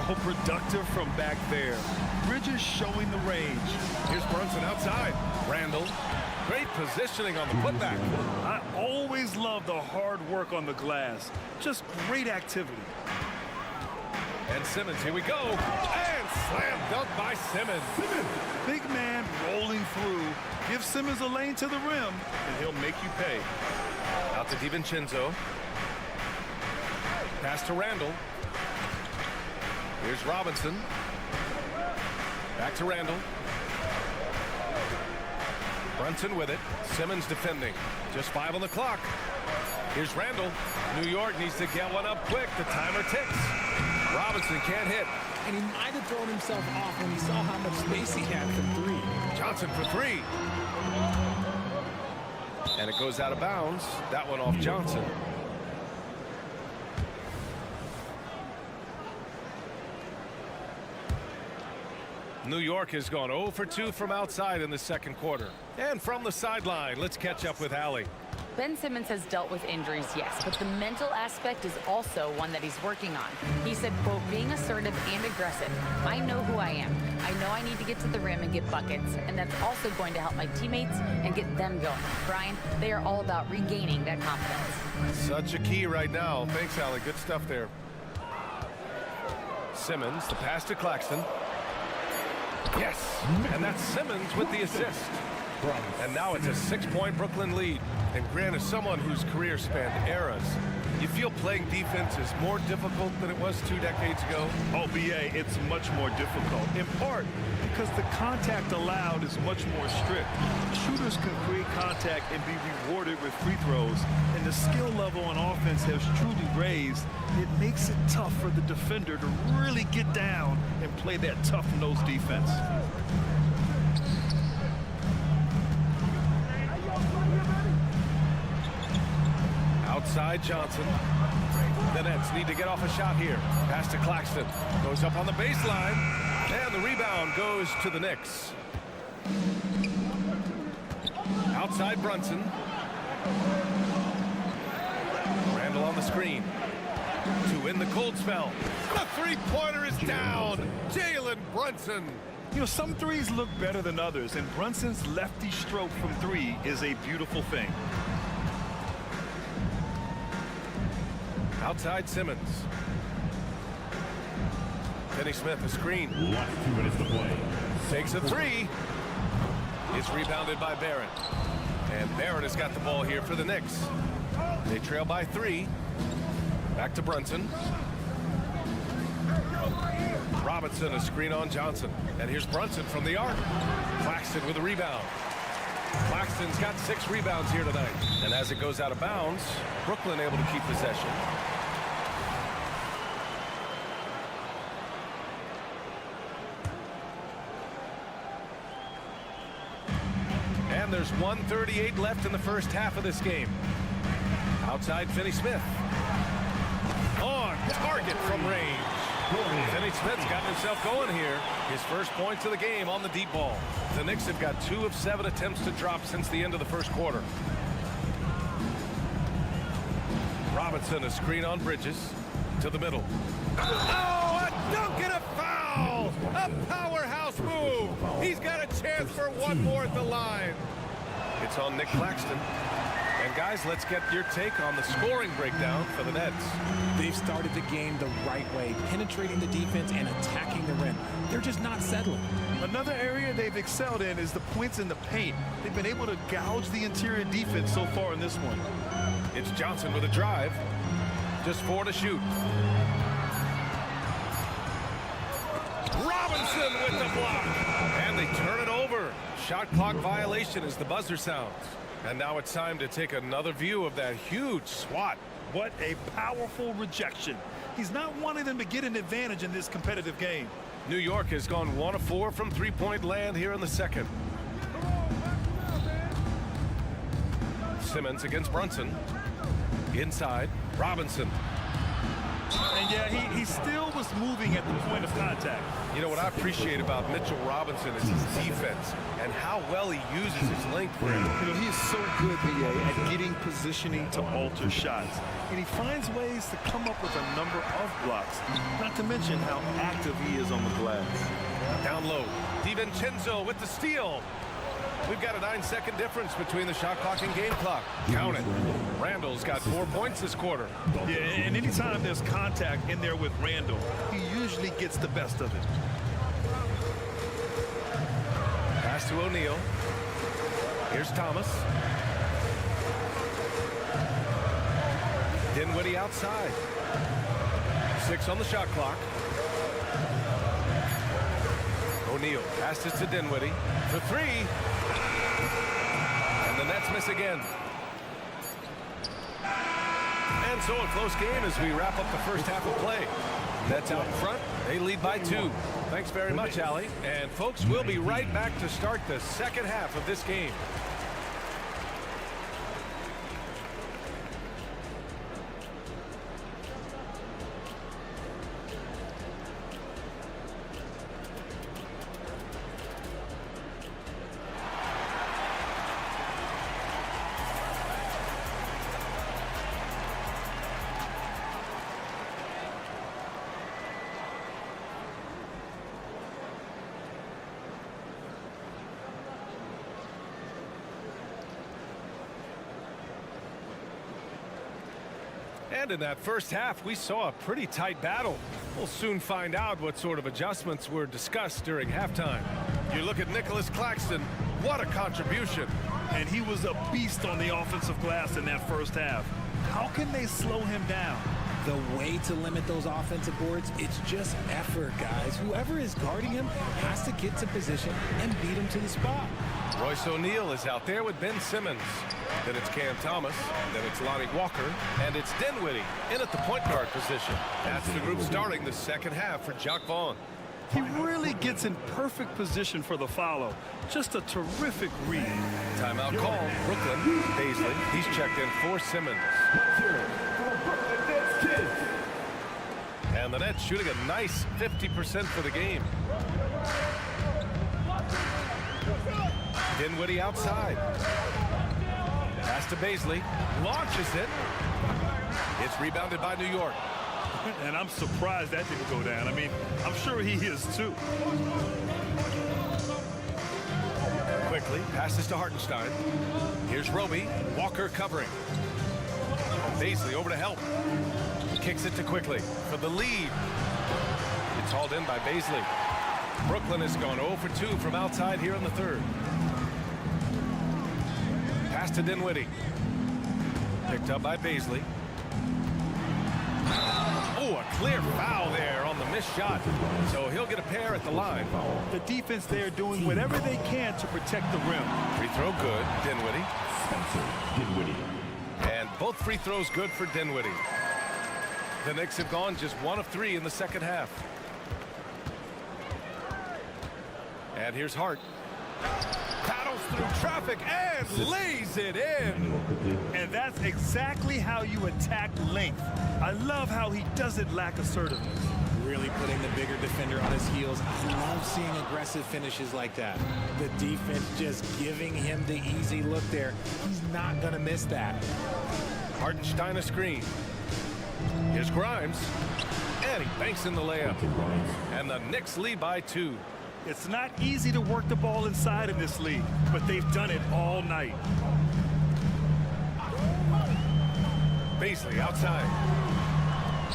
Oh, productive from back there. Bridges showing the range. Here's Brunson outside. Randall. Great positioning on the putback. I always love the hard work on the glass. Just great activity. And Simmons, here we go. And slam dunk by Simmons. Big man rolling through. Give Simmons a lane to the rim, and he'll make you pay. Out to DiVincenzo. Pass to Randall. Here's Robinson. Back to Randall. Brunson with it. Simmons defending. Just 5 on the clock. Here's Randall. New York needs to get one up quick. The timer ticks. Robinson can't hit. And he might have thrown himself off when he saw how much space he had from 3. Johnson for 3. And it goes out of bounds. That one off Johnson. New York has gone 0 for 2 from outside in the second quarter. And from the sideline, let's catch up with Allie. Ben Simmons has dealt with injuries, yes, but the mental aspect is also one that he's working on. He said, quote, being assertive and aggressive. I know who I am. I know I need to get to the rim and get buckets, and that's also going to help my teammates and get them going. Brian, they are all about regaining that confidence. Such a key right now. Thanks, Allie. Good stuff there. Simmons, the pass to Claxton. Yes, and that's Simmons with the assist. And now it's a 6-point Brooklyn lead. And Grant, as someone whose career spanned eras, you feel playing defense is more difficult than it was 2 decades ago? Oh, BA, it's much more difficult, in part because the contact allowed is much more strict. Shooters can create contact and be rewarded with free throws, and the skill level on offense has truly raised. It makes it tough for the defender to really get down and play that tough-nosed defense. Outside Johnson. The Nets need to get off a shot here. Pass to Claxton. Goes up on the baseline. And the rebound goes to the Knicks. Outside Brunson. Randall on the screen. To win the cold spell. The three-pointer is down. Jalen Brunson. You know, some threes look better than others, and Brunson's lefty stroke from three is a beautiful thing. Outside Simmons. Finney Smith, a screen. 2 minutes to play. Takes a three. It's rebounded by Barrett. And Barrett has got the ball here for the Knicks. They trail by 3. Back to Brunson. Robinson, a screen on Johnson. And here's Brunson from the arc. Claxton with a rebound. Claxton's got 6 rebounds here tonight. And as it goes out of bounds, Brooklyn able to keep possession. And there's 1:38 left in the first half of this game. Outside Finney Smith. On target from range. Finney Smith's gotten himself going here. His first points of the game on the deep ball. The Knicks have got 2 of 7 attempts to drop since the end of the first quarter. Robinson, a screen on Bridges. To the middle. Oh, a dunk and a foul! A powerhouse move! He's got a chance for one more at the line. It's on Nick Claxton. And guys, let's get your take on the scoring breakdown for the Nets. They've started the game the right way, penetrating the defense and attacking the rim. They're just not settling. Another area they've excelled in is the points in the paint. They've been able to gouge the interior defense so far in this one. It's Johnson with a drive. Just 4 to shoot. Robinson with the block. And they turn it over. Shot clock violation as the buzzer sounds. And now it's time to take another view of that huge swat. What a powerful rejection. He's not wanting them to get an advantage in this competitive game. New York has gone 1 of 4 from three-point land here in the second. Simmons against Brunson. Inside, Robinson. And yeah, he still was moving at the point of contact. You know what I appreciate about Mitchell Robinson is his defense and how well he uses his length. You know, he is so good, BA, at getting positioning to alter shots. And he finds ways to come up with a number of blocks, not to mention how active he is on the glass. Down low, DiVincenzo with the steal. We've got a 9-second difference between the shot clock and game clock. Count it. Randall's got 4 points this quarter. Yeah, and anytime there's contact in there with Randall, he usually gets the best of it. Pass to O'Neal. Here's Thomas. Dinwiddie outside. 6 on the shot clock. O'Neal passes to Dinwiddie for 3. And the Nets miss again. And so a close game as we wrap up the first half of play. Nets out in front. They lead by 2. Thanks very much, Allie. And folks, we'll be right back to start the second half of this game. And in that first half, we saw a pretty tight battle. We'll soon find out what sort of adjustments were discussed during halftime. You look at Nicholas Claxton, what a contribution. And he was a beast on the offensive glass in that first half. How can they slow him down? The way to limit those offensive boards, it's just effort, guys. Whoever is guarding him has to get to position and beat him to the spot. Royce O'Neal is out there with Ben Simmons. Then it's Cam Thomas. Then it's Lonnie Walker. And it's Dinwiddie in at the point guard position. That's the group starting the second half for Jacques Vaughn. He really gets in perfect position for the follow. Just a terrific read. Timeout call. Brooklyn. Paisley. He's checked in for Simmons. And the Nets shooting a nice 50% for the game. Dinwiddie outside. Pass to Paisley. Launches it. It's rebounded by New York. And I'm surprised that didn't go down. I mean, I'm sure he is too. Quickly passes to Hartenstein. Here's Roby. Walker covering. Baisley over to help. Kicks it to Quickly for the lead. It's hauled in by Baisley. Brooklyn has gone 0 for 2 from outside here in the third. Pass to Dinwiddie. Picked up by Baisley. Oh, a clear foul there on the missed shot. So he'll get a pair at the line. The defense there doing whatever they can to protect the rim. Free throw good, Dinwiddie. And both free throws good for Dinwiddie. The Knicks have gone just 1 of 3 in the second half. And here's Hart. Paddles through traffic and lays it in. And that's exactly how you attack length. I love how he doesn't lack assertiveness. Really putting the bigger defender on his heels. I love seeing aggressive finishes like that. The defense just giving him the easy look there. He's not going to miss that. Hartenstein a screen. Here's Grimes. And he banks in the layup. And the Knicks lead by 2. It's not easy to work the ball inside in this league, but they've done it all night. Baisley outside.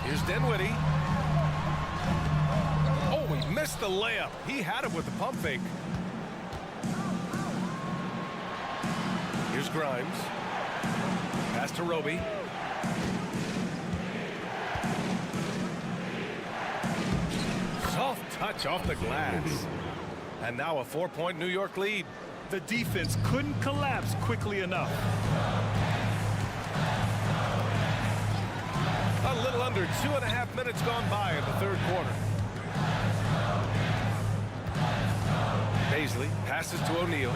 Here's Dinwiddie. Oh, he missed the layup. He had it with the pump fake. Here's Grimes. Pass to Roby. Soft touch off the glass. And now a 4-point New York lead. The defense couldn't collapse quickly enough. A little under 2.5 minutes gone by in the third quarter. Baisley passes to O'Neal.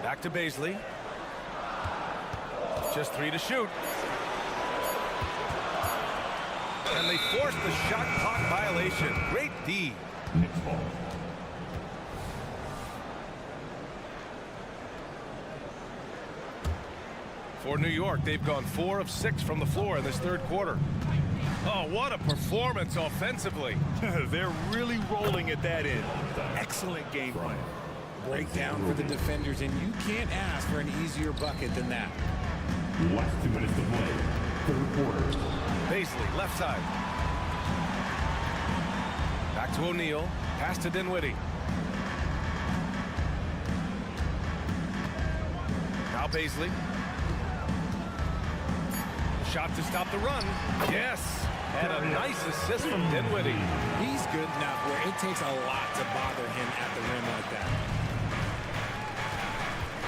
Back to Baisley. Just 3 to shoot. And they forced the shot clock violation. Great D. For New York, they've gone 4 of 6 from the floor in this third quarter. Oh, what a performance offensively. They're really rolling at that end. Excellent game plan. Breakdown for the defenders, and you can't ask for an easier bucket than that. Last 2 minutes to play. Third quarter. Baisley, left side. Back to O'Neal. Pass to Dinwiddie. Now Baisley. Shot to stop the run. Yes. And a nice assist from Dinwiddie. He's good enough where it takes a lot to bother him at the rim like that.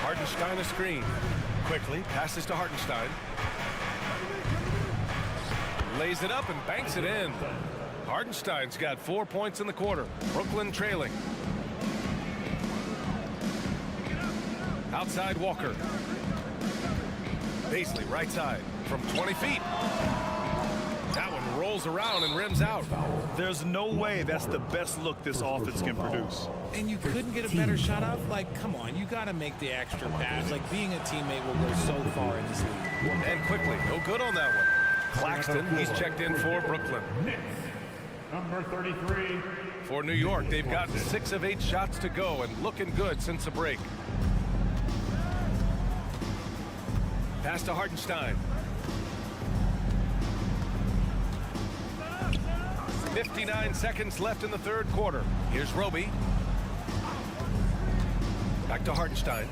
Hartenstein a screen. Quickly passes to Hartenstein. Lays it up and banks it in. Hartenstein's got 4 points in the quarter. Brooklyn trailing. Outside Walker. Baisley right side from 20 feet. That one rolls around and rims out. There's no way that's the best look this offense can produce. And you couldn't get a better shot off? Like, come on, you got to make the extra pass. Like, being a teammate will go so far in this league. And Quickly, no good on that one. Claxton, he's checked in for Brooklyn. Number 33. For New York, they've gotten 6 of 8 shots to go and looking good since the break. Pass to Hartenstein. 59 seconds left in the third quarter. Here's Roby. Back to Hartenstein.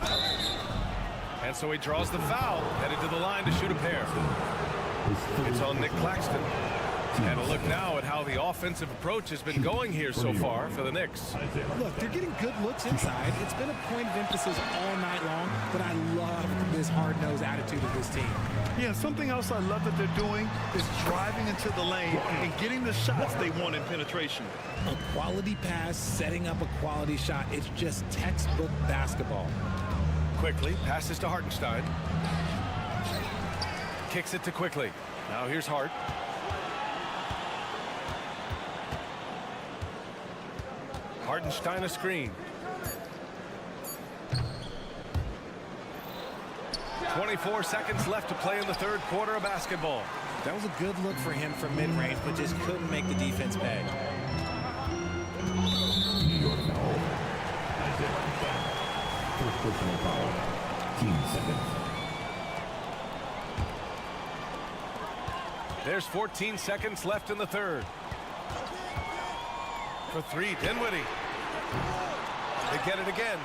And so he draws the foul, headed to the line to shoot a pair. It's on Nick Claxton. And a look now at how the offensive approach has been going here so far for the Knicks. Look, they're getting good looks inside. It's been a point of emphasis all night long, but I love this hard-nosed attitude of this team. Yeah, something else I love that they're doing is driving into the lane and getting the shots they want in penetration. A quality pass, setting up a quality shot. It's just textbook basketball. Quickly passes to Hartenstein. Kicks it to Quickly. Now here's Hart. Hartenstein a screen. 24 seconds left to play in the third quarter of basketball. That was a good look for him from mid-range, but just couldn't make the defense pay. New York foul. First personal foul. Team seconds. There's 14 seconds left in the third. For three, Dinwiddie. They get it again.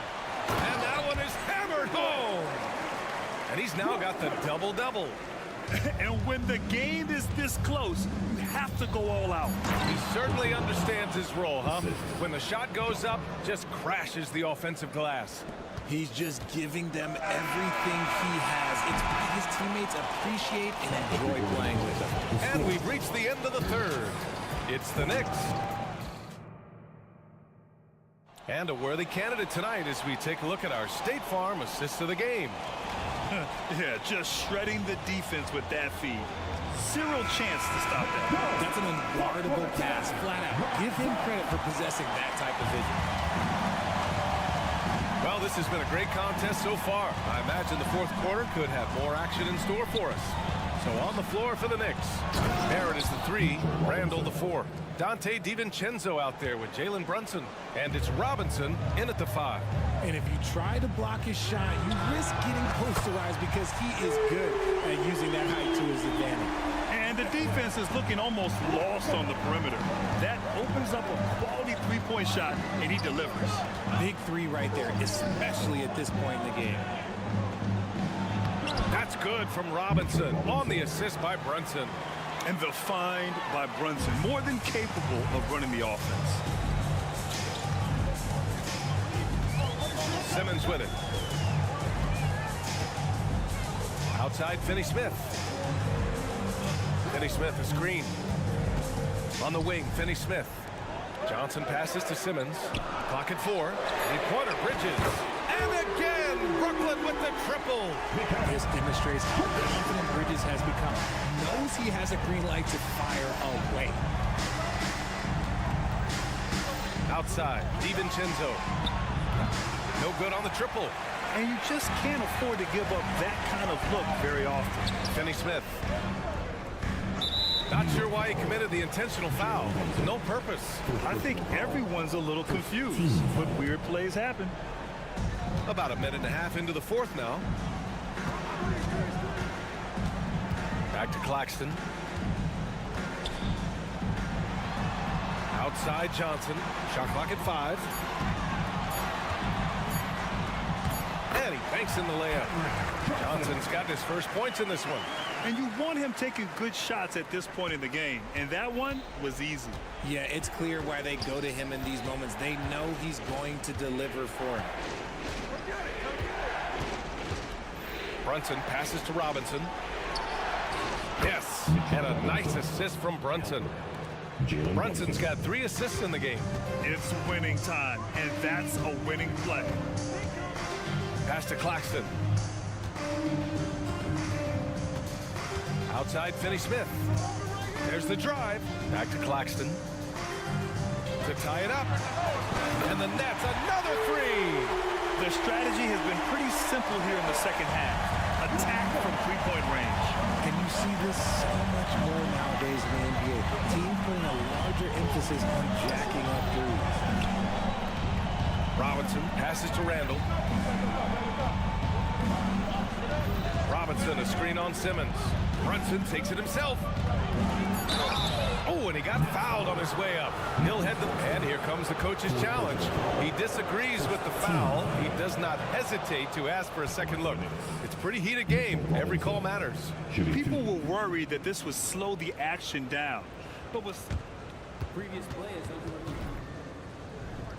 And that one is hammered home. And he's now got the double-double. And when the game is this close, you have to go all out. He certainly understands his role, huh? When the shot goes up, just crashes the offensive glass. He's just giving them everything he has. It's what his teammates appreciate and enjoy playing with him. And we've reached the end of the third. It's the Knicks. And a worthy candidate tonight as we take a look at our State Farm assist of the game. Yeah, just shredding the defense with that feed. Zero chance to stop that. That's an unguardable pass, flat out. Give him credit for possessing that type of vision. Well, this has been a great contest so far. I imagine the fourth quarter could have more action in store for us. So on the floor for the Knicks. Barrett is the 3, Randall the 4. Dante DiVincenzo out there with Jalen Brunson. And it's Robinson in at the 5. And if you try to block his shot, you risk getting posterized because he is good at using that height to his advantage. And the defense is looking almost lost on the perimeter. That opens up a quality three-point shot, and he delivers. Big 3 right there, especially at this point in the game. That's good from Robinson on the assist by Brunson. And the find by Brunson, more than capable of running the offense. Simmons with it. Outside, Finney-Smith. Finney-Smith, a screen. On the wing, Finney-Smith. Johnson passes to Simmons. Clock at 4. Three-pointer, Bridges. And again, Brooklyn with the triple. This demonstrates how confident Bridges has become. Knows he has a green light to fire away. Outside, DiVincenzo. No good on the triple. And you just can't afford to give up that kind of look very often. Finney-Smith. Not sure why he committed the intentional foul. No purpose. I think everyone's a little confused, but weird plays happen. About a minute and a half into the fourth now. Back to Claxton. Outside Johnson. Shot clock at 5. And he banks in the layup. Johnson's got his first points in this one. And you want him taking good shots at this point in the game. And that one was easy. Yeah, it's clear why they go to him in these moments. They know he's going to deliver for him. Brunson passes to Robinson. Yes, and a nice assist from Brunson. Brunson's got 3 assists in the game. It's winning time, and that's a winning play. Pass to Claxton. Outside, Finney-Smith. There's the drive. Back to Claxton. To tie it up. And the Nets, another 3. Their strategy has been pretty simple here in the second half. Attack from three-point range. And you see this so much more nowadays in the NBA. Teams putting a larger emphasis on jacking up threes. Robinson passes to Randall. Robinson, a screen on Simmons. Brunson takes it himself. Oh, and he got fouled on his way up. He'll head the... And here comes the coach's challenge. He disagrees with the foul. He does not hesitate to ask for a second look. It's a pretty heated game. Every call matters. People were worried that this would slow the action down. But with Previous play is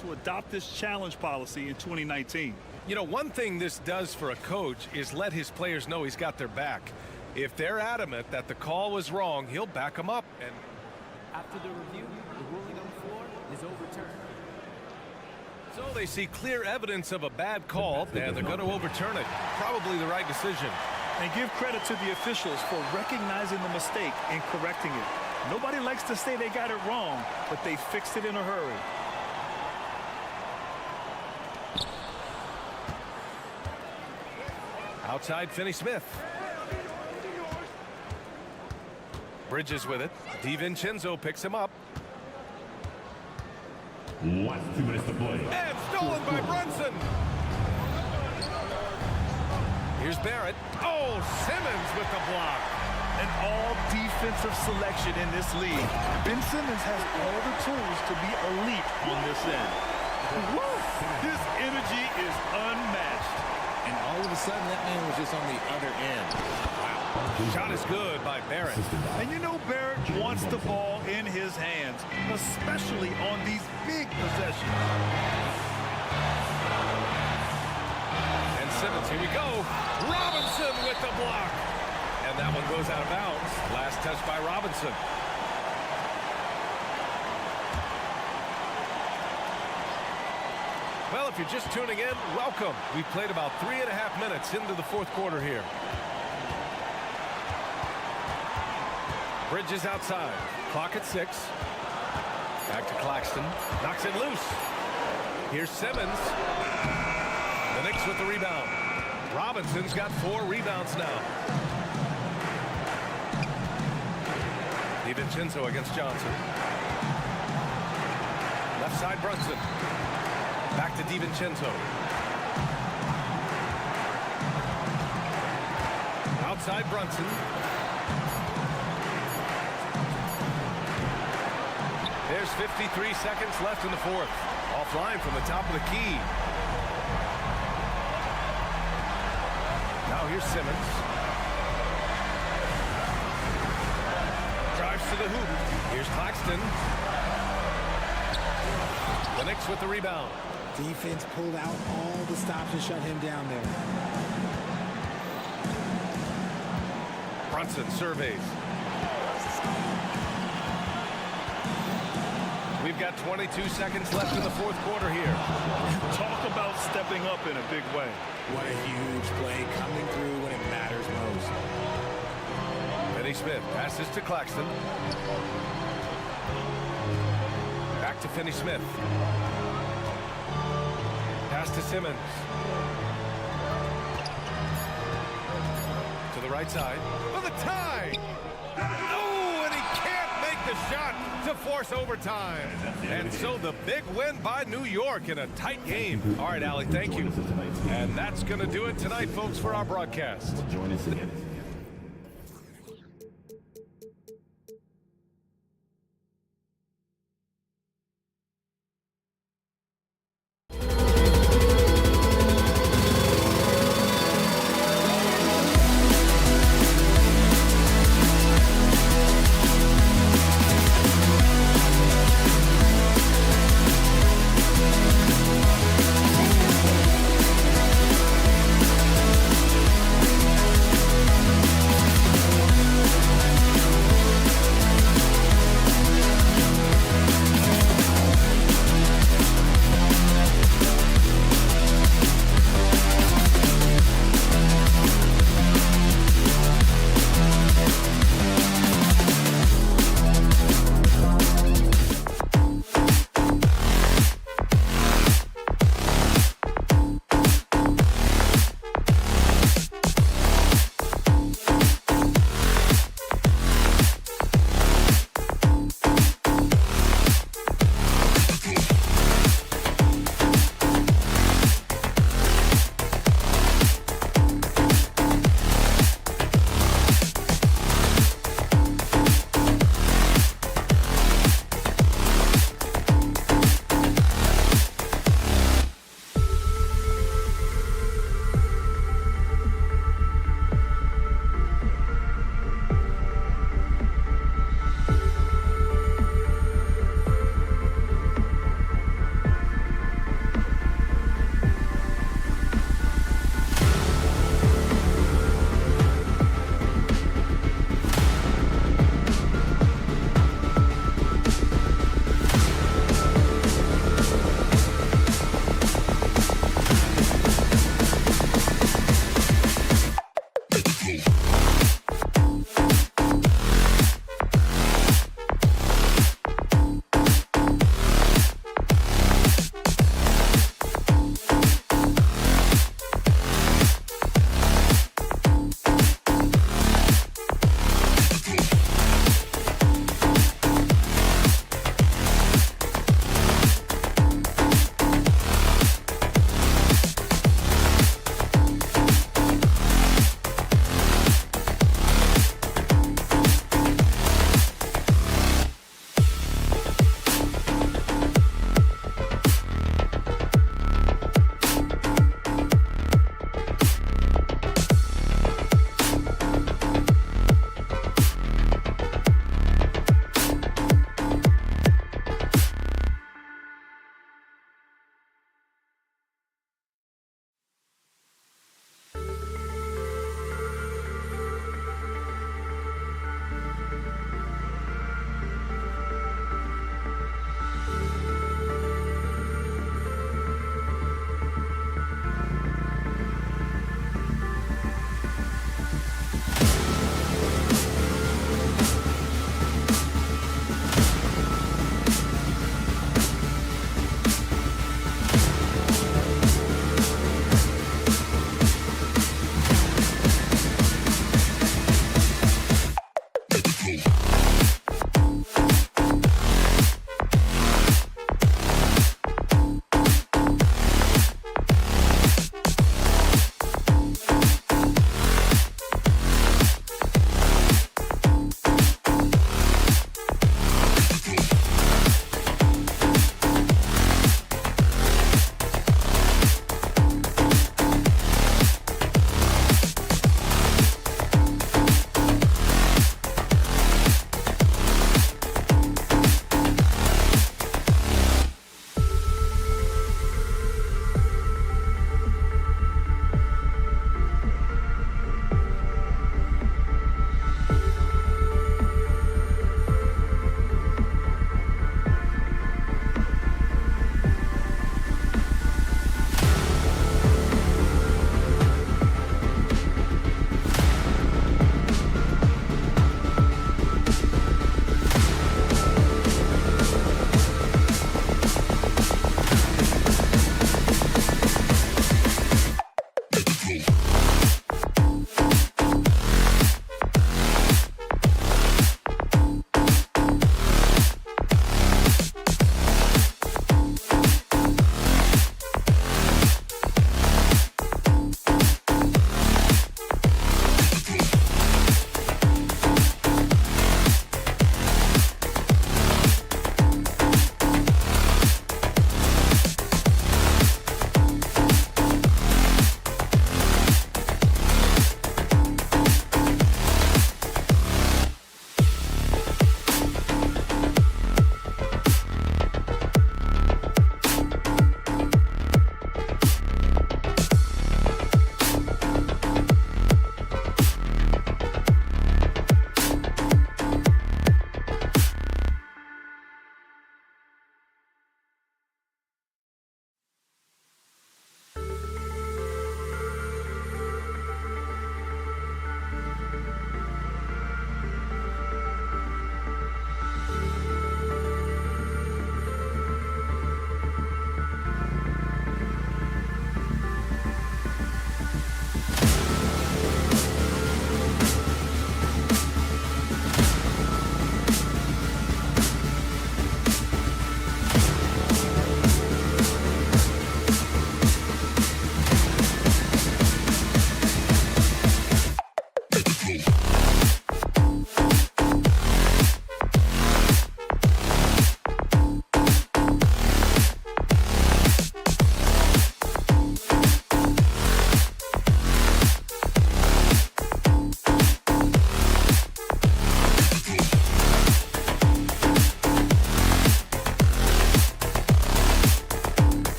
to adopt this challenge policy in 2019. You know, one thing this does for a coach is let his players know he's got their back. If they're adamant that the call was wrong, he'll back them up. And after the review, the ruling on the floor is overturned. so they see clear evidence of a bad call, and they're going to overturn it. Probably the right decision. And give credit to the officials for recognizing the mistake and correcting it. Nobody likes to say they got it wrong, but they fixed it in a hurry. Outside, Finney Smith. Bridges with it. DiVincenzo picks him up. Last 2 minutes to play. And stolen by Brunson. Here's Barrett. Oh, Simmons with the block. An all-defensive selection in this league. Ben Simmons has all the tools to be elite on this end. His energy is unmatched. And all of a sudden, that man was just on the other end. Wow. Shot is good by Barrett. And you know Barrett wants the ball in his hands, especially on these big possessions. And Simmons, here we go. Robinson with the block. And that one goes out of bounds. Last touch by Robinson. Well, if you're just tuning in, welcome. We've played about 3.5 minutes into the fourth quarter here. Bridges outside. Clock at 6. Back to Claxton. Knocks it loose. Here's Simmons. The Knicks with the rebound. Robinson's got 4 rebounds now. DiVincenzo against Johnson. Left side Brunson. Back to DiVincenzo. Outside Brunson. There's 53 seconds left in the fourth. Offline from the top of the key. Now here's Simmons. Drives to the hoop. Here's Claxton. The Knicks with the rebound. Defense pulled out all the stops to shut him down there. Brunson surveys. We've got 22 seconds left in the fourth quarter here. Talk about stepping up in a big way. What a huge play coming through when it matters most. Finney Smith passes to Claxton. Back to Finney Smith. Pass to Simmons. To the right side. For the tie! Oh, and he can't make the shot to force overtime. And so the big win by New York in a tight game. All right, Allie, thank you. And that's going to do it tonight, folks, for our broadcast. Join us again.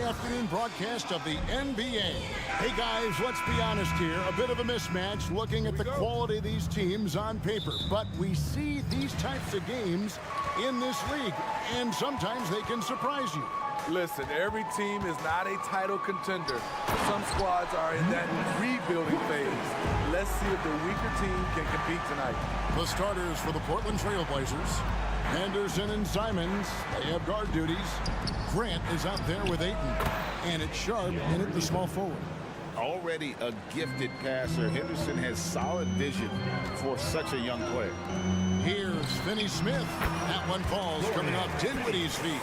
afternoon broadcast of the NBA. Hey guys, let's be honest here. A bit of a mismatch looking at the quality of these teams on paper. But we see these types of games in this league, and sometimes they can surprise you. Listen, every team is not a title contender. Some squads are in that rebuilding phase. Let's see if the weaker team can compete tonight. The starters for the Portland Trail Blazers, Henderson and Simons, they have guard duties. Grant is out there with Ayton, and it's Sharp in at the small forward. Already a gifted passer, Henderson has solid vision for such a young player. Here's Finney Smith. That one falls coming off Dinwiddie's feet.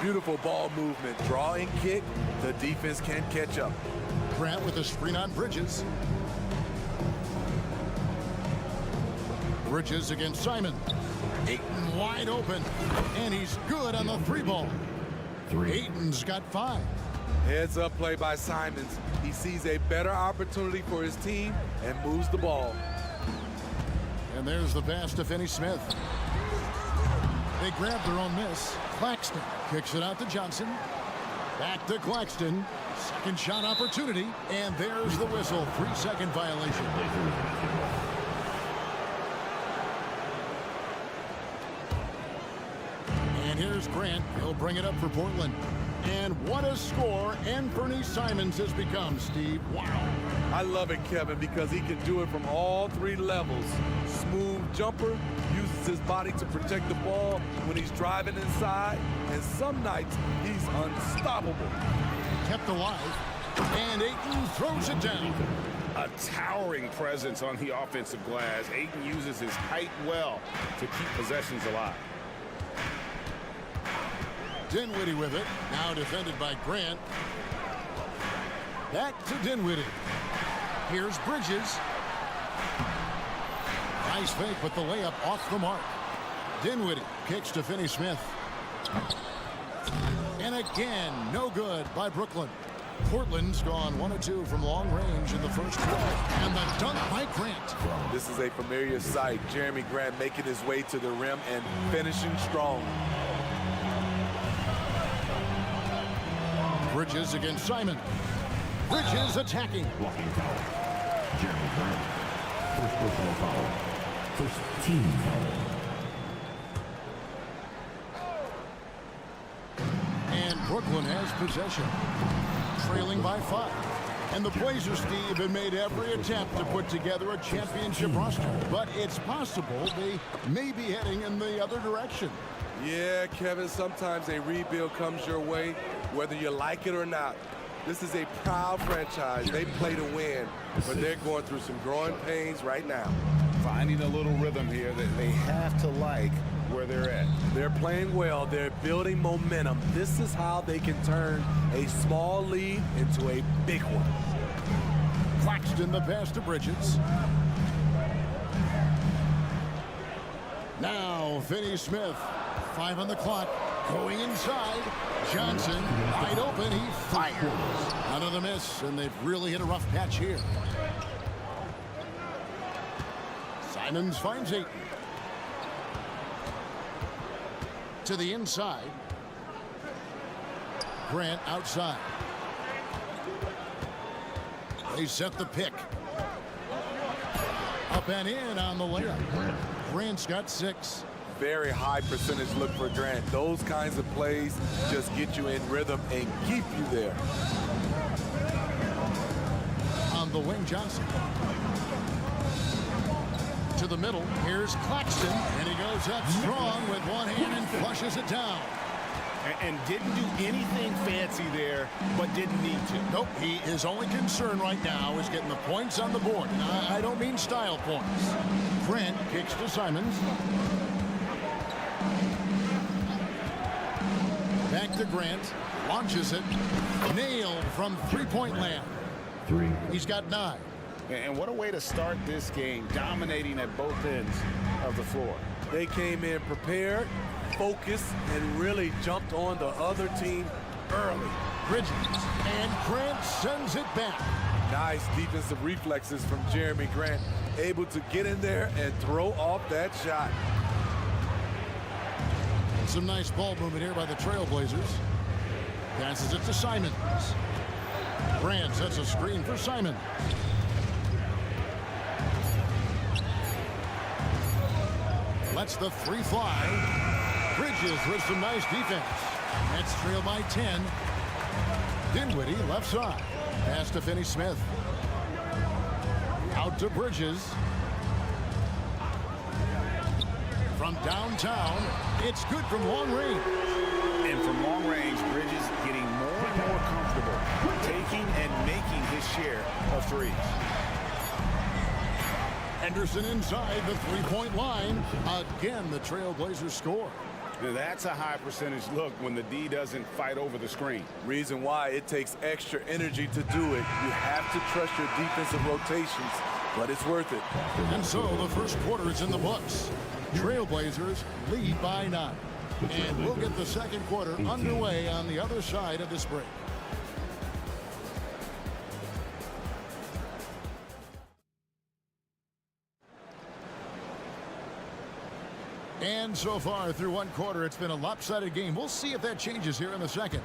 Beautiful ball movement. Draw and kick. The defense can't catch up. Grant with a screen on Bridges. Bridges against Simon. Ayton wide open, and he's good on the three ball. Ayton's got 5. Heads up play by Simons. He sees a better opportunity for his team and moves the ball. And there's the pass to Finney Smith. They grab their own miss. Claxton kicks it out to Johnson. Back to Claxton. Second shot opportunity. And there's the whistle. 3-second violation. And here's Grant. He'll bring it up for Portland. And what a score Anthony Simons has become, Steve. Wow. I love it, Kevin, because he can do it from all 3 levels. Smooth jumper, uses his body to protect the ball when he's driving inside, and some nights he's unstoppable. Kept alive, and Ayton throws it down. A towering presence on the offensive glass. Ayton uses his height well to keep possessions alive. Dinwiddie with it, now defended by Grant. Back to Dinwiddie. Here's Bridges. Nice fake, but the layup off the mark. Dinwiddie kicks to Finney Smith. And again, no good by Brooklyn. Portland's gone 1 of 2 from long range in the first quarter. And the dunk by Grant. This is a familiar sight. Jeremy Grant making his way to the rim and finishing strong. Bridges against Simon. Bridges attacking. Blocking foul. Jeremy Grant. First personal foul. First team foul. And Brooklyn has possession. Trailing by 5. And the Blazers, Steve, have made every attempt to put together a championship roster. But it's possible they may be heading in the other direction. Yeah, Kevin, sometimes a rebuild comes your way, whether you like it or not. This is a proud franchise. They play to win, but they're going through some growing pains right now. Finding a little rhythm here that they have to like where they're at. They're playing well. They're building momentum. This is how they can turn a small lead into a big one. Claxton the pass to Bridges. Now Finney Smith. 5 on the clock. Going inside. Johnson wide open. He fires. Another miss, and they've really hit a rough patch here. Simons finds Ayton. To the inside. Grant outside. They set the pick. Up and in on the layup. Grant's got 6. Very high percentage look for Grant. Those kinds of plays just get you in rhythm and keep you there. On the wing, Johnson. To the middle. Here's Claxton. And he goes up strong with one hand and flushes it down. And didn't do anything fancy there, but didn't need to. Nope. His only concern right now is getting the points on the board. And I don't mean style points. Grant kicks to Simons. Back to Grant. Launches it. Nailed from three-point land. 3. He's got 9. And what a way to start this game, dominating at both ends of the floor. They came in prepared, focused, and really jumped on the other team early. Bridges. And Grant sends it back. Nice defensive reflexes from Jeremy Grant. Able to get in there and throw off that shot. Some nice ball movement here by the Trailblazers. Passes it to Simons. Grant sets a screen for Simons. Lets the three fly. Bridges with some nice defense. Nets trail by 10. Dinwiddie left side. Pass to Finney-Smith. Out to Bridges. From downtown, it's good from long range. And from long range, Bridges getting more and more comfortable taking and making his share of threes. Henderson inside the three-point line. Again, the Trailblazers score. Now that's a high percentage look when the D doesn't fight over the screen. Reason why it takes extra energy to do it. You have to trust your defensive rotations, but it's worth it. And so the first quarter is in the books. Trailblazers lead by 9. And we'll get the second quarter underway on the other side of this break. And so far through one quarter, it's been a lopsided game. We'll see if that changes here in the second.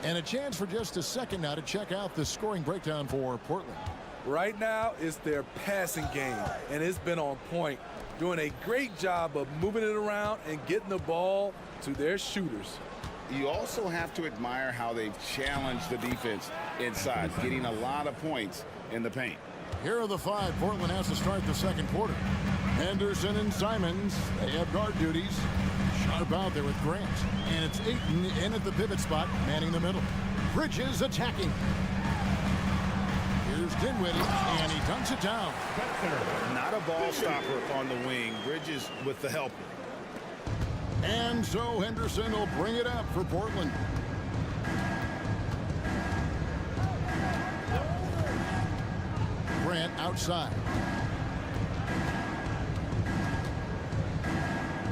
And a chance for just a second now to check out the scoring breakdown for Portland. Right now, it's their passing game, and it's been on point. Doing a great job of moving it around and getting the ball to their shooters. You also have to admire how they've challenged the defense inside, getting a lot of points in the paint. Here are the 5 Portland has to start the second quarter. Henderson and Simons, they have guard duties. Sharp out there with Grant. And it's Ayton in at the pivot spot, manning the middle. Bridges attacking. Here's Dinwiddie, and he dunks it down. Not a ball stopper on the wing. Bridges with the help. And so Henderson will bring it up for Portland. Grant outside.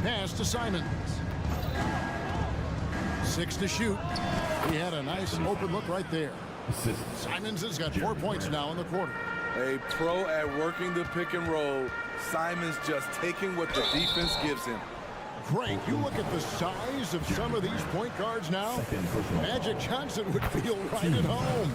Pass to Simons. 6 to shoot. He had a nice open look right there. Simons has got 4 points now in the quarter. A pro at working the pick and roll. Simons just taking what the defense gives him. Great. You look at the size of some of these point guards now. Magic Johnson would feel right at home.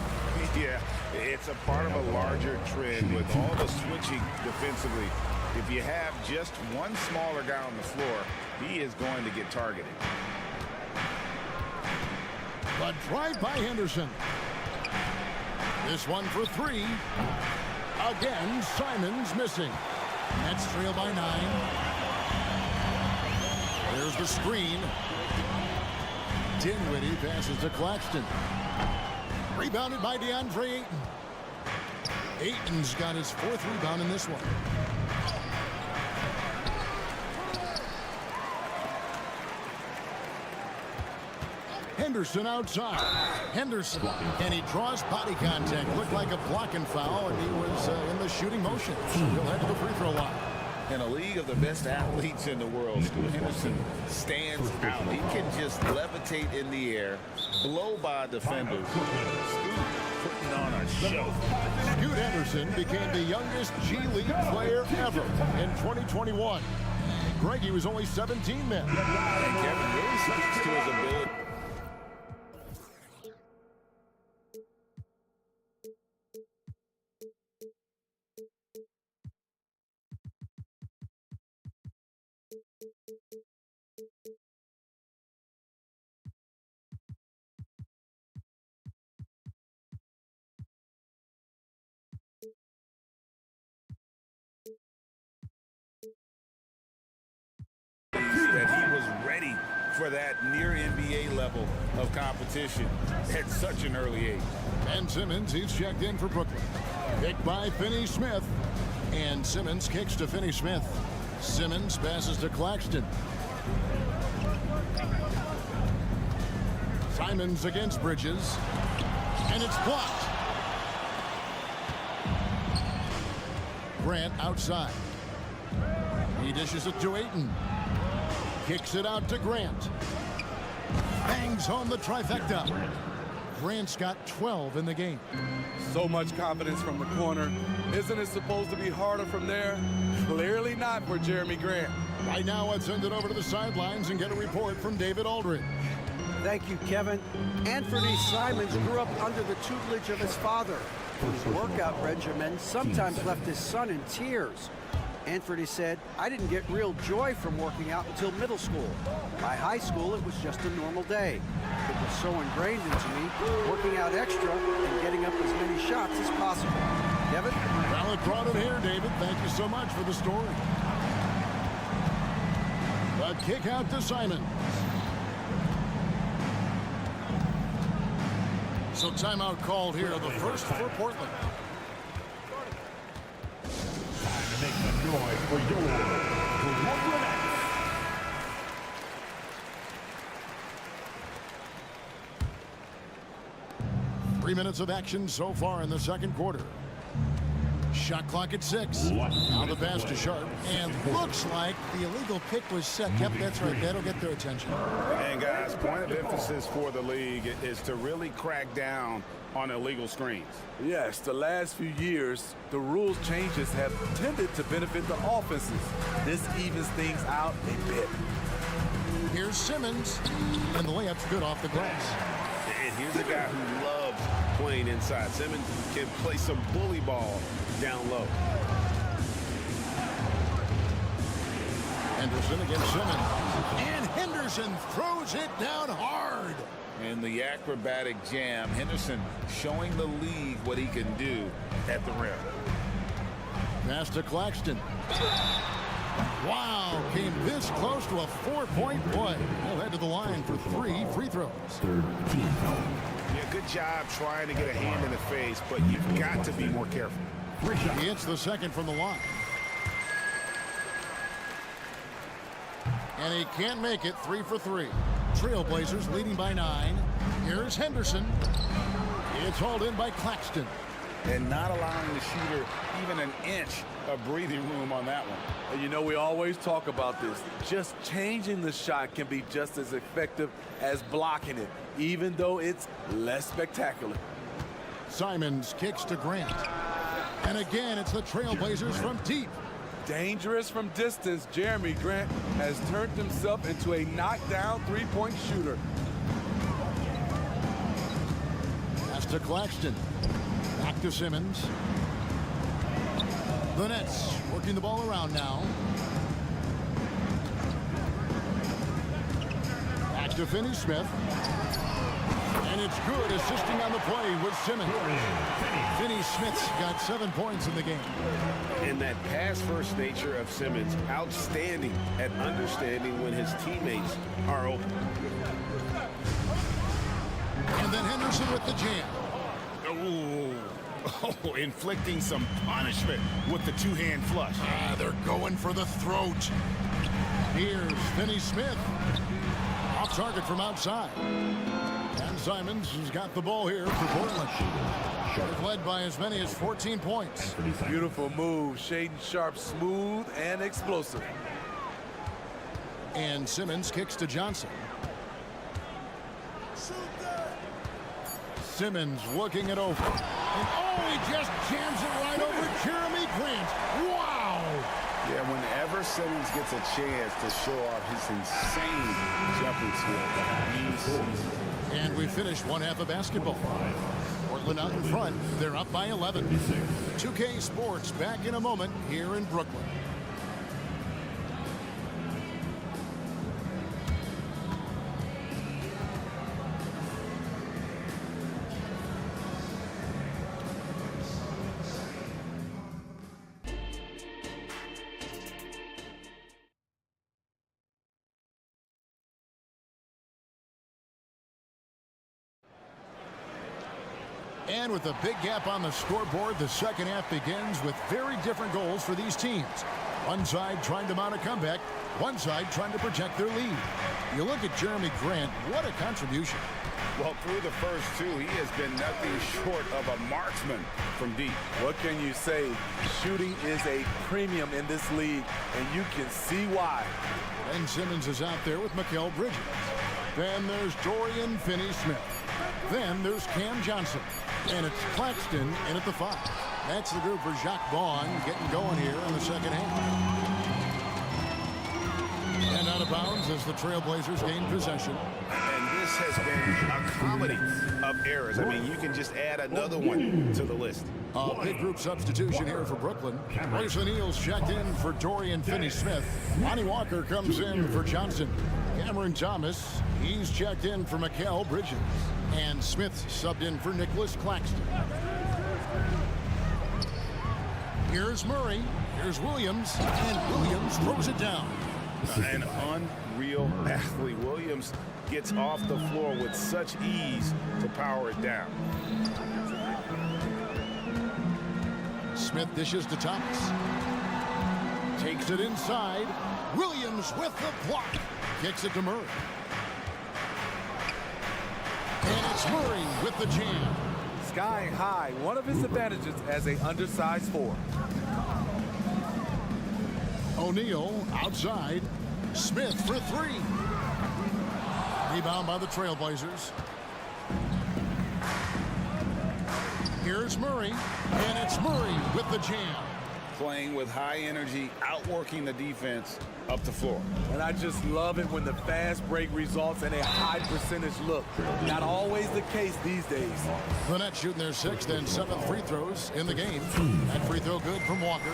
Yeah, it's a part of a larger trend with all the switching defensively. If you have just one smaller guy on the floor, he is going to get targeted. But drive by Henderson. This one for 3. Again, Simons missing. Nets trail by 9. There's the screen. Dinwiddie passes to Claxton. Rebounded by DeAndre Ayton. Ayton's got his 4th rebound in this one. Henderson outside. Henderson, and he draws body contact. Looked like a blocking foul, and he was in the shooting motion. He'll head to the free throw line. In a league of the best athletes in the world, Scoot Henderson stands out. He can just levitate in the air, blow by defenders. Putting on a show. Scoot Henderson became the youngest G League player ever in 2021. Greg, he was only 17 then. And Kevin really speaks to his ability. That he was ready for that near NBA level of competition at such an early age. Ben Simmons, he's checked in for Brooklyn. Picked by Finney-Smith. And Simmons kicks to Finney-Smith. Simmons passes to Claxton. Simons against Bridges. And it's blocked. Grant outside. He dishes it to Ayton. Kicks it out to Grant. Bangs home the trifecta. Grant's got 12 in the game. So much confidence from the corner. Isn't it supposed to be harder from there? Clearly not for Jeremy Grant. Right now, let's send it over to the sidelines and get a report from David Aldridge. Thank you, Kevin. Anthony Simons grew up under the tutelage of his father, whose workout regimen sometimes left his son in tears. Anthony said, "I didn't get real joy from working out until middle school. By high school, it was just a normal day. It was so ingrained into me, working out extra and getting up as many shots as possible." Kevin? Well, it brought it here, David. Thank you so much for the story. A kick out to Simons. So timeout called here, the first for Portland. Time to make the noise for your Portland. 3 minutes of action so far in the second quarter. Shot clock at 6. Now the pass to Sharp. And looks like the illegal pick was set. Yep, that's right. That'll get their attention. And guys, point of emphasis for the league is to really crack down on illegal screens. Yes, the last few years, the rules changes have tended to benefit the offenses. This evens things out a bit. Here's Simmons. And the layup's good off the glass. And here's a guy who loves playing inside. Simmons can play some bully ball down low. Henderson against Simmons. And Henderson throws it down hard. And the acrobatic jam. Henderson showing the league what he can do at the rim. Pass to Claxton. Wow, came this close to a 4-point play. He'll head to the line for 3 free throws. Yeah, good job trying to get a hand in the face, but you've got to be more careful. He hits the second from the line. And he can't make it. 3 for 3. Trailblazers leading by 9. Here's Henderson. It's hauled in by Claxton. And not allowing the shooter even an inch of breathing room on that one. And you know, we always talk about this. Just changing the shot can be just as effective as blocking it, even though it's less spectacular. Simons kicks to Grant. And again, it's the Trailblazers from deep. Dangerous from distance, Jeremy Grant has turned himself into a knockdown three-point shooter. Pass to Claxton. Back to Simmons. The Nets working the ball around now. Back to Finney-Smith. And it's good. Assisting on the play was Simmons. Finney-Smith's got 7 points in the game. And that pass-first nature of Simmons, outstanding at understanding when his teammates are open. And then Henderson with the jam. Oh, inflicting some punishment with the two-hand flush. They're going for the throat. Here's Finney-Smith. Off target from outside. And Simons has got the ball here for Portland. They've led by as many as 14 points. Beautiful move. Shaden Sharp, smooth and explosive. And Simmons kicks to Johnson. Simmons looking it over. And he just jams it right over Jeremy Grant. Wow! Yeah, whenever Simmons gets a chance to show off his insane jumping skill. And we finish one half of basketball. Portland out in front. They're up by 11. 2K Sports back in a moment here in Brooklyn. And with a big gap on the scoreboard, the second half begins with very different goals for these teams. One side trying to mount a comeback, one side trying to protect their lead. You look at Jeremy Grant, what a contribution. Well, through the first two, he has been nothing short of a marksman from deep. What can you say? Shooting is a premium in this league, and you can see why. Ben Simmons is out there with Mikal Bridges. Then there's Dorian Finney-Smith. Then there's Cam Johnson. And it's Claxton in at the 5. That's the group for Jacques Vaughn getting going here in the second half. And out of bounds as the Trailblazers gain possession. And this this has been a comedy of errors. I mean, you can just add another one to the list. A big group substitution here for Brooklyn. Royce O'Neal's checked in for Dorian Finney-Smith. Lonnie Walker comes in for Johnson. Cameron Thomas, he's checked in for Mikal Bridges. And Smith subbed in for Nicholas Claxton. Here's Murray. Here's Williams. And Williams throws it down. An unreal athlete. Williams gets off the floor with such ease to power it down. Smith dishes to Thomas. Takes it inside. Williams with the block. Kicks it to Murray. And it's Murray with the jam. Skying high, one of his advantages as an undersized four. O'Neal outside. Smith for three. Rebound by the Trailblazers. Here's Murray, and it's Murray with the jam. Playing with high energy, outworking the defense up the floor. And I just love it when the fast break results in a high percentage look. Not always the case these days. The Nets shooting their sixth and seventh free throws in the game. That free throw good from Walker.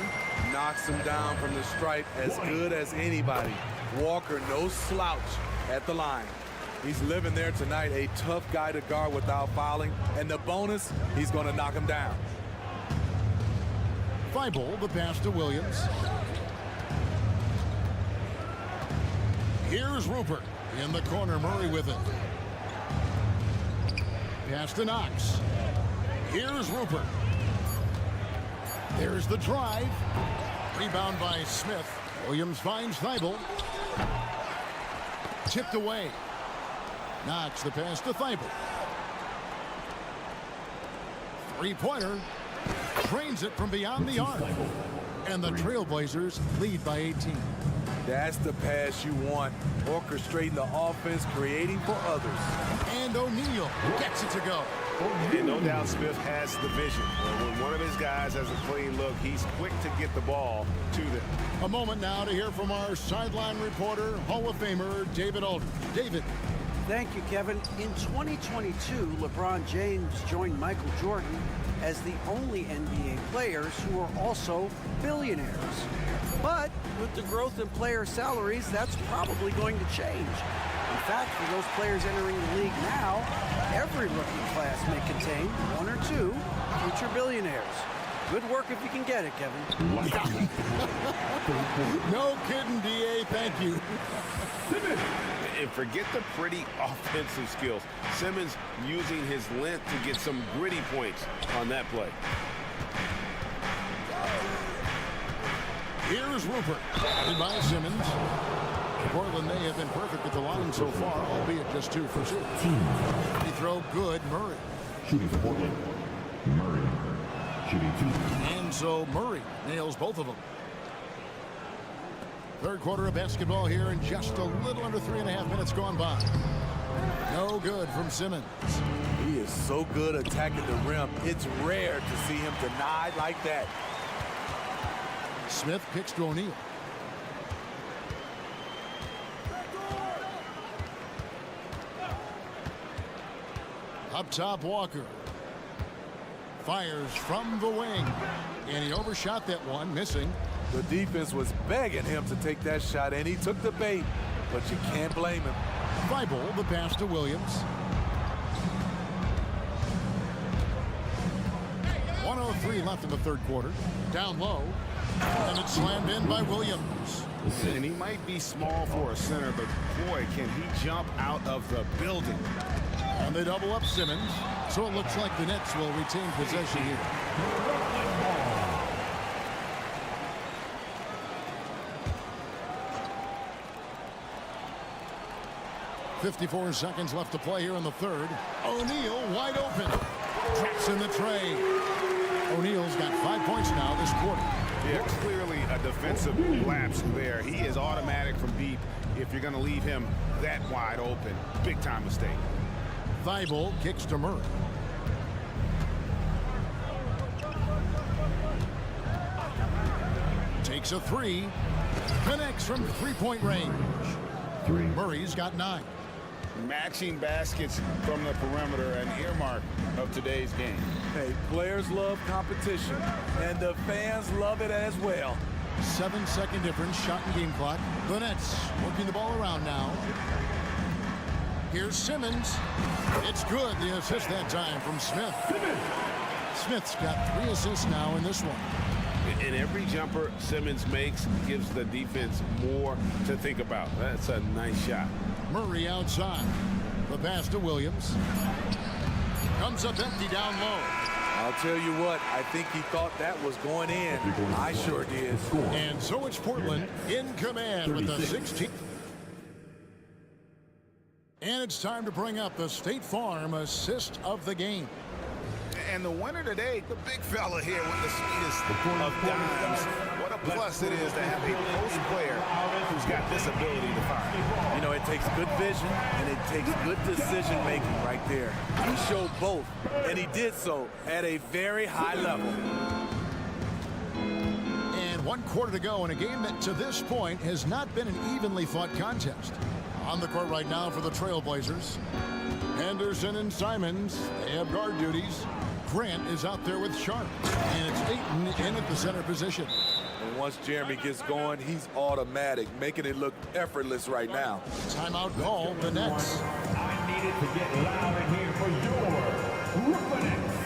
Knocks him down from the stripe as good as anybody. Walker, no slouch at the line. He's living there tonight, a tough guy to guard without fouling. And the bonus, he's going to knock him down. Thibault, the pass to Williams. Here's Rupert. In the corner, Murray with it. Pass to Knox. Here's Rupert. There's the drive. Rebound by Smith. Williams finds Thibault. Tipped away. Knox the pass to Thibault. Three-pointer. Trains it from beyond the arc. And the Trailblazers lead by 18. That's the pass you want. Orchestrating the offense, creating for others. And O'Neal gets it to go. And no doubt Smith has the vision. When one of his guys has a clean look, he's quick to get the ball to them. A moment now to hear from our sideline reporter, Hall of Famer David Aldridge. David. Thank you, Kevin. In 2022, LeBron James joined Michael Jordan as the only NBA players who are also billionaires. But with the growth in player salaries, that's probably going to change. In fact, for those players entering the league now, every rookie class may contain one or two future billionaires. Good work if you can get it, Kevin. No kidding, D.A. Thank you. And forget the pretty offensive skills. Simmons using his length to get some gritty points on that play. Here's Rupert. Guarded by Simmons. Portland may have been perfect at the line so far, albeit just 2 for 2. Free throw good, Murray. Shooting for Portland, Murray. Shooting 2. And so Murray nails both of them. Third quarter of basketball here in just a little under 3.5 minutes gone by. No good from Simmons. He is so good attacking the rim. It's rare to see him denied like that. Smith kicks to O'Neal. Up top, Walker. Fires from the wing. And he overshot that one, missing. The defense was begging him to take that shot, and he took the bait, but you can't blame him. Thibault, the pass to Williams. 1:03 left in the third quarter. Down low. And it's slammed in by Williams. And he might be small for a center, but boy, can he jump out of the building. And they double up Simmons. So it looks like the Nets will retain possession here. 54 seconds left to play here in the third. O'Neal wide open. Traps in the tray. O'Neal's got 5 points now this quarter. Yeah, clearly a defensive lapse there. He is automatic from deep if you're going to leave him that wide open. Big time mistake. Thibault kicks to Murray. Takes a three. Connects from 3-point range. Murray's got 9. matching baskets from the perimeter, an earmark of today's game. Hey, players love competition, and the fans love it as well. 7-second difference, shot and game clock. The Nets working the ball around now. Here's Simmons. It's good. The assist that time from Smith. Smith's got 3 assists now in this one. And every jumper Simmons makes gives the defense more to think about. That's a nice shot. Murray outside. The pass to Williams. Comes up empty down low. I'll tell you what, I think he thought that was going in. I sure did. And so it's Portland in command with the 16th. And it's time to bring up the State Farm assist of the game. And the winner today, the big fella here with the sweetest of dimes. What a plus it is to have a post player who's got this ability to fire. You know, it takes good vision and it takes good decision making right there. He showed both, and he did so at a very high level. And 1 quarter to go in a game that to this point has not been an evenly fought contest. On the court right now for the Trailblazers, Henderson and Simons, they have guard duties. Grant is out there with Sharp, and it's Ayton in at the center position. And once Jeremy gets going, he's automatic, making it look effortless right now. Timeout call, the Nets. I needed to get loud in here for your Brooklyn Nets.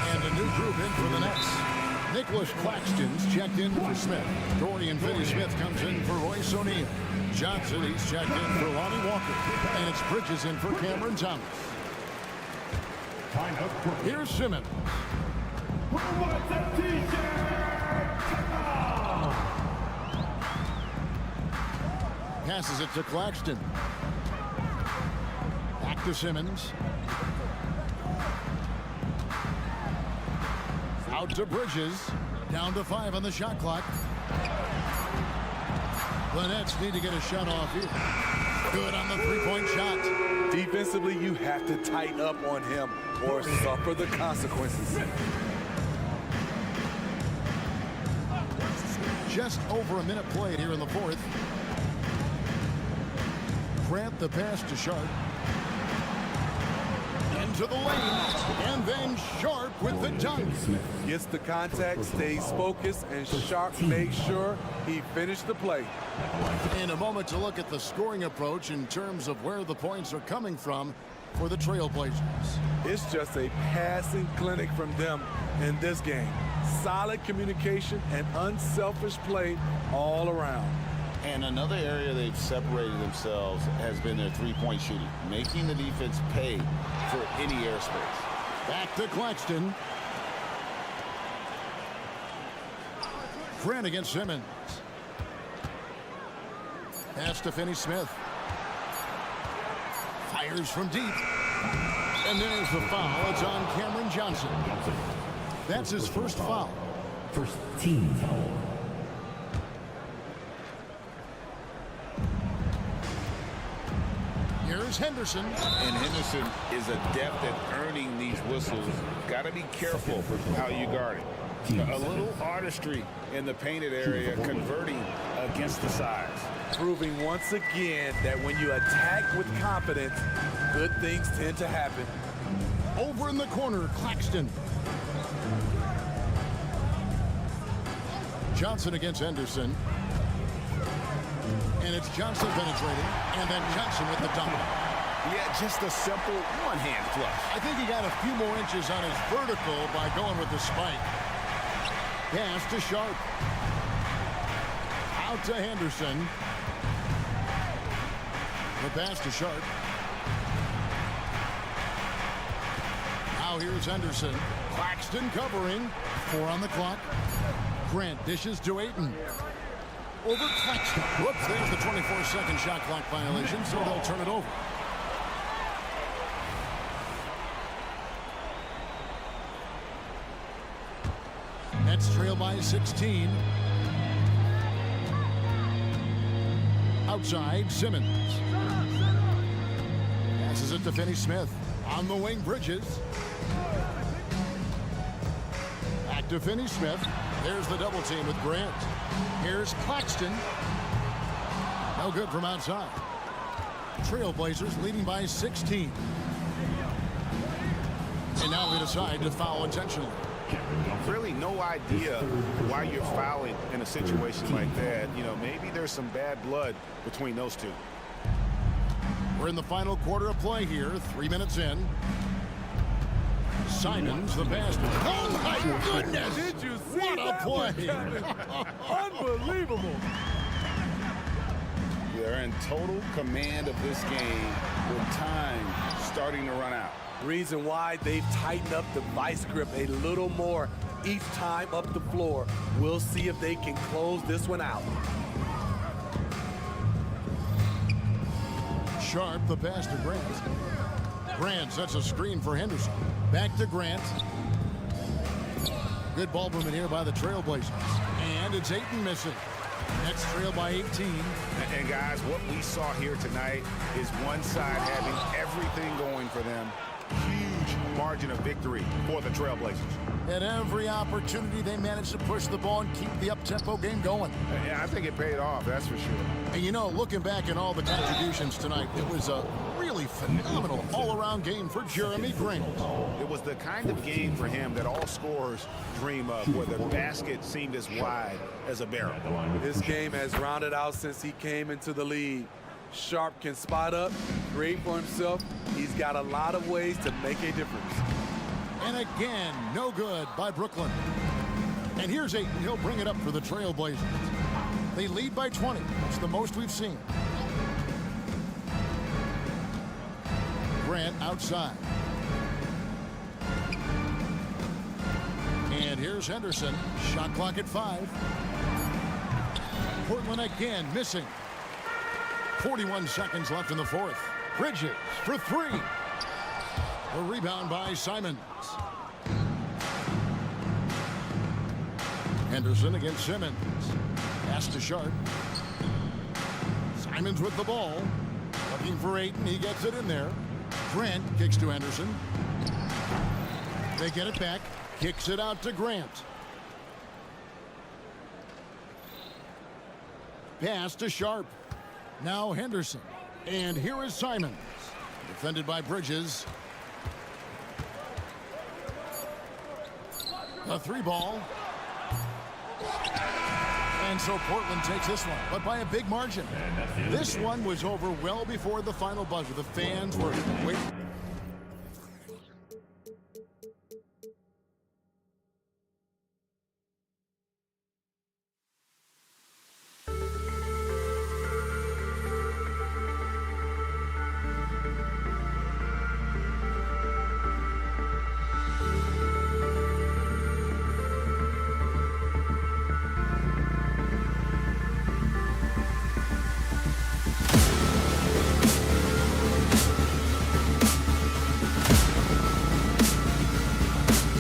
And a new group in for the Nets. Nicholas Claxton's checked in for Smith. Dorian Finney-Smith comes in for Royce O'Neal. Johnson, he's checked in for Lonnie Walker. And it's Bridges in for Cameron Thomas. Here's Simmons. Passes it to Claxton. Back to Simmons. Out to Bridges. Down to 5 on the shot clock. The Nets need to get a shot off here. Good on the three-point shot. Defensively, you have to tighten up on him or suffer the consequences. Just over a minute played here in the fourth. Grant the pass to Sharp. Into the lane, and then Sharp with the dunk. Gets the contact, stays focused, and Sharp makes sure he finished the play. In a moment to look at the scoring approach in terms of where the points are coming from for the Trailblazers. It's just a passing clinic from them in this game. Solid communication and unselfish play all around. And another area they've separated themselves has been their three-point shooting, making the defense pay for any airspace. Back to Claxton. Grant against Simmons. Pass to Finney-Smith. Fires from deep. And there's the foul. It's on Cameron Johnson. That's his first foul. First team foul. Here's Henderson. And Henderson is adept at earning these whistles. Got to be careful how you guard it. A little artistry in the painted area, converting against the size. Proving once again that when you attack with confidence, good things tend to happen. Over in the corner, Claxton. Johnson against Henderson. And it's Johnson penetrating, and then Johnson with the dunk. Yeah, just a simple one-hand flush. I think he got a few more inches on his vertical by going with the spike. Pass to Sharp. Out to Henderson. The pass to Sharp. Now here's Henderson. Claxton covering. 4 on the clock. Grant dishes to Ayton. Over Claxton. Whoops, there's the 24-second shot clock violation, so they'll turn it over. Nets trail by 16. Outside, Simmons. Passes it to Finney-Smith. On the wing, Bridges. Back to Finney-Smith. There's the double team with Grant. Here's Claxton. No good from outside. Trailblazers leading by 16. And now they decide to foul intentionally. Really no idea why you're fouling in a situation like that. You know, maybe there's some bad blood between those two. We're in the final quarter of play here. 3 minutes in. Simons, the basket. Oh, my goodness! Did you see what a play? Unbelievable. They're in total command of this game with time starting to run out. Reason why they've tightened up the vice grip a little more each time up the floor. We'll see if they can close this one out. Sharp, the pass to Grant. Grant sets a screen for Henderson. Back to Grant. Good ball movement here by the Trailblazers. And it's Ayton missing. Nets trail by 18. And guys, what we saw here tonight is one side having everything going for them. Huge margin of victory for the Trailblazers. At every opportunity, they managed to push the ball and keep the up-tempo game going. Yeah, I think it paid off, that's for sure. And you know, looking back at all the contributions tonight, it was a really phenomenal all-around game for Jeremy Grant. It was the kind of game for him that all scorers dream of, where the basket seemed as wide as a barrel. This game has rounded out since he came into the league. Sharp can spot up, create for himself. He's got a lot of ways to make a difference. And again, no good by Brooklyn. And here's Ayton. He'll bring it up for the Trailblazers. They lead by 20. That's the most we've seen. Grant outside. And here's Henderson. Shot clock at 5. Portland again missing. 41 seconds left in the fourth. Bridges for 3. A rebound by Simons. Henderson against Simmons. Pass to Sharp. Simons with the ball. Looking for Ayton. He gets it in there. Grant kicks to Henderson. They get it back. Kicks it out to Grant. Pass to Sharp. Now Henderson. And here is Simons. Defended by Bridges. A 3 ball. And so Portland takes this one, but by a big margin. This one was over well before the final buzzer. The fans were waiting.